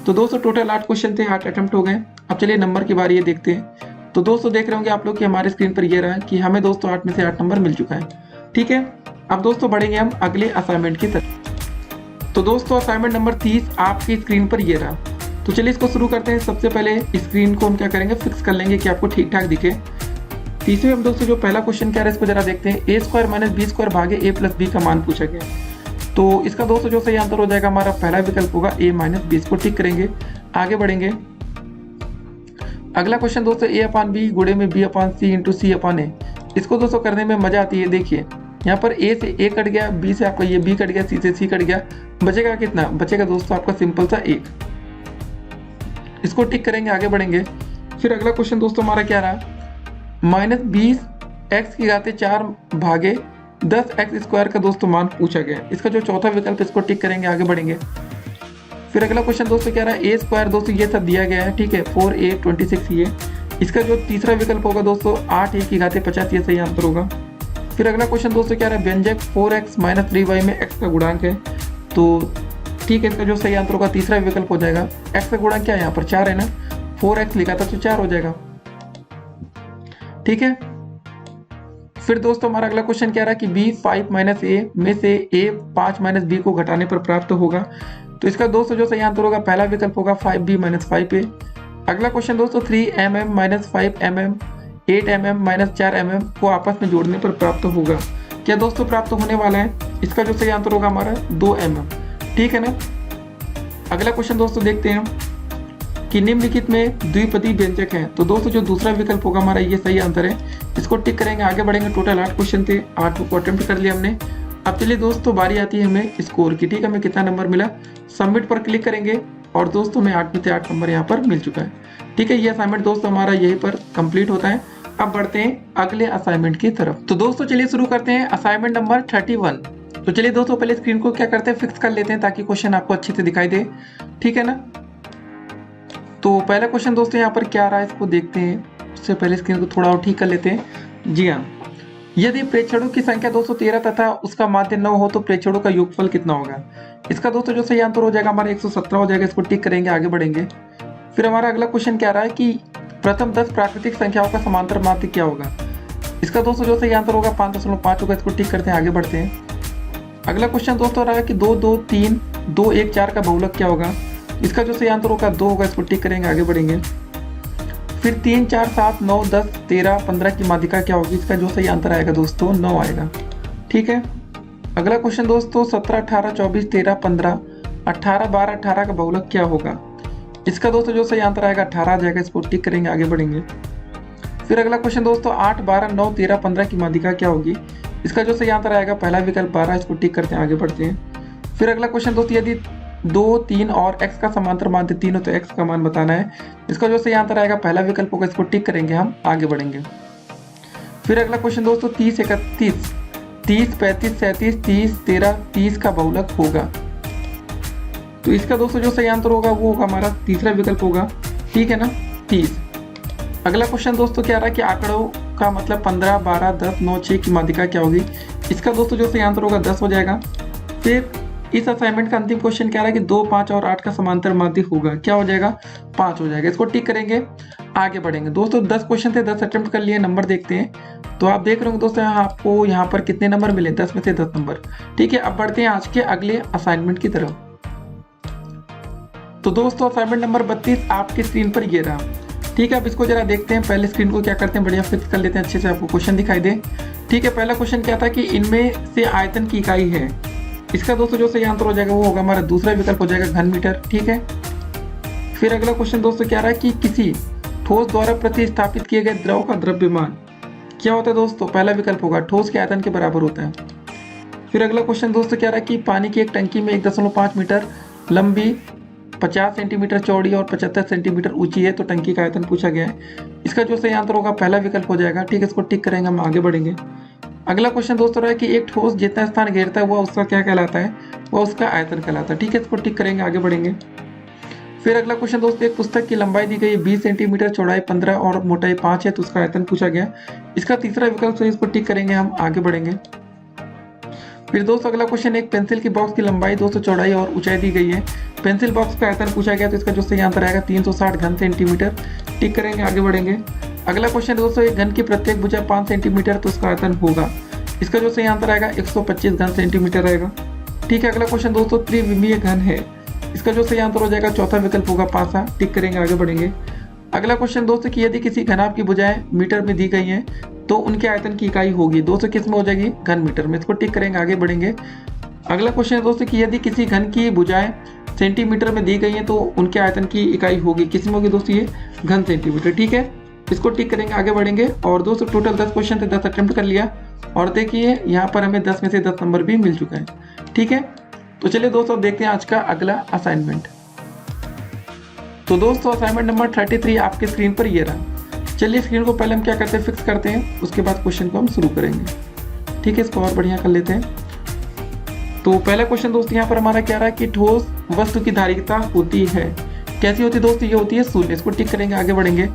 तो दोस्तों टोटल 8 क्वेश्चन थे, 8 अटेम्प्ट हो गए। अब चलिए नंबर की बारी ये देखते हैं। तो दोस्तों देख रहे होंगे आप लोग कि हमारे स्क्रीन पर ये रहा कि हमें दोस्तों 8 में से 8 नंबर मिल चुका है। ठीक है, अब दोस्तों बढ़ेंगे हम अगले असाइनमेंट की तरफ। तो दोस्तों असाइनमेंट नंबर 30 आपकी स्क्रीन पर ये रहा। तो चलिए इसको शुरू करते हैं। सबसे पहले स्क्रीन को हम क्या करेंगे, फिक्स कर लेंगे कि आपको ठीक ठाक दिखे। 30 में हम दोस्तों जो पहला क्वेश्चन क्या है इसको जरा देखते हैं। a² माइनस b² भागे a प्लस b का मान पूछा गया। तो इसका दोस्तों जो सही आंसर हो जाएगा हमारा पहला विकल्प होगा a माइनस b। इसको टिक करेंगे, आगे बढ़ेंगे। अगला क्वेश्चन दोस्तों a/b गुणे में b/c इंटू c/a। इसको दोस्तों करने में मजा आती है। देखिए यहाँ पर a से a कट गया, b से आपका ये b कट गया, c से c कट गया, बचेगा कितना, बचेगा दोस्तों आपका सिंपल सा 1। इसको टिक करेंगे, आगे बढ़ेंगे। फिर अगला क्वेश्चन दोस्तों हमारा क्या रहा, -20x की घाते 4 भागे 10x² का दोस्तों मान पूछा गया। इसका जो चौथा विकल्प इसको टिक करेंगे, आगे बढ़ेंगे। फिर अगला क्वेश्चन दोस्तों क्या रहा है a² दोस्तों ये सब दिया गया है। ठीक है, 4a 26 ये। इसका जो तीसरा विकल्प होगा दोस्तों 8a की घाते 50, ये सही आंसर होगा। फिर अगला क्वेश्चन दोस्तों क्या रहा है व्यंजक 4x माइनस 3y में x का गुणांक है। तो ठीक है, इसका जो सही आंसर होगा तीसरा विकल्प हो जाएगा। x का गुणांक क्या है, यहाँ पर 4 है ना, 4x लिखा था तो 4 हो जाएगा। ठीक है, फिर दोस्तों हमारा अगला क्वेश्चन क्या रहा कि b 5 माइनस a में से a 5 माइनस b को घटाने पर प्राप्त होगा। तो इसका दोस्तों जो सही आंसर होगा पहला विकल्प होगा 5b माइनस 5a। अगला क्वेश्चन दोस्तों 3mm minus 5mm 8mm minus 4mm को आपस में जोड़ने पर प्राप्त होगा। क्या दोस्तों प्राप्त होने वाला है, इसका जो सही आंसर होगा हमारा 2mm। ठीक है ना, अगला क्वेश्चन दोस्तों देखते हैं कि निम्नलिखित में द्विपदी व्यंजक है। तो दोस्तों जो दूसरा विकल्प होगा हमारा ये सही आंसर है। इसको टिक करेंगे, आगे बढ़ेंगे। टोटल 8 क्वेश्चन थे, 8 को अटेम्प्ट कर लिया हमने। अब चलिए दोस्तों बारी आती है हमें स्कोर की। ठीक है, हमें कितना नंबर मिला, सबमिट पर क्लिक करेंगे और दोस्तों हमें 8 में से 8 नंबर यहाँ पर मिल चुका है। ठीक है, ये असाइनमेंट दोस्तों हमारा यहीं पर कंप्लीट होता है। अब बढ़ते हैं अगले असाइनमेंट की तरफ। तो दोस्तों चलिए शुरू करते हैं असाइनमेंट नंबर 31। तो चलिए दोस्तों पहले स्क्रीन को क्या करते हैं, फिक्स कर लेते हैं ताकि क्वेश्चन आपको अच्छे से दिखाई दे। ठीक है ना, तो पहला क्वेश्चन दोस्तों यहाँ पर क्या आ रहा है इसको देखते हैं। उससे पहले स्क्रीन को थोड़ा और ठीक कर लेते हैं। जी हाँ, यदि प्रेक्षणों की संख्या 213 तथा उसका माध्य 9 हो तो प्रेक्षणों का योगफल कितना होगा। इसका दोस्तों जो सही आंसर हो जाएगा हमारा 117 हो जाएगा। इसको टिक करेंगे, आगे बढ़ेंगे। फिर हमारा अगला क्वेश्चन क्या रहा है कि प्रथम 10 प्राकृतिक संख्याओं का समांतर माध्य क्या होगा। इसका दोस्तों जो सही आंसर होगा 5.5 होगा। इसको टिक करते हैं, आगे बढ़ते हैं। अगला क्वेश्चन दोस्तों रहा है कि 2, 2, 3, 2, 1, 4 का बहुलक क्या होगा। इसका जो सही आंसर होगा 2 होगा। इसको टिक करेंगे, आगे बढ़ेंगे। फिर 3, 4, 7, 9, 10, 13, 15 की माध्यिका क्या होगी। इसका जो सही आंसर आएगा दोस्तों 9 आएगा। ठीक है। अगला क्वेश्चन दोस्तों 17, 18, 24, 13, 15, 18, 12, 18 का बहुलक क्या होगा। इसका दोस्तों जो सही आंसर आएगा 18 आ जाएगा। इसको टिक करेंगे, आगे बढ़ेंगे। फिर अगला क्वेश्चन दोस्तों 8, 12, 9, 13, 15 की माध्यिका क्या होगी। इसका जो सही आंसर आएगा पहला विकल्प 12। इसको टिक करते हैं, आगे बढ़ते हैं। फिर अगला क्वेश्चन दोस्तों यदि 2, 3 और x का समांतर माध्य 3 हो तो x का मान बताना है। इसका जो सही आंसर आएगा पहला विकल्प होगा। इसको टिक करेंगे, हम आगे बढ़ेंगे। फिर अगला क्वेश्चन दोस्तों 30, 31, 30, 35, 37, 30, 13, 30 का बहुलक होगा। तो इसका दोस्तों जो सही आंसर होगा वो होगा हमारा तीसरा विकल्प होगा। ठीक है ना, 30। अगला क्वेश्चन दोस्तों क्या रहा है कि आंकड़ों का मतलब 15, 12, 10, 9, 6 की माध्यिका क्या होगी। इसका दोस्तों जो सही आंसर होगा 10 हो जाएगा। फिर इस असाइनमेंट का अंतिम क्वेश्चन क्या रहा है कि 2, 5 और 8 का समांतर माध्य होगा। क्या हो जाएगा, 5 हो जाएगा। इसको टिक करेंगे, आगे बढ़ेंगे। दोस्तों 10 क्वेश्चन थे, 10 अटेम्प्ट कर लिए। नंबर देखते हैं। तो आप देख रहे होंगे दोस्तों आपको यहाँ पर कितने नंबर मिले, 10 में से 10 नंबर। ठीक है, अब बढ़ते हैं आज के अगले असाइनमेंट की तरफ। तो दोस्तों असाइनमेंट नंबर 32 आपकी स्क्रीन पर ये रहा। ठीक है, अब इसको जरा देखते हैं। पहले स्क्रीन को क्या करते हैं, बढ़िया फिक्स कर लेते हैं अच्छे से, आपको क्वेश्चन दिखाई दे। ठीक है, पहला क्वेश्चन क्या था कि इनमें से आयतन की इकाई है। इसका दोस्तों जो सही आंसर हो जाएगा वो होगा हमारा दूसरा विकल्प हो जाएगा घन मीटर। ठीक है। फिर अगला क्वेश्चन दोस्तों क्या रहा है कि किसी ठोस द्वारा प्रतिस्थापित किए गए द्रव का द्रव्यमान क्या होता है। दोस्तों पहला विकल्प होगा ठोस के आयतन के बराबर होता है। फिर अगला क्वेश्चन दोस्तों क्या रहा है कि पानी की एक टंकी में 1.5 मीटर लंबी, 50 सेंटीमीटर चौड़ी और 75 सेंटीमीटर ऊंची है, तो टंकी का आयतन पूछा गया है। इसका जो सही आंसर होगा पहला विकल्प हो जाएगा। ठीक है, इसको टिक करेंगे, हम आगे बढ़ेंगे। अगला क्वेश्चन दोस्तों रहा है कि एक ठोस जितना स्थान घेरता है वह उसका क्या कहलाता है, वह उसका आयतन कहलाता है। ठीक है, इसको टिक करेंगे, आगे बढ़ेंगे। फिर अगला क्वेश्चन दोस्तों एक पुस्तक की लंबाई दी गई है 20 सेंटीमीटर, चौड़ाई 15 और मोटाई 5 है, तो उसका आयतन पूछा गया। इसका तीसरा विकल्प से इसको टिक करेंगे, हम आगे बढ़ेंगे। फिर दोस्तों अगला क्वेश्चन एक पेंसिल की बॉक्स की लंबाई 200, चौड़ाई और ऊंचाई दी गई है। पेंसिल बॉक्स का आयतन पूछा गया, तो इसका जो सही आंसर आएगा 360 घन सेंटीमीटर। टिक करेंगे, आगे बढ़ेंगे। अगला क्वेश्चन दोस्तों एक घन की प्रत्येक भुजा 5 सेंटीमीटर, तो उसका आयतन होगा। इसका जो सही आंसर आएगा 125 घन सेंटीमीटर आएगा। ठीक है, अगला क्वेश्चन दोस्तों त्रिविमीय घन है। इसका जो सही आंसर हो जाएगा चौथा विकल्प होगा पासा। टिक करेंगे, आगे बढ़ेंगे। अगला क्वेश्चन दोस्तों कि यदि किसी घनाभ की भुजाएं मीटर में दी गई हैं तो उनके आयतन की इकाई होगी। 200 किस में हो जाएगी, घन मीटर में। इसको टिक करेंगे, आगे बढ़ेंगे। अगला क्वेश्चन दोस्तों कि यदि किसी घन की भुजाएं सेंटीमीटर में दी गई हैं तो उनके आयतन की इकाई होगी। किस में होगी दोस्तों, ये घन सेंटीमीटर। ठीक है, इसको टिक करेंगे, आगे बढ़ेंगे। और दोस्तों टोटल 10 क्वेश्चन थे, 10 अटेम्प्ट कर लिया। और देखिए यहाँ पर हमें 10 में से 10 नंबर भी मिल चुका है। ठीक है, तो चलिए दोस्तों देखते हैं आज का अगला असाइनमेंट। तो दोस्तों असाइनमेंट नंबर 33 आपके स्क्रीन पर ये रहा। चलिए स्क्रीन को पहले हम क्या करते हैं, फिक्स करते हैं, उसके बाद क्वेश्चन को हम शुरू करेंगे। ठीक है, इसको और बढ़िया कर लेते हैं। तो पहला क्वेश्चन दोस्तों यहाँ पर हमारा क्या रहा है कि ठोस वस्तु की धारिता होती है। कैसी होती है दोस्तों, ये होती है 0। इसको टिक करेंगे, आगे बढ़ेंगे।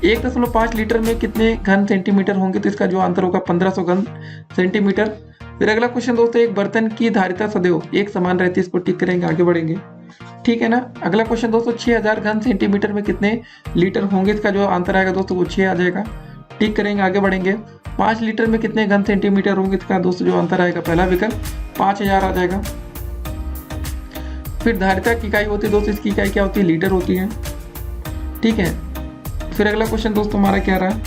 1.5 लीटर में कितने घन सेंटीमीटर होंगे, तो इसका जो आंसर होगा 1500 घन सेंटीमीटर। फिर अगला क्वेश्चन दोस्तों एक बर्तन की धारिता सदैव एक समान रहती है। इसको टिक करेंगे, आगे बढ़ेंगे। ठीक है ना। अगला क्वेश्चन दोस्तों 6000 घन सेंटीमीटर में कितने लीटर होंगे। इसका जो आंसर आएगा दोस्तों वो 6 आ जाएगा। टिक करेंगे, आगे बढ़ेंगे। 5 लीटर में कितने घन सेंटीमीटर होंगे। इसका दोस्तों जो आंसर आएगा पहला विकल्प 5000 आ जाएगा। फिर धारिता की इकाई होती है दोस्तों, इसकी इकाई क्या होती है, लीटर होती है। ठीक है। फिर अगला क्वेश्चन दोस्तों हमारा क्या रहा,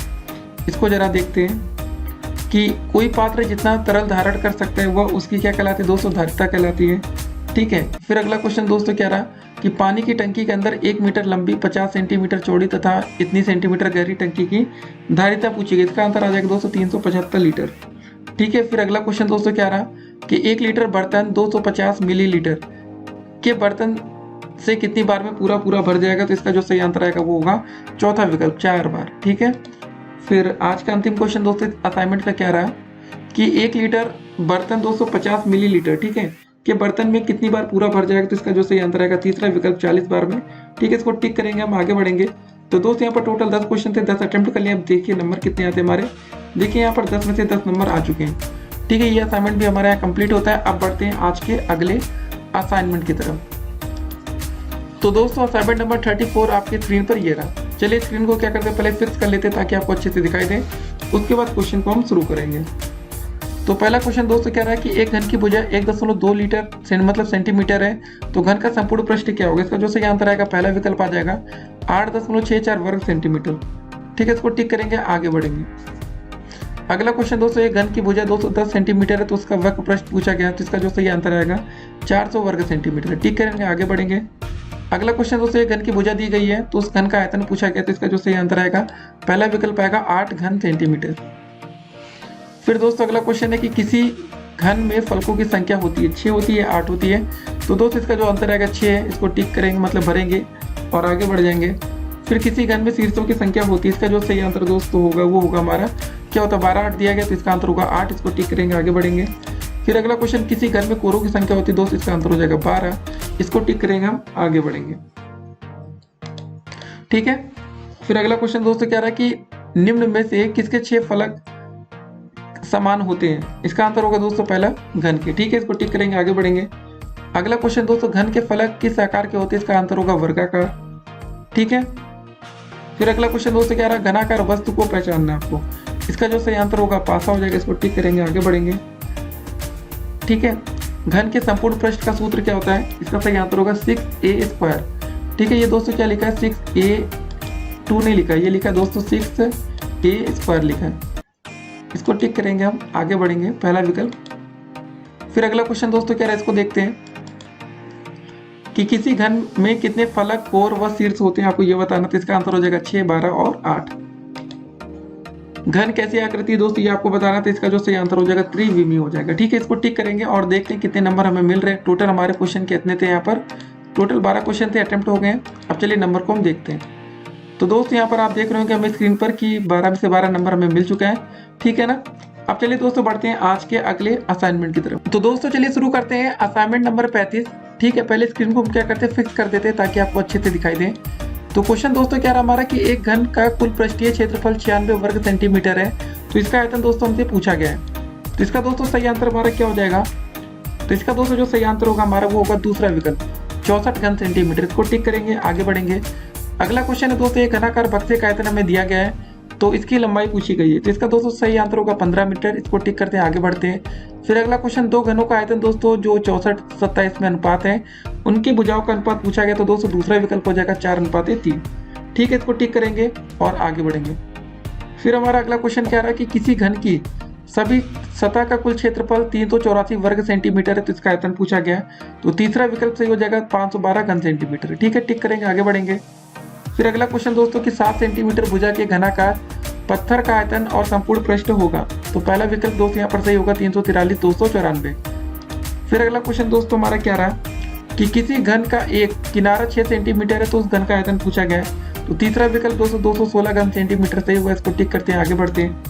इसको जरा देखते हैं कि कोई पात्र जितना तरल धारण कर सकता है वह उसकी क्या कहलाती है दोस्तों, धारिता कहलाती है। ठीक है। फिर अगला क्वेश्चन दोस्तों क्या रहा कि पानी की टंकी के अंदर 1 मीटर लंबी, 50 सेंटीमीटर चौड़ी तथा इतनी सेंटीमीटर गहरी टंकी की धारिता पूछी गई। इसका आंसर आ जाएगा दोस्तों 375 लीटर। ठीक है। फिर अगला क्वेश्चन दोस्तों क्या रहा कि 1 लीटर बर्तन 250 मिलीलीटर के बर्तन से कितनी बार में पूरा भर जाएगा। तो इसका जो सही आंसर आएगा वो होगा चौथा विकल्प, 4 बार। ठीक है। फिर आज का अंतिम क्वेश्चन दोस्तों असाइनमेंट का क्या रहा कि 1 लीटर बर्तन 250 मिलीलीटर, ठीक है, कि बर्तन में कितनी बार पूरा भर जाएगा, तो इसका जो सही आंसर आएगा तीसरा विकल्प 40 बार में। ठीक है, इसको टिक करेंगे, हम आगे बढ़ेंगे। तो दोस्त यहाँ पर टोटल 10 क्वेश्चन थे, 10 अटेम्प्ट कर लिए। अब देखिए नंबर कितने आते हैं हमारे। देखिए यहाँ पर 10 में से 10 नंबर आ चुके हैं। ठीक है, ये असाइनमेंट भी हमारे यहाँ कंप्लीट होता है। अब बढ़ते हैं आज के अगले असाइनमेंट की तरफ। तो दोस्तों असाइनमेंट नंबर 34 आपके स्क्रीन पर ये रहा। चलिए स्क्रीन को क्या करते हैं, पहले फिक्स कर लेते हैं ताकि आपको अच्छे से दिखाई दे। उसके बाद क्वेश्चन को हम शुरू करेंगे। तो पहला क्वेश्चन दोस्तों कह रहा है कि एक घन की भुजा 1.2 लीटर मतलब सेंटीमीटर है, तो घन का संपूर्ण पृष्ठ क्या होगा। इसका जो सही आंसर आएगा पहला विकल्प आ जाएगा 8.64 वर्ग सेंटीमीटर। ठीक है, इसको टिक करेंगे, आगे बढ़ेंगे। अगला क्वेश्चन दोस्तों, एक घन की भुजा 210 सेंटीमीटर है, तो उसका वक्र पृष्ठ पूछा गया है, तो इसका जो सही आंसर आएगा 400 वर्ग सेंटीमीटर। टिक करेंगे, आगे बढ़ेंगे। अगला क्वेश्चन दोस्तों, एक घन की भुजा दी गई है, तो उस घन का आयतन पूछा गया, तो इसका जो सही आंसर आएगा पहला विकल्प आएगा 8 घन सेंटीमीटर। फिर दोस्तों अगला क्वेश्चन है कि किसी घन में फलकों की संख्या होती है, 6 होती है, 8 होती है, तो दोस्तों इसका जो आंसर आएगा 6 है। इसको टिक करेंगे मतलब भरेंगे और आगे बढ़ जाएंगे। फिर किसी घन में शीर्षों की संख्या होती है, इसका जो सही आंसर दोस्तों होगा वो होगा हमारा क्या होता है 12, 8 दिया गया, तो इसका आंसर होगा 8। इसको टिक करेंगे, आगे बढ़ेंगे। फिर अगला क्वेश्चन, किसी घन में कोरों की संख्या होती है, दोस्तों इसका आंसर हो जाएगा 12। इसको टिक करेंगे, हम आगे बढ़ेंगे। ठीक है, फिर अगला क्वेश्चन दोस्तों कह रहा है कि निम्न में से किसके 6 फलक समान होते हैं। इसका आंसर होगा दोस्तों पहला घन के। ठीक है, इसको टिक करेंगे, आगे बढ़ेंगे। अगला क्वेश्चन दोस्तों, घन के फलक किस आकार के होते हैं, इसका आंसर होगा वर्गाकार। ठीक है, फिर अगला क्वेश्चन दोस्तों कह रहा है घनाकार वस्तु को पहचानना आपको, इसका जो सही आंसर होगा पासा हो जाएगा। इसको टिक करेंगे, आगे बढ़ेंगे। ठीक है, घन के संपूर्ण पृष्ठ का सूत्र क्या होता है, इसका सही आंसर होगा 6a²। ठीक है, ये दोस्तों क्या लिखा है 6a² नहीं लिखा है, ये लिखा है दोस्तों 6a² लिखा है। इसको टिक करेंगे, हम आगे बढ़ेंगे, पहला विकल्प। फिर अगला क्वेश्चन दोस्तों क्या है, इसको देखते हैं कि किसी घन में कितने फलक, कोर व शीर्ष होते हैं, आपको ये बताना। तो इसका आंसर हो जाएगा 6, 12 और 8। घन कैसी आकृति है दोस्तों, ये आपको बताना। तो इसका जो सही आंसर हो जाएगा त्रिविमीय हो जाएगा। ठीक है, इसको टिक करेंगे और देखते हैं कितने नंबर हमें मिल रहे हैं। टोटल हमारे क्वेश्चन कितने थे, यहाँ पर टोटल 12 क्वेश्चन थे, अटेम्प्ट हो गए। अब चलिए नंबर को हम देखते हैं। तो दोस्तों यहाँ पर आप देख रहे हो कि हमें स्क्रीन पर कि 12 में से 12 नंबर हमें मिल चुका है। ठीक है ना, अब चलिए दोस्तों बढ़ते हैं आज के अगले असाइनमेंट की तरफ। तो दोस्तों चलिए शुरू करते हैं असाइनमेंट नंबर 35। ठीक है, पहले स्क्रीन को हम क्या करते हैं फिक्स कर देते हैं ताकि आपको अच्छे से दिखाई दे। तो क्वेश्चन दोस्तों क्या रहा हमारा कि एक घन का कुल पृष्ठीय क्षेत्रफल 96 वर्ग सेंटीमीटर है, तो इसका आयतन दोस्तों हमसे पूछा गया है। तो इसका दोस्तों सही आंसर हमारा क्या हो जाएगा, तो इसका दोस्तों जो सही आंसर होगा हमारा वो होगा दूसरा विकल्प 64 घन सेंटीमीटर। इसको टिक करेंगे, आगे बढ़ेंगे। अगला क्वेश्चन है दोस्तों, एक घनाकार बक्से का आयतन हमें दिया गया है, तो इसकी लंबाई पूछी गई है, तो इसका दोस्तों सही आंसर होगा 15 मीटर। इसको टिक करते हैं, आगे बढ़ते हैं। फिर अगला क्वेश्चन, दो घनों का आयतन दोस्तों जो 64-27 में अनुपात है, उनकी भुजाओं का अनुपात पूछा गया, तो दोस्तों दूसरा विकल्प हो जाएगा 4:3। ठीक है, इसको टिक करेंगे और आगे बढ़ेंगे। फिर हमारा अगला क्वेश्चन क्या रहा है कि किसी घन की सभी सतह का कुल क्षेत्रफल 384 वर्ग सेंटीमीटर है, तो इसका आयतन पूछा गया है, तो तीसरा विकल्प सही हो जाएगा 512 घन सेंटीमीटर। ठीक है, टिक करेंगे, आगे बढ़ेंगे। फिर अगला क्वेश्चन दोस्तों कि 7 सेंटीमीटर भुजा के घनाकार पत्थर का आयतन और संपूर्ण पृष्ठ होगा, तो पहला विकल्प दोस्तों यहाँ पर सही होगा 343 294। फिर अगला क्वेश्चन दोस्तों हमारा क्या रहा कि किसी घन का एक किनारा 6 सेंटीमीटर है, तो उस घन का आयतन पूछा गया है, तो तीसरा विकल्प दोस्तों 216 घन सेंटीमीटर सही होगा। इसको टिक करते हैं, आगे बढ़ते हैं।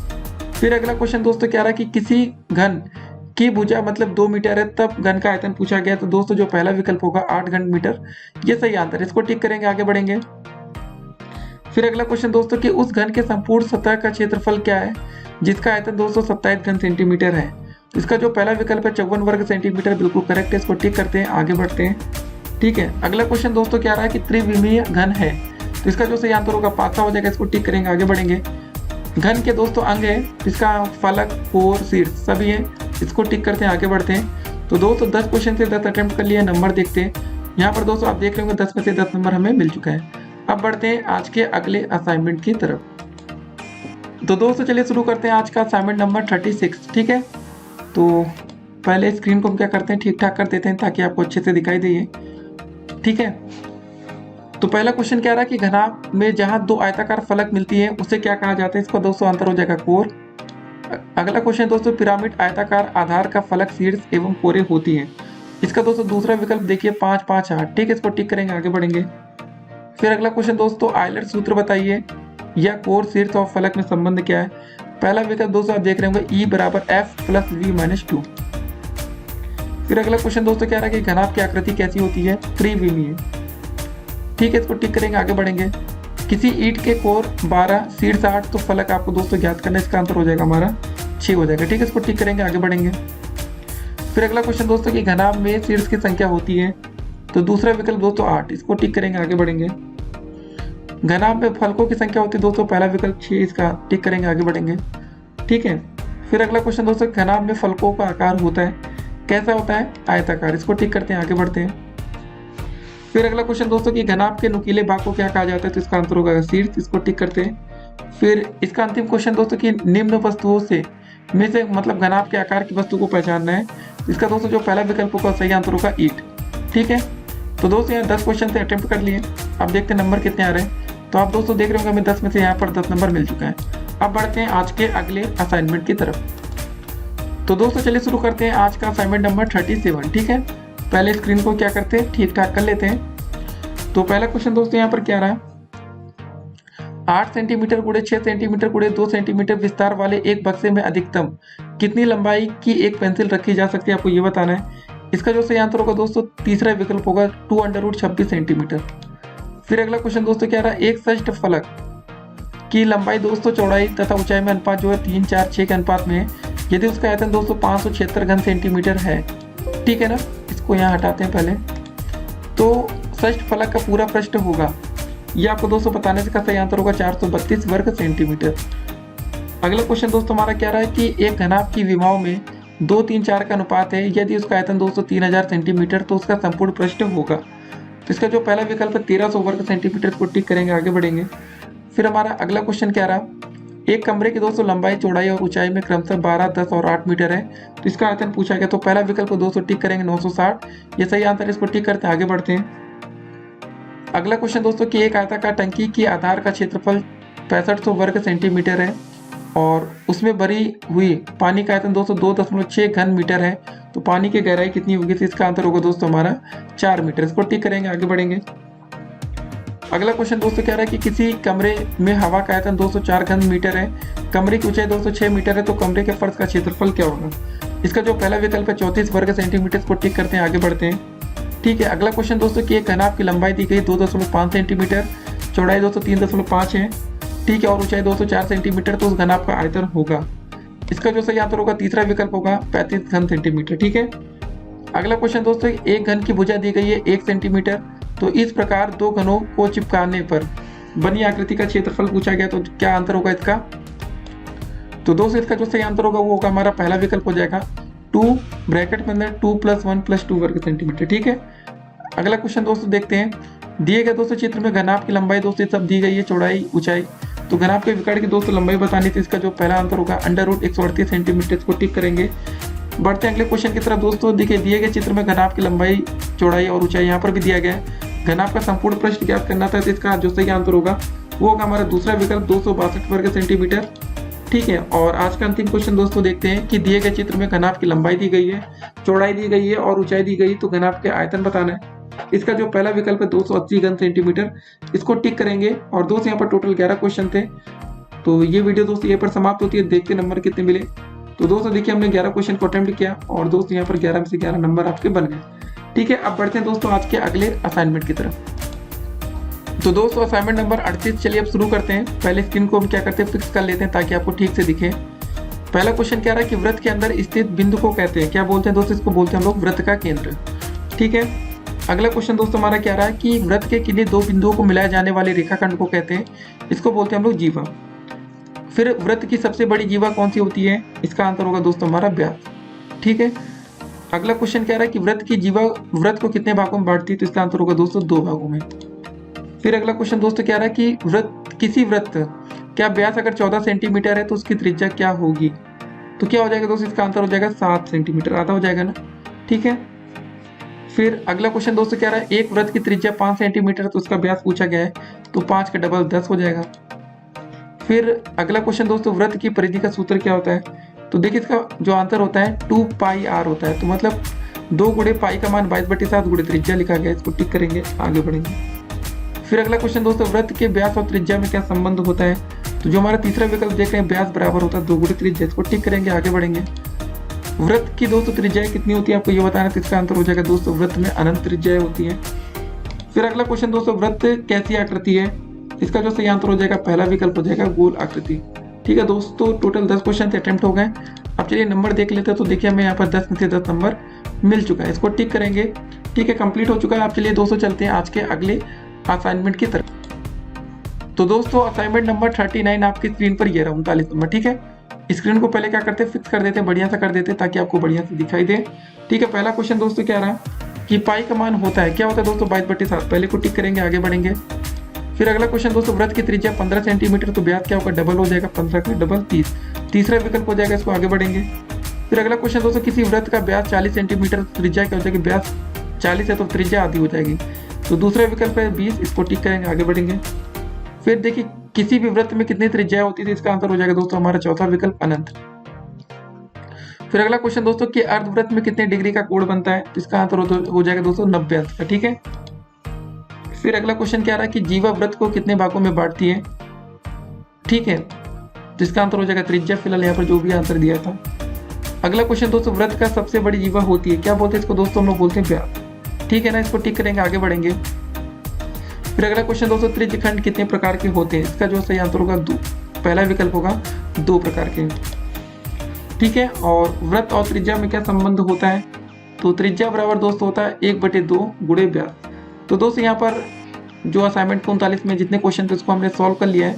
फिर अगला क्वेश्चन दोस्तों क्या रहा कि किसी घन की भुजा मतलब 2 मीटर है, तब घन का आयतन पूछा गया, तो दोस्तों जो पहला विकल्प होगा 8 घन मीटर, ये सही आंसर है। इसको टिक करेंगे, आगे बढ़ेंगे। फिर अगला क्वेश्चन दोस्तों कि उस घन के संपूर्ण सतह का क्षेत्रफल क्या है, जिसका आयतन 227 घन सेंटीमीटर है, तो इसका जो पहला विकल्प है 54 वर्ग सेंटीमीटर, बिल्कुल करेक्ट है। इसको टिक करते हैं, आगे बढ़ते हैं। ठीक है, अगला क्वेश्चन दोस्तों क्या रहा है कि त्रिविमीय घन है, तो इसका जो सही आंसर होगा पासा हो जाएगा। इसको टिक करेंगे, आगे बढ़ेंगे। घन के दोस्तों अंग है, इसका फलक, कोर, शीर्ष सभी है। इसको टिक करते हैं, आगे बढ़ते हैं। तो दोस्तों 10 क्वेश्चन से 10 अटेम्प्ट कर लिए, नंबर देखते हैं। यहाँ पर दोस्तों आप देख रहे होंगे 10 में से 10 नंबर हमें मिल चुका है। अब बढ़ते हैं आज के अगले असाइनमेंट की तरफ। तो दोस्तों चलिए शुरू करते हैं आज का असाइनमेंट नंबर 36। ठीक है, तो पहले स्क्रीन को हम क्या करते हैं ठीक ठाक कर देते हैं ताकि आपको अच्छे से दिखाई दे। ठीक है, तो पहला क्वेश्चन क्या रहा कि घनाभ में जहां 2 आयताकार फलक मिलती है उसे क्या कहा जाता है, इसका दोस्तों आंसर हो जाएगा कोर। अगला क्वेश्चन दोस्तों, पिरामिड आयताकार आधार का फलक शीर्ष एवं कोरे होती है, इसका दोस्तों दूसरा विकल्प देखिए 5, 5, 8। ठीक है, इसको टिक करेंगे, आगे बढ़ेंगे। फिर अगला क्वेश्चन दोस्तों, आयलर सूत्र बताइए या कोर, शीर्ष और फलक में संबंध क्या है। पहला विकल्प दोस्तों आप देख रहे होंगे E = F + V - 2। फिर अगला क्वेश्चन दोस्तों क्या रहा है कि घनाभ की आकृति कैसी होती है, त्रिविमीय। ठीक है, इसको टिक करेंगे, आगे बढ़ेंगे। किसी ईंट के कोर 12 शीर्ष 8 तो फलक आपको दोस्तों ज्ञात करना, इसका आंसर हो जाएगा हमारा 6 हो जाएगा। ठीक है, इसको टिक करेंगे, आगे बढ़ेंगे। फिर अगला क्वेश्चन दोस्तों कि घनाभ में शीर्ष की संख्या होती है, तो दूसरा विकल्प दोस्तों 8, इसको टिक करेंगे, आगे बढ़ेंगे। घनाभ में फलकों की संख्या होती है दोस्तों, पहला विकल्प 6, इसका टिक करेंगे, आगे बढ़ेंगे। ठीक है, फिर अगला क्वेश्चन दोस्तों घनाभ में फलकों का आकार होता है, कैसा होता है, आयताकार, इसको टिक करते हैं, आगे बढ़ते हैं। फिर अगला क्वेश्चन दोस्तों कि घनाभ के नुकीले भाग को क्या कहा जाता है, तो इसका आंसर होगा शीर्ष, इसको टिक करते हैं। फिर इसका अंतिम क्वेश्चन दोस्तों कि निम्न वस्तुओं से में से मतलब घनाभ के आकार की वस्तु को पहचानना है, इसका दोस्तों जो पहला विकल्प होगा सही आंसर होगा ईंट। ठीक है, तो दोस्तों यहाँ 10 क्वेश्चन से अटेम्प्ट कर लिए। अब देखते हैं नंबर कितने आ रहे हैं। तो आप दोस्तों देख रहे होंगे हमें 10 में से यहाँ पर 10 नंबर मिल चुका है। अब बढ़ते हैं आज के अगले असाइनमेंट की तरफ। तो दोस्तों चलिए शुरू करते हैं आज का असाइनमेंट नंबर 37। ठीक है, पहले स्क्रीन को क्या करते हैं, ठीक ठाक कर लेते हैं। तो पहला क्वेश्चन दोस्तों यहाँ पर क्या रहा, 8 सेंटीमीटर गुणे 6 सेंटीमीटर गुणे 2 सेंटीमीटर विस्तार वाले एक बक्से में अधिकतम कितनी लंबाई की एक पेंसिल रखी जा सकती है, आपको ये बताना है। इसका जो सही आंसर होगा दोस्तों तीसरा विकल्प होगा 2√26 सेंटीमीटर। फिर अगला क्वेश्चन दोस्तों क्या रहा, एक षष्ठ फलक की लंबाई दोस्तों चौड़ाई तथा ऊंचाई में अनुपात जो है 3, 4, 6 के अनुपात में है, यदि उसका आयतन दोस्तों 576 घन सेंटीमीटर है। ठीक है ना, इसको यहाँ हटाते हैं पहले। तो षष्ठ फलक का पूरा पृष्ठ होगा, ये आपको दोस्तों बताने से इसका सही आंसर होगा 432 वर्ग सेंटीमीटर। अगला क्वेश्चन दोस्तों हमारा क्या रहा है कि एक घनाभ की विमाओं में 2, 3, 4 का अनुपात है, यदि उसका आयतन दोस्तों 3000 सेंटीमीटर तो उसका संपूर्ण पृष्ठ होगा। तो इसका जो पहला विकल्प है 1300 वर्ग सेंटीमीटर, को टिक करेंगे, आगे बढ़ेंगे। फिर हमारा अगला क्वेश्चन क्या रहा, एक कमरे की दोस्तों लंबाई चौड़ाई और ऊंचाई में क्रमशः 12, 10 और 8 मीटर है, तो इसका आयतन पूछा गया। तो पहला विकल्प दोस्तों टिक करेंगे 960, ये सही आंसर, इसको टिक करते हैं, आगे बढ़ते हैं। अगला क्वेश्चन दोस्तों कि एक आयताकार टंकी की आधार का क्षेत्रफल 6500 वर्ग सेंटीमीटर है और उसमें भरी हुई पानी का आयतन दोस्तों 2.6 घन मीटर है, तो पानी की गहराई कितनी होगी, तो इसका आंसर होगा दोस्तों हमारा 4 मीटर, इसको टिक करेंगे, आगे बढ़ेंगे। अगला क्वेश्चन दोस्तों क्या रहा है कि किसी कमरे में हवा का आयतन 204 घन मीटर है, कमरे की ऊंचाई दोस्तों 6 मीटर है, तो कमरे के फर्श का क्षेत्रफल क्या होगा। इसका जो पहला विकल्प है 34 वर्ग सेंटीमीटर, को टिक करते हैं, आगे बढ़ते हैं। ठीक है, अगला क्वेश्चन दोस्तों कि एक घनाभ की लंबाई दी गई 2.5 सेंटीमीटर, चौड़ाई दोस्तों 3.5 है, ठीक है, और ऊंचाई 204 सेंटीमीटर, तो उस घनाभ का आयतन होगा। इसका जो सही आंसर होगा तीसरा विकल्प होगा 35 घन सेंटीमीटर। ठीक है, अगला क्वेश्चन दोस्तों एक घन की भुजा दी गई है 1 सेंटीमीटर, तो इस प्रकार दो घनों को चिपकाने पर बनी आकृति का क्षेत्रफल पूछा गया, तो क्या आंसर होगा इसका। तो दोस्तों इसका जो सही आंसर होगा वो होगा हमारा पहला विकल्प हो जाएगा 2 ब्रैकेट में अंदर 2 + 1 + 2 वर्ग सेंटीमीटर। ठीक है, अगला क्वेश्चन दोस्तों देखते हैं, दिए गए दोस्तों चित्र में घनाभ की लंबाई दोस्तों सब दी गई है, चौड़ाई, ऊंचाई, तो घनाभ के विकर्ण की दोस्तों लंबाई बतानी थी, इसका जो पहला आंसर होगा √138 सेंटीमीटर, इसको टिक करेंगे। बढ़ते हैं अगले क्वेश्चन की तरफ दोस्तों। देखिए दिए गए चित्र में घनाभ की लंबाई, चौड़ाई और ऊंचाई यहाँ पर भी दिया गया है, घनाभ का संपूर्ण पृष्ठ ज्ञात करना था, तो इसका जो सही आंसर होगा वो होगा हमारा दूसरा विकल्प 262 वर्ग सेंटीमीटर। ठीक है, और आज का अंतिम क्वेश्चन दोस्तों देखते हैं कि दिए गए चित्र में घनाभ की लंबाई दी गई है, चौड़ाई दी गई है और ऊंचाई दी गई, तो घनाभ के आयतन बताना है। इसका जो पहला विकल्प है 280 घन सेंटीमीटर, इसको टिक करेंगे। और दोस्तों यहाँ पर टोटल 11 क्वेश्चन थे, तो ये वीडियो दोस्तों यहाँ पर समाप्त होती है। देखते नंबर कितने मिले। तो दोस्तों देखिए हमने 11 क्वेश्चन को अटेम्प्ट किया और दोस्तों यहाँ पर 11 में से 11 नंबर आपके बन गए। ठीक है, अब बढ़ते हैं दोस्तों आज के अगले असाइनमेंट की तरफ। तो दोस्तों असाइनमेंट नंबर 38 चलिए अब शुरू करते हैं। पहले स्क्रीन को हम क्या करते हैं, फिक्स कर लेते हैं ताकि आपको ठीक से दिखे। पहला क्वेश्चन क्या रहा है कि वृत्त के अंदर स्थित बिंदु को कहते हैं, क्या बोलते हैं दोस्तों, इसको बोलते हैं हम लोग वृत्त का केंद्र। ठीक है, अगला क्वेश्चन दोस्तों हमारा क्या रहा है कि वृत्त के किन्हीं दो बिंदुओं को मिलाए जाने वाले रेखाखंड को कहते हैं, इसको बोलते हैं हम लोग जीवा। फिर वृत्त की सबसे बड़ी जीवा कौन सी होती है, इसका आंसर होगा दोस्तों हमारा व्यास। ठीक है, अगला क्वेश्चन क्या रहा है कि वृत्त की जीवा वृत्त को कितने भागों में बांटती है, तो इसका आंसर होगा दोस्तों 2 भागों में। फिर अगला क्वेश्चन दोस्तों क्या रहा है कि किसी वृत्त क्या व्यास अगर 14 सेंटीमीटर है तो उसकी त्रिज्या क्या होगी, तो क्या हो जाएगा दोस्तों, इसका आंसर हो जाएगा 7 सेंटीमीटर, आधा हो जाएगा ना। ठीक है, फिर अगला क्वेश्चन दोस्तों क्या रहा है, एक वृत्त की त्रिज्या 5 सेंटीमीटर, तो उसका व्यास पूछा गया है, तो 5 का डबल 10 हो जाएगा। फिर अगला क्वेश्चन दोस्तों वृत्त की परिधि का सूत्र क्या होता है, तो देखिए इसका जो आंसर होता है 2πr होता है, तो मतलब 2 गुणे पाई का मान 22/7 गुणे त्रिज्या लिखा गया है, इसको टिक करेंगे, आगे बढ़ेंगे। फिर अगला क्वेश्चन दोस्तों वृत्त के व्यास और त्रिज्या में क्या संबंध होता है, तो जो हमारा तीसरा विकल्प देख रहे हैं व्यास बराबर होता है 2 गुणे त्रिज्या, इसको टिक करेंगे, आगे बढ़ेंगे। वृत्त की दोस्तों त्रिज्या कितनी होती है आपको ये बताना, तो इसका आंसर हो जाएगा दोस्तों वृत्त में अनंत त्रिज्या होती है। फिर अगला क्वेश्चन दोस्तों, वृत्त कैसी आकृति है, इसका जो सही आंसर हो जाएगा पहला विकल्प हो जाएगा गोल आकृति। ठीक है दोस्तों, टोटल 10 क्वेश्चन अटेम्प्ट हो गए। अब चलिए नंबर देख लेते हैं। तो देखिए हमें यहाँ पर 10 में से 10 नंबर मिल चुका है, इसको टिक करेंगे। ठीक है, कंप्लीट हो चुका है। आप चलिए दोस्तों चलते हैं आज के अगले असाइनमेंट की तरफ। तो दोस्तों असाइनमेंट नंबर 39 आपकी स्क्रीन पर ये रहा 39 नंबर। ठीक है, स्क्रीन को पहले क्या करते हैं, फिक्स कर देते हैं, बढ़िया सा कर देते हैं ताकि आपको बढ़िया से दिखाई दे। ठीक है, पहला क्वेश्चन दोस्तों क्या रहा कि पाई का मान होता है, क्या होता है दोस्तों 22/7। पहले को टिक करेंगे, आगे बढ़ेंगे। फिर अगला क्वेश्चन दोस्तों, व्रत की त्रिज्या 15 सेंटीमीटर, तो व्यास क्या होगा, डबल हो जाएगा, 15 का डबल 30। तीसरा विकल्प हो जाएगा, इसको आगे बढ़ेंगे। फिर अगला क्वेश्चन दोस्तों, किसी व्रत का व्यास 40 सेंटीमीटर, त्रिज्या क्या हो जाएगी, व्यास 40 है तो त्रिज्या आधी हो जाएगी, तो दूसरा विकल्प है 20, इसको टिक करेंगे, आगे बढ़ेंगे। फिर देखिए किसी भी वृत्त में कितनी त्रिज्या होती थी, इसका आंसर हो जाएगा दोस्तों हमारा चौथा विकल्प अनंत। फिर अगला क्वेश्चन दोस्तों कि अर्धवृत्त में कितने डिग्री का कोण बनता है, इसका आंसर हो जाएगा दोस्तों 90 अंश का। ठीक है, फिर अगला क्वेश्चन क्या रहा कि जीवा वृत्त को कितने भागों में बांटती है। ठीक है, जिसका आंसर हो जाएगा त्रिज्या। फिलहाल यहाँ पर जो भी आंसर दिया था। अगला क्वेश्चन दोस्तों, वृत्त का सबसे बड़ी जीवा होती है, क्या बोलते हैं इसको दोस्तों, हम लोग बोलते हैं व्यास। ठीक है ना, इसको टिक करेंगे, आगे बढ़ेंगे। फिर अगला क्वेश्चन दोस्तों, त्रिज्यखंड कितने प्रकार के होते हैं, इसका जो सही आंसर होगा पहला विकल्प होगा 2 प्रकार के। ठीक है, और वृत्त और त्रिज्या में क्या संबंध होता है, तो त्रिज्या बराबर दोस्तों होता है 1/2 गुणे व्यास। तो दोस्तों यहाँ पर जो असाइनमेंट 39 में जितने क्वेश्चन थे उसको हमने सॉल्व कर लिया है।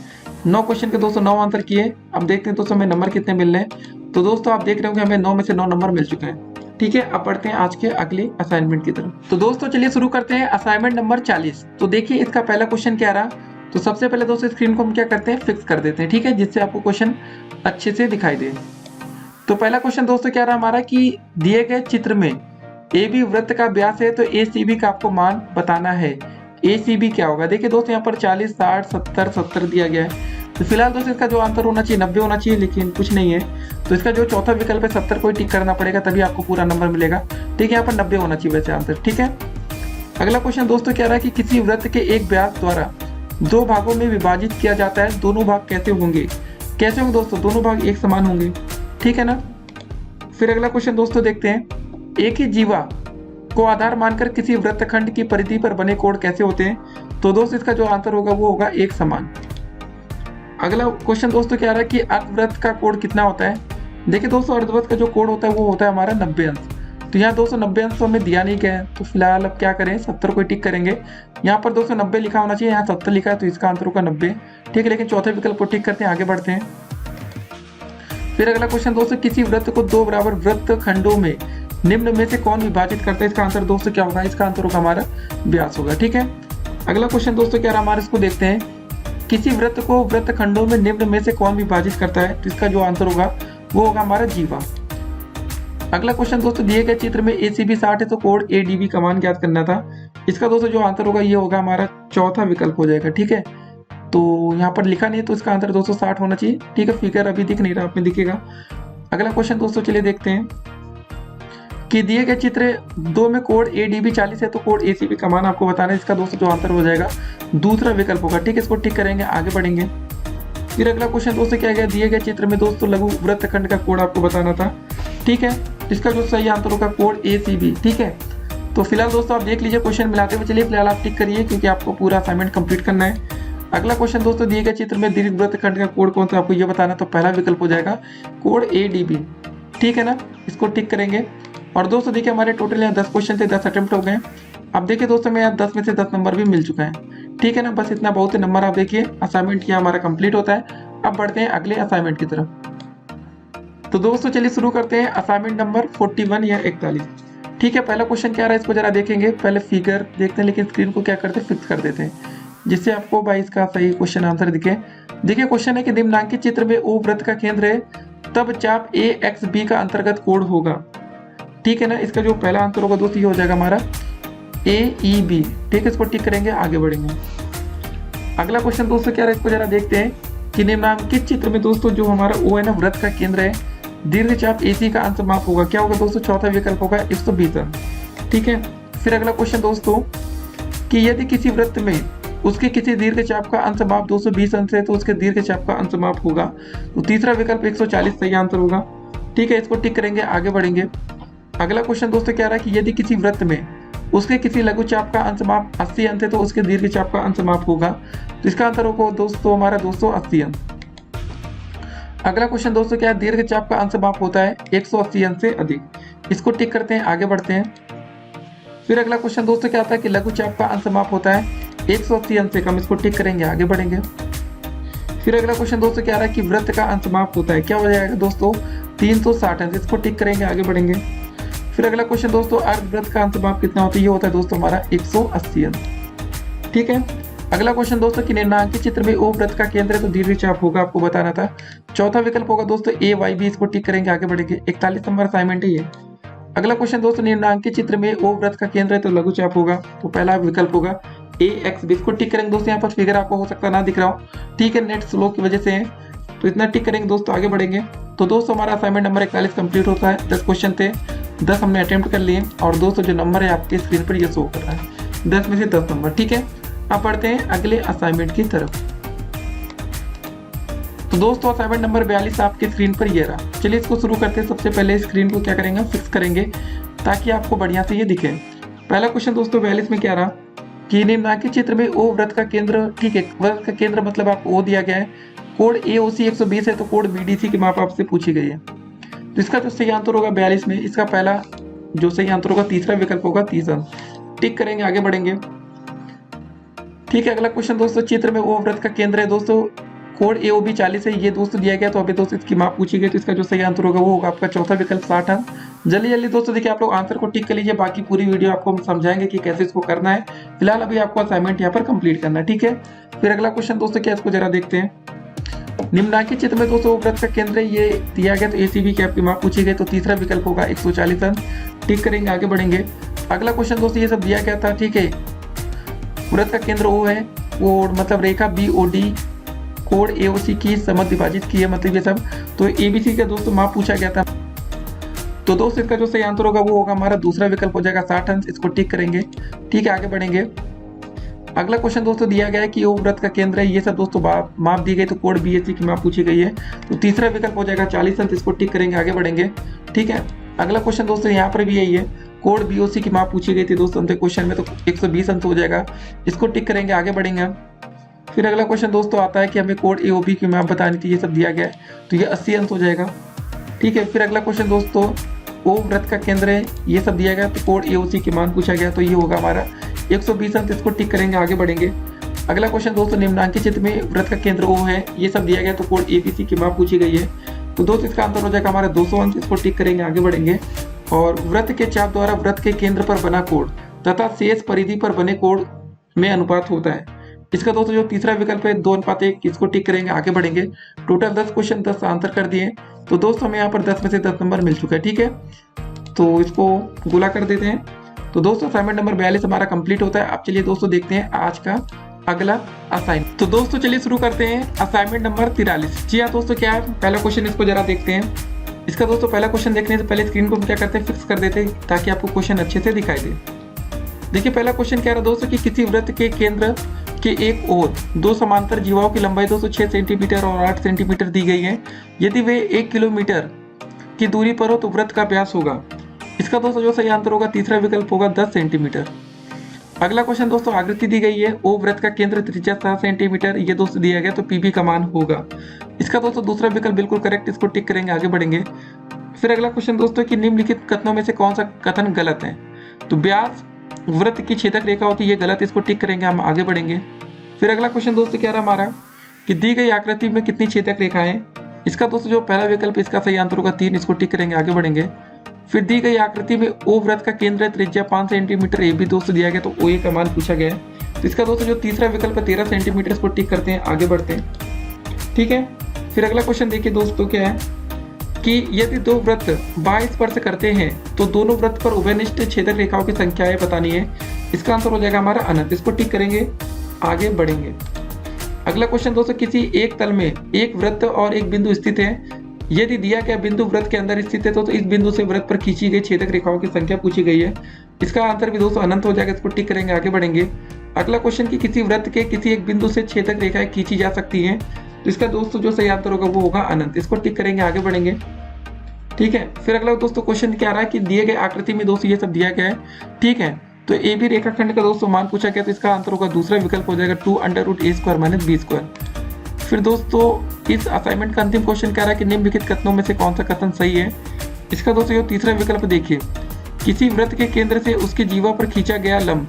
9 क्वेश्चन के दोस्तों 9 आंसर किए। अब देखते हैं दोस्तों हमें नंबर कितने मिल रहे हैं। तो दोस्तों आप देख रहे होंगे हमें 9 में से 9 नंबर मिल चुके हैं। ठीक है, अब बढ़ते हैं आज के अगले असाइनमेंट की तरफ। तो दोस्तों चलिए शुरू करते हैं असाइनमेंट नंबर 40। तो देखिए इसका पहला क्वेश्चन क्या रहा, तो सबसे पहले दोस्तों स्क्रीन को हम क्या करते हैं, फिक्स कर देते हैं। ठीक है, जिससे आपको क्वेश्चन अच्छे से दिखाई दे। तो पहला क्वेश्चन दोस्तों क्या रहा हमारा कि दिए गए चित्र में AB वृत्त का व्यास है, तो ACB का आपको मान बताना है। ACB क्या होगा, देखिए दोस्तों यहाँ पर 40, 60, 70, 70 दिया गया है। तो फिलहाल दोस्तों इसका जो आंसर होना चाहिए 90 होना चाहिए, लेकिन कुछ नहीं है। तो इसका जो चौथा विकल्प है 70 को टिक करना पड़ेगा, तभी आपको पूरा नंबर मिलेगा। ठीक है, यहाँ पर 90 होना चाहिए वैसे आंसर। ठीक है, अगला क्वेश्चन दोस्तों क्या रहा कि किसी वृत्त के एक व्यास द्वारा 2 भागों में विभाजित किया जाता है, दोनों भाग कैसे होंगे। कैसे होंगे दोस्तों, दोनों भाग एक समान होंगे। ठीक है ना। फिर अगला क्वेश्चन दोस्तों देखते हैं, एक ही जीवा को आधार मानकर किसी वृत्तखंड की परिधि पर बने कोण कैसे होते हैं। तो दोस्तों इसका जो आंसर होगा वो होगा एक समान। अगला क्वेश्चन दोस्तों क्या रहा है कि अर्धवृत्त का कोण कितना होता है। देखिए दोस्तों अर्धवृत्त का जो कोण होता है वो होता है हमारा 90 अंश। तो यहाँ दोस्तों 90 अंश तो हमें दिया नहीं गया है, तो फिलहाल अब क्या करें 70 को टिक करेंगे। यहाँ पर दोस्तों 90 लिखा होना चाहिए, यहाँ 70 लिखा है, तो इसका आंसर होगा 90। ठीक है, लेकिन चौथे विकल्प को टिक करते हैं, आगे बढ़ते हैं। फिर अगला क्वेश्चन दोस्तों, किसी वृत्त को 2 बराबर वृत्त खंडों में निम्न में से कौन विभाजित करता है। इसका आंसर दोस्तों क्या होगा, इसका आंसर होगा हमारा व्यास होगा। ठीक है, अगला क्वेश्चन दोस्तों क्या रहा हमारा, इसको देखते हैं। किसी वृत्त को वृत्त खंडों में निम्न में से कौन विभाजित करता है, तो इसका जो आंसर होगा वो होगा हमारा जीवा। अगला क्वेश्चन दोस्तों, दिए गए चित्र में ACB 60 है, तो कोण ADB का मान ज्ञात करना था। इसका दोस्तों जो आंसर होगा ये होगा हमारा चौथा विकल्प हो जाएगा। ठीक है, तो यहाँ पर लिखा नहीं है, तो इसका आंसर दोस्तों 60 होना चाहिए। ठीक है, फिगर अभी दिख नहीं रहा, आप में दिखेगा। अगला क्वेश्चन दोस्तों चलिए देखते हैं कि दिए गए चित्र 2 में कोण ADB 40 है, तो कोण ACB का मान आपको बताना है। इसका दोस्तों जो आंसर हो जाएगा दूसरा विकल्प होगा। ठीक है, इसको टिक करेंगे, आगे बढ़ेंगे। फिर अगला क्वेश्चन दोस्तों क्या गया, दिए गए चित्र में दोस्तों लघु वृत्तखंड का कोण आपको बताना था। ठीक है, इसका जो सही आंसर होगा कोण ACB। ठीक है, तो फिलहाल दोस्तों आप देख लीजिए क्वेश्चन मिलाते हुए चलिए, फिलहाल आप टिक करिए क्योंकि आपको पूरा असाइनमेंट कंप्लीट करना है। अगला क्वेश्चन दोस्तों, दिए गए चित्र में दीर्घ वृत्तखंड का कोण कौन सा आपको ये बताना, तो पहला विकल्प हो जाएगा कोण ADB। ठीक है ना, इसको टिक करेंगे। और दोस्तों देखिए हमारे टोटल यहाँ 10 क्वेश्चन थे, 10 अटेम्प्ट हो गए। अब देखिए दोस्तों में यहाँ 10 में से 10 नंबर भी मिल चुका है। ठीक है ना, बस इतना बहुत नंबर। आप देखिए असाइनमेंट यहाँ हमारा कंप्लीट होता है। अब बढ़ते हैं अगले असाइनमेंट की तरफ। तो दोस्तों चलिए शुरू करते हैं असाइनमेंट नंबर 41 या 41। ठीक है, पहला क्वेश्चन क्या रहा है इसको जरा देखेंगे। पहले फिगर देखते हैं, लेकिन स्क्रीन को क्या करते हैं, फिक्स कर देते हैं, जिससे आपको भाई इसका सही क्वेश्चन आंसर दिखे। देखिए क्वेश्चन है कि निम्नांकित चित्र में O वृत्त का केंद्र है, तब चाप AXB का अंतर्गत कोण होगा। ठीक है ना, इसका जो पहला आंसर होगा दोस्तों ये हो जाएगा हमारा AEB। ठीक है, इसको टिक करेंगे, आगे बढ़ेंगे। अगला क्वेश्चन दोस्तों क्या है इसको जरा देखते हैं कि निम्नांकित चित्र में दोस्तों जो हमारा O है ना वृत्त का केंद्र है, दीर्घचाप AC का अंश माप होगा। क्या होगा दोस्तों, चौथा विकल्प होगा 120 अंश। ठीक है, फिर अगला क्वेश्चन दोस्तों कि यदि किसी वृत्त में उसके किसी दीर्घचाप का अंश माप 220 अंश है, तो उसके दीर्घचाप का अंश माप होगा। तो तीसरा विकल्प 140 सही आंसर होगा। ठीक है, इसको टिक करेंगे, आगे बढ़ेंगे। अगला क्वेश्चन दोस्तों क्या रहा है कि यदि किसी वृत्त में उसके किसी लघु चाप का अंश माप 80 अंश है तो उसके दीर्घ चाप का अंश माप होगा। तो इसका आंसर होगा दोस्तों हमारा 280 अंश। अगला क्वेश्चन दोस्तों क्या है, दीर्घ चाप का अंश माप होता है 180 अंश से अधिक। इसको टिक करते हैं, आगे बढ़ते हैं। फिर अगला क्वेश्चन दोस्तों क्या आता है कि लघु चाप का अंश माप होता है 180 अंश से कम। इसको टिक करेंगे, आगे बढ़ेंगे। फिर अगला क्वेश्चन दोस्तों क्या रहा है कि वृत्त का अंश माप होता है, क्या हो जाएगा दोस्तों 360 अंश। इसको टिक करेंगे, आगे बढ़ेंगे। फिर अगला क्वेश्चन दोस्तों अर्धवृत्त का अंश माप कितना होता है, ये होता है दोस्तों हमारा 180 अंश। ठीक है, अगला क्वेश्चन दोस्तों कि निम्नांकित चित्र में ओ वृत्त का केंद्र है तो दीर्घ चाप होगा, आपको बताना था। चौथा विकल्प होगा दोस्तों ए वाई बी। इसको टिक करेंगे, आगे बढ़ेंगे। 41 नंबर असाइनमेंट है ये। अगला क्वेश्चन दोस्तों निम्नांकित चित्र में ओ वृत्त का केंद्र है तो लघु चाप होगा, तो पहला विकल्प होगा ए एक्स बी। इसको टिक करेंगे दोस्तों, यहाँ पर फिगर आपको हो सकता ना दिख रहा हो, ठीक है, नेट स्लो की वजह से है, तो इतना टिक करेंगे दोस्तों, आगे बढ़ेंगे। तो दोस्तों हमारा असाइनमेंट नंबर 41 कंप्लीट होता है। 10 क्वेश्चन थे, 10 हमने अटेम्प्ट कर लिए और दोस्तों जो नंबर है आपके स्क्रीन पर ये शो कर रहा है 10 में से 10 नंबर। ठीक है, अब बढ़ते हैं अगले असाइनमेंट की तरफ। तो दोस्तों असाइनमेंट नंबर 42 आपकी स्क्रीन पर ये रहा। चलिए इसको शुरू करते हैं। सबसे पहले स्क्रीन को क्या करेंगे, फिक्स करेंगे ताकि आपको बढ़िया से ये दिखे। पहला क्वेश्चन दोस्तों 42 में क्या रहा कि निम्नांकित चित्र में ओ वृत्त का केंद्र, ठीक है, वृत्त का केंद्र मतलब आपको ओ दिया गया है, कोड AOC 120 है तो कोड BDC की माप आपसे पूछी गई है। तो इसका जो सही आंसर होगा 42 में, इसका पहला जो सही आंसर होगा तीसरा विकल्प होगा 30 अंश। टिक करेंगे, आगे बढ़ेंगे। ठीक है, अगला क्वेश्चन दोस्तों चित्र में ओ वृत्त का केंद्र है दोस्तों, कोड AOB 40 है, ये दोस्तों दिया गया, तो अभी दोस्तों इसकी माप पूछी गई, तो इसका जो सही आंसर होगा वो होगा आपका चौथा विकल्प 60 अंश। जल्दी जल्दी दोस्तों देखिए आप लोग आंसर को टिक कर लीजिए, बाकी पूरी वीडियो आपको हम समझाएंगे कि कैसे इसको करना है। फिलहाल अभी आपको असाइनमेंट यहाँ पर कंप्लीट करना है। ठीक है, फिर अगला क्वेश्चन दोस्तों क्या, इसको जरा देखते हैं। निम्नांकित चित्र में दोस्तों वृत्त का केंद्र ये दिया गया, तो ACB की आपकी माप पूछी गई, तो तीसरा विकल्प होगा 140 अंश। टिक करेंगे, आगे बढ़ेंगे। अगला क्वेश्चन दोस्तों ये सब दिया गया था, ठीक है, वृत्त का केंद्र O है, वो मतलब रेखा BOD कोड AOC की समझ विभाजित की है, मतलब ये सब। तो ABC का दोस्तों माप पूछा गया था, तो दोस्तों इसका जो सही आंसर होगा वो होगा हमारा दूसरा विकल्प हो जाएगा 60 अंश। इसको टिक करेंगे, ठीक है, आगे बढ़ेंगे। अगला क्वेश्चन दोस्तों दिया गया है कि ओ वृत्त का केंद्र है, ये सब दोस्तों माप दी गई, तो कोड BAC की माप पूछी गई है, तो तीसरा विकल्प हो जाएगा 40 अंश। इसको टिक करेंगे, आगे बढ़ेंगे। ठीक है, अगला क्वेश्चन दोस्तों यहाँ पर भी यही है, कोड BOC की माप पूछी गई थी दोस्तों क्वेश्चन में, तो 120 अंश हो जाएगा। इसको टिक करेंगे, आगे बढ़ेंगे। फिर अगला क्वेश्चन दोस्तों आता है कि हमें कोड AOB की माप बतानी थी, ये सब दिया गया है, तो ये 80 अंश हो जाएगा। ठीक है, फिर अगला क्वेश्चन दोस्तों ओ वृत्त का केंद्र है, ये सब दिया गया, तो कोड AOC की मान पूछा गया, तो ये होगा हमारा 120 अंश। इसको टिक करेंगे, आगे बढ़ेंगे। अगला क्वेश्चन दोस्तों निम्नांकित चित्र में वृत्त का केंद्र O है, ये सब दिया गया, तो कोड ABC की माप पूछी गई है, तो दोस्तों इसका आंसर हो जाएगा हमारा 200 अंश। इसको टिक करेंगे, आगे बढ़ेंगे। और वृत्त के चाप द्वारा वृत्त के केंद्र पर बना कोड तथा शेष परिधि पर बने कोड में अनुपात होता है। इसका दोस्तों जो तीसरा विकल्प है 2:1, इसको टिक करेंगे, आगे बढ़ेंगे। टोटल 10 क्वेश्चन 10 आंसर कर दिए, तो दोस्तों हमें यहाँ पर 10 में से 10 नंबर मिल चुका है। ठीक है, तो इसको गोला कर देते हैं। तो दोस्तों असाइनमेंट नंबर 42 हमारा कंप्लीट होता है। अब चलिए दोस्तों देखते हैं आज का अगला असाइनमेंट। तो दोस्तों चलिए शुरू करते हैं असाइनमेंट नंबर 43। जी हाँ दोस्तों, क्या है पहला क्वेश्चन, इसको जरा देखते हैं। इसका दोस्तों पहला क्वेश्चन देखने से पहले स्क्रीन को हम क्या करते हैं, फिक्स कर देते हैं ताकि आपको क्वेश्चन अच्छे से दिखाई दे। देखिए पहला क्वेश्चन क्या रहा दोस्तों कि किसी वृत्त के केंद्र के एक ओर दो समांतर जीवाओं की लंबाई 206 सेंटीमीटर और 8 सेंटीमीटर दी गई है। यदि वे 1 किलोमीटर की दूरी पर हो तो वृत्त का व्यास होगा। इसका दोस्तों जो सही आंसर होगा तीसरा विकल्प होगा 10 सेंटीमीटर। अगला क्वेश्चन दोस्तों आकृति दी गई है, ओ वृत्त का केंद्र त्रिज्या 7 सेंटीमीटर, ये दोस्तों दिया गया, तो PB का मान होगा। इसका दोस्तों दूसरा विकल्प बिल्कुल करेक्ट, इसको टिक करेंगे, आगे बढ़ेंगे। फिर अगला क्वेश्चन दोस्तों कि निम्नलिखित कथनों में से कौन सा कथन गलत है। तो व्यास वृत्त की छेदक रेखा होती है, ये गलत, इसको टिक करेंगे, हम आगे बढ़ेंगे। फिर अगला क्वेश्चन दोस्तों क्या रहा हमारा कि दी गई आकृति में कितनी छेदक रेखाएं हैं। इसका दोस्तों जो पहला विकल्प इसका सही आंसर होगा 3, इसको टिक करेंगे, आगे बढ़ेंगे। फिर दी गई आकृति में ओ वृत्त का केंद्र है, त्रिज्या 5 सेंटीमीटर, ये भी दोस्तों दिया गया, तो OA का मान पूछा गया है। तो इसका दोस्तों जो तीसरा विकल्प है 13 सेंटीमीटर, इसको टिक करते हैं, आगे बढ़ते हैं। ठीक है, फिर अगला क्वेश्चन देखिए दोस्तों क्या है कि यदि दो वृत्त बाह्य स्पर्श करते हैं तो दोनों वृत्त पर उभयनिष्ठ छेदक रेखाओं की संख्या है बतानी है। इसका आंसर हो जाएगा हमारा अनंत, इसको टिक करेंगे, आगे बढ़ेंगे। अगला क्वेश्चन दोस्तों किसी एक तल में एक वृत्त और एक बिंदु स्थित है। यदि दिया गया बिंदु वृत्त के अंदर स्थित है तो इस बिंदु से वृत्त पर खींची गई छेदक रेखाओं की संख्या पूछी गई है। इसका आंसर भी दोस्तों अनंत हो जाएगा, इसको टिक करेंगे, आगे बढ़ेंगे। अगला क्वेश्चन कि किसी वृत्त के किसी एक बिंदु से छेदक रेखाएं खींची जा सकती हैं, तो इसका दोस्तों जो सही आंसर होगा वो होगा अनंत, इसको टिक करेंगे, आगे बढ़ेंगे। ठीक है। फिर अगला दोस्तों क्वेश्चन क्या आ रहा है कि दिए गए आकृति में दोस्तों ये सब दिया गया है, ठीक है। तो ए बी रेखाखंड का दोस्तों मान पूछा गया, तो इसका आंसर होगा दूसरा विकल्प हो जाएगा 2√a² - b²। फिर दोस्तों इस असाइनमेंट का अंतिम क्वेश्चन क्या रहा है कि निम्नलिखित कथनों में से कौन सा कथन सही है। इसका दोस्तों ये तीसरा विकल्प देखिए, किसी वृत्त के केंद्र से उसके जीवा पर खींचा गया लंब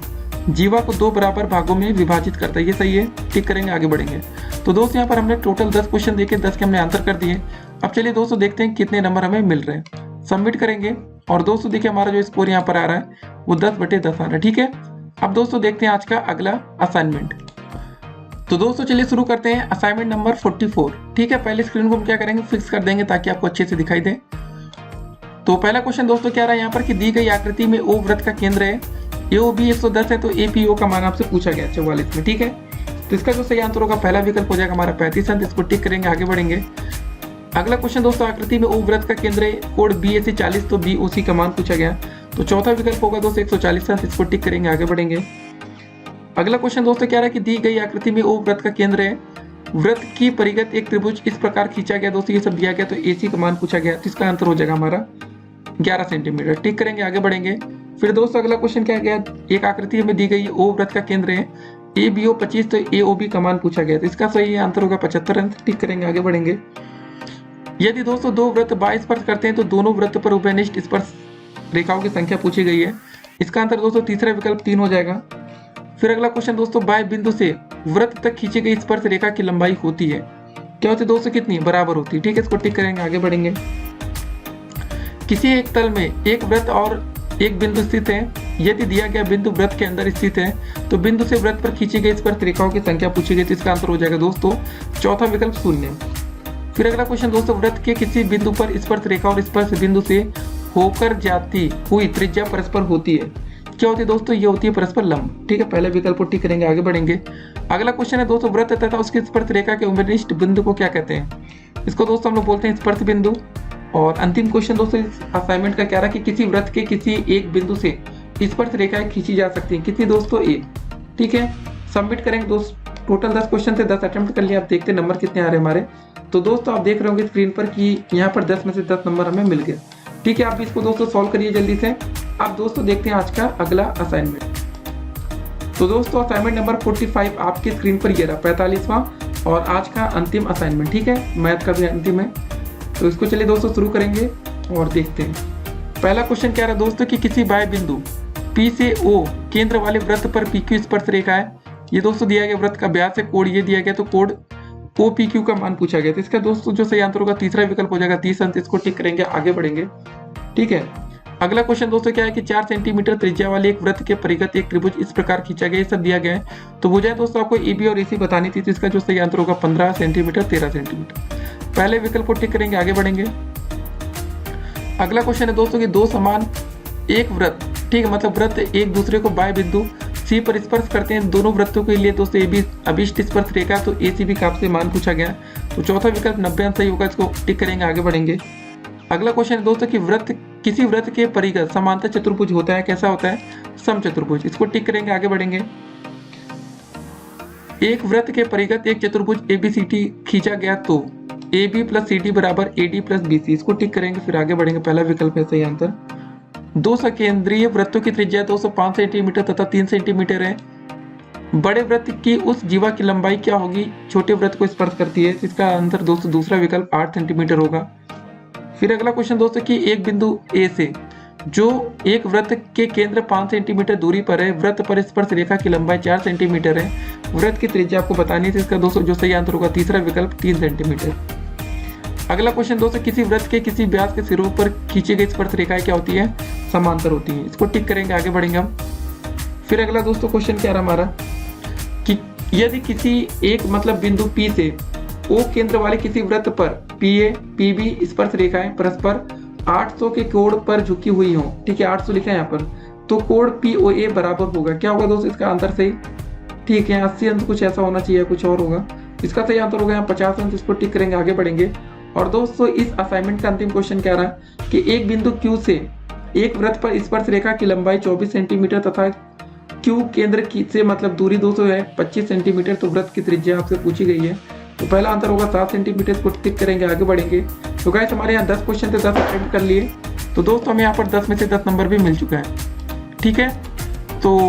जीवा को 2 बराबर भागों में विभाजित करता है, ये सही है, टिक करेंगे, आगे बढ़ेंगे। तो दोस्तों यहाँ पर हमने टोटल 10 क्वेश्चन देखे, 10 के हमने आंसर कर दिए। अब चलिए दोस्तों देखते हैं कितने नंबर हमें मिल रहे हैं, सबमिट करेंगे। और दोस्तों देखिए हमारा जो स्कोर यहाँ पर आ रहा है वो 10/10 आ रहा है, ठीक है। अब दोस्तों देखते हैं आज का अगला असाइनमेंट। तो दोस्तों चलिए शुरू करते हैं असाइनमेंट नंबर 44, ठीक है। पहले स्क्रीन को हम क्या करेंगे, फिक्स कर देंगे ताकि आपको अच्छे से दिखाई दे। तो पहला क्वेश्चन दोस्तों क्या रहा है यहाँ पर कि दी गई आकृति में ओ वृत्त का केंद्र है, AOB 110 है, तो APO का मान आपसे पूछा गया 44 में, ठीक है। तो इसका जो सही आंसर होगा पहला विकल्प हो जाएगा हमारा 35 अंक, इसको टिक करेंगे, आगे बढ़ेंगे। अगला क्वेश्चन दोस्तों आकृति में ओ वृत्त का केंद्र है, कोड BAC 40, तो BOC का मान पूछा गया, तो चौथा विकल्प होगा दोस्तों 140 अंक, इसको टिक करेंगे, आगे बढ़ेंगे। अगला क्वेश्चन दोस्तों क्या रहा है कि दी गई आकृति में ओ वृत्त का केंद्र है, वृत्त की परिगत एक त्रिभुज इस प्रकार खींचा गया, दोस्तों ये सब दिया गया, तो AC का मान पूछा गया, तो इसका आंसर हो जाएगा हमारा 11 सेंटीमीटर, टिक करेंगे, आगे बढ़ेंगे। फिर दोस्तों अगला क्वेश्चन क्या गया, एक आकृति में दी गई है, ओ वृत्त का केंद्र है, ABO 25, तो AOB का मान पूछा गया, तो इसका सही आंसर होगा 75 अंक, टिक करेंगे, आगे बढ़ेंगे। यदि दोस्तों दो वृत्त बाह्य स्पर्श करते हैं तो दोनों वृत्त पर उभयनिष्ठ स्पर्श रेखाओं की संख्या पूछी गई है, इसका आंसर दोस्तों तीसरा विकल्प 3 हो जाएगा। फिर अगला क्वेश्चन दोस्तों बाह्य बिंदु से वृत्त तक खींची गई स्पर्श रेखा की लंबाई होती है, क्या होती है दोस्तों, कितनी, बराबर होती है, ठीक है, इसको टिक करेंगे, आगे बढ़ेंगे। किसी एक तल में एक वृत्त और एक बिंदु स्थित है, यदि दिया गया बिंदु वृत्त के अंदर स्थित है तो बिंदु से वृत्त पर खींची गई स्पर्श रेखाओं की संख्या पूछी गई, तो इसका आंसर हो जाएगा दोस्तों चौथा विकल्प 0। फिर अगला क्वेश्चन दोस्तों वृत्त के किसी बिंदु पर स्पर्श रेखा और स्पर्श बिंदु से होकर जाती हुई त्रिज्या परस्पर होती है, क्या होती है दोस्तों, ये होती है परस्पर लंब, ठीक है, पहले विकल्प को टिक करेंगे, आगे बढ़ेंगे। अगला क्वेश्चन है दोस्तों वृत्त तथा उसकी स्पर्श रेखा के उभयनिष्ठ बिंदु को क्या कहते हैं, इसको दोस्तों हम लोग बोलते हैं स्पर्श बिंदु। और अंतिम क्वेश्चन दोस्तों इस असाइनमेंट का क्या रहा कि किसी वृत्त के किसी एक बिंदु से स्पर्श रेखाएं खींची जा सकती हैं, कितनी दोस्तों, 1, ठीक है, सबमिट करेंगे। दोस्तों टोटल 10 क्वेश्चन थे, 10 अटेम्प्ट कर लिए, आप देखते हैं नंबर कितने आ रहे हैं हमारे। तो दोस्तों आप देख रहे होंगे स्क्रीन पर कि यहाँ पर 10 में से 10 नंबर हमें मिल गए, ठीक है। आप इसको दोस्तों सॉल्व करिए जल्दी से। अब दोस्तों देखते हैं आज का अगला असाइनमेंट। तो दोस्तों असाइनमेंट नंबर 45 आपकी स्क्रीन पर ये रहा, 45वां और आज का अंतिम असाइनमेंट, ठीक है, मैथ का भी अंतिम है। तो इसको चलिए दोस्तों शुरू करेंगे और देखते हैं। पहला क्वेश्चन क्या रहा दोस्तों कि किसी बाह्य बिंदु P से O केंद्र वाले वृत्त पर PQ स्पर्श रेखा है, ये दोस्तों दिया गया वृत्त का व्यास है, कोड ये दिया गया, तो कोड OPQ का मान पूछा गया, तो इसका दोस्तों जो सही आंसर होगा तीसरा विकल्प हो जाएगा 30 अंक, इसको टिक करेंगे, आगे बढ़ेंगे, ठीक है। अगला क्वेश्चन दोस्तों क्या है कि 4 सेंटीमीटर त्रिज्या वाले एक वृत्त के परिगत एक त्रिभुज इस प्रकार खींचा गया, ये सब दिया गया है। तो भुजाएं दोस्तों आपको AB और AC बतानी थी, तो इसका जो सही आंसर होगा 15 सेंटीमीटर 13 सेंटीमीटर, पहले विकल्प को टिक करेंगे, आगे बढ़ेंगे। अगला क्वेश्चन है दोस्तों कि दो समान एक वृत्त, ठीक है, मतलब वृत्त एक दूसरे को बाह्य बिंदु C पर स्पर्श करते हैं, दोनों वृत्तों के लिए दोस्तों AB अभिष्ट स्पर्श रेखा, तो ACB का आपसे मान पूछा गया, तो चौथा विकल्प 90 अंक सही होगा, इसको टिक करेंगे, आगे बढ़ेंगे। अगला क्वेश्चन है दोस्तों कि वृत्त किसी वृत्त के परिगत समांतर चतुर्भुज होता है, कैसा होता है, समचतुर्भुज, इसको टिक करेंगे, आगे बढ़ेंगे। एक वृत्त के परिगत एक चतुर्भुज ABCD खींचा गया तो AB + CD = AD + BC, इसको टिक करेंगे, फिर आगे बढ़ेंगे, पहला विकल्प है सही आंसर। दो सकेंद्रीय वृत्तों की त्रिज्या 205 सेंटीमीटर तथा 3 सेंटीमीटर है, बड़े वृत्त की उस जीवा की लंबाई क्या होगी छोटे वृत्त को स्पर्श करती है, इसका आंसर दोस्तों दूसरा विकल्प 8 सेंटीमीटर होगा। फिर अगला क्वेश्चन दोस्तों कि एक बिंदु A से जो एक वृत्त के केंद्र 5 सेंटीमीटर दूरी पर है, वृत्त पर स्पर्श रेखा की लंबाई 4 सेंटीमीटर है, वृत्त की त्रिज्या आपको बतानी थी, इसका दोस्तों जो सही आंसर होगा तीसरा विकल्प 3 सेंटीमीटर। अगला क्वेश्चन दोस्तों किसी वृत्त के किसी व्यास के सिरों पर खींची गई स्पर्श रेखाएं क्या होती है, समांतर होती है, इसको टिक करेंगे, आगे बढ़ेंगे हम। फिर अगला दोस्तों क्वेश्चन क्या रहा हमारा कि यदि किसी एक मतलब बिंदु P से O केंद्र वाले किसी वृत्त पर PA PB स्पर्श रेखाएं परस्पर 800 के कोण पर झुकी हुई हो, ठीक है, 800 लिखा है यहाँ पर, तो कोण POA बराबर होगा, क्या होगा दोस्तों इसका आंसर सही, ठीक है, 80 अंक कुछ ऐसा होना चाहिए, कुछ और होगा, इसका सही आंसर होगा यहाँ 50 अंक, इसको टिक करेंगे, आगे बढ़ेंगे। और दोस्तों इस असाइनमेंट का अंतिम क्वेश्चन क्या रहा कि एक बिंदु Q से एक वृत्त पर स्पर्श रेखा की लंबाई 24 सेंटीमीटर तथा Q केंद्र की से मतलब दूरी 200 है 25 सेंटीमीटर, तो वृत्त की त्रिज्या आपसे पूछी गई है, तो पहला आंसर होगा 7 सेंटीमीटर, इसको टिक करेंगे, आगे बढ़ेंगे। तो गाइस हमारे यहाँ 10 क्वेश्चन थे, 10 अटेम्प्ट कर लिए। तो दोस्तों हमें यहाँ पर 10 में से 10 नंबर भी मिल चुका है। ठीक है, तो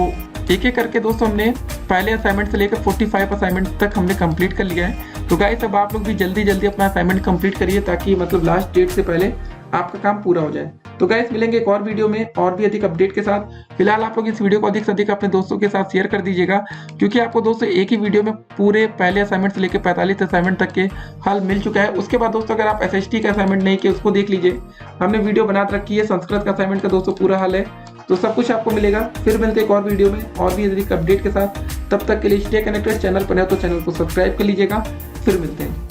एक एक करके दोस्तों हमने पहले असाइनमेंट से लेकर 45 असाइनमेंट तक हमने कंप्लीट कर लिया है। तो गाइस अब आप लोग भी जल्दी जल्दी अपना असाइनमेंट कंप्लीट करिए, ताकि मतलब लास्ट डेट से पहले आपका काम पूरा हो जाए। तो गाइस मिलेंगे एक और वीडियो में और भी अधिक अपडेट के साथ। फिलहाल आप लोग इस वीडियो को अधिक से अधिक अपने दोस्तों के साथ शेयर कर दीजिएगा, क्योंकि आपको दोस्तों एक ही वीडियो में पूरे पहले असाइनमेंट से लेकर 45 असाइनमेंट तक के हल मिल चुका है। उसके बाद दोस्तों अगर आप SST का असाइनमेंट नहीं किए उसको देख लीजिए, हमने वीडियो बना रखी है। संस्कृत का असाइनमेंट का दोस्तों पूरा हल है, तो सब कुछ आपको मिलेगा। फिर मिलते एक और वीडियो में और भी अधिक अपडेट के साथ। तब तक के लिए स्टे कनेक्टेड। चैनल पर है तो चैनल को सब्सक्राइब कर लीजिएगा। फिर मिलते हैं।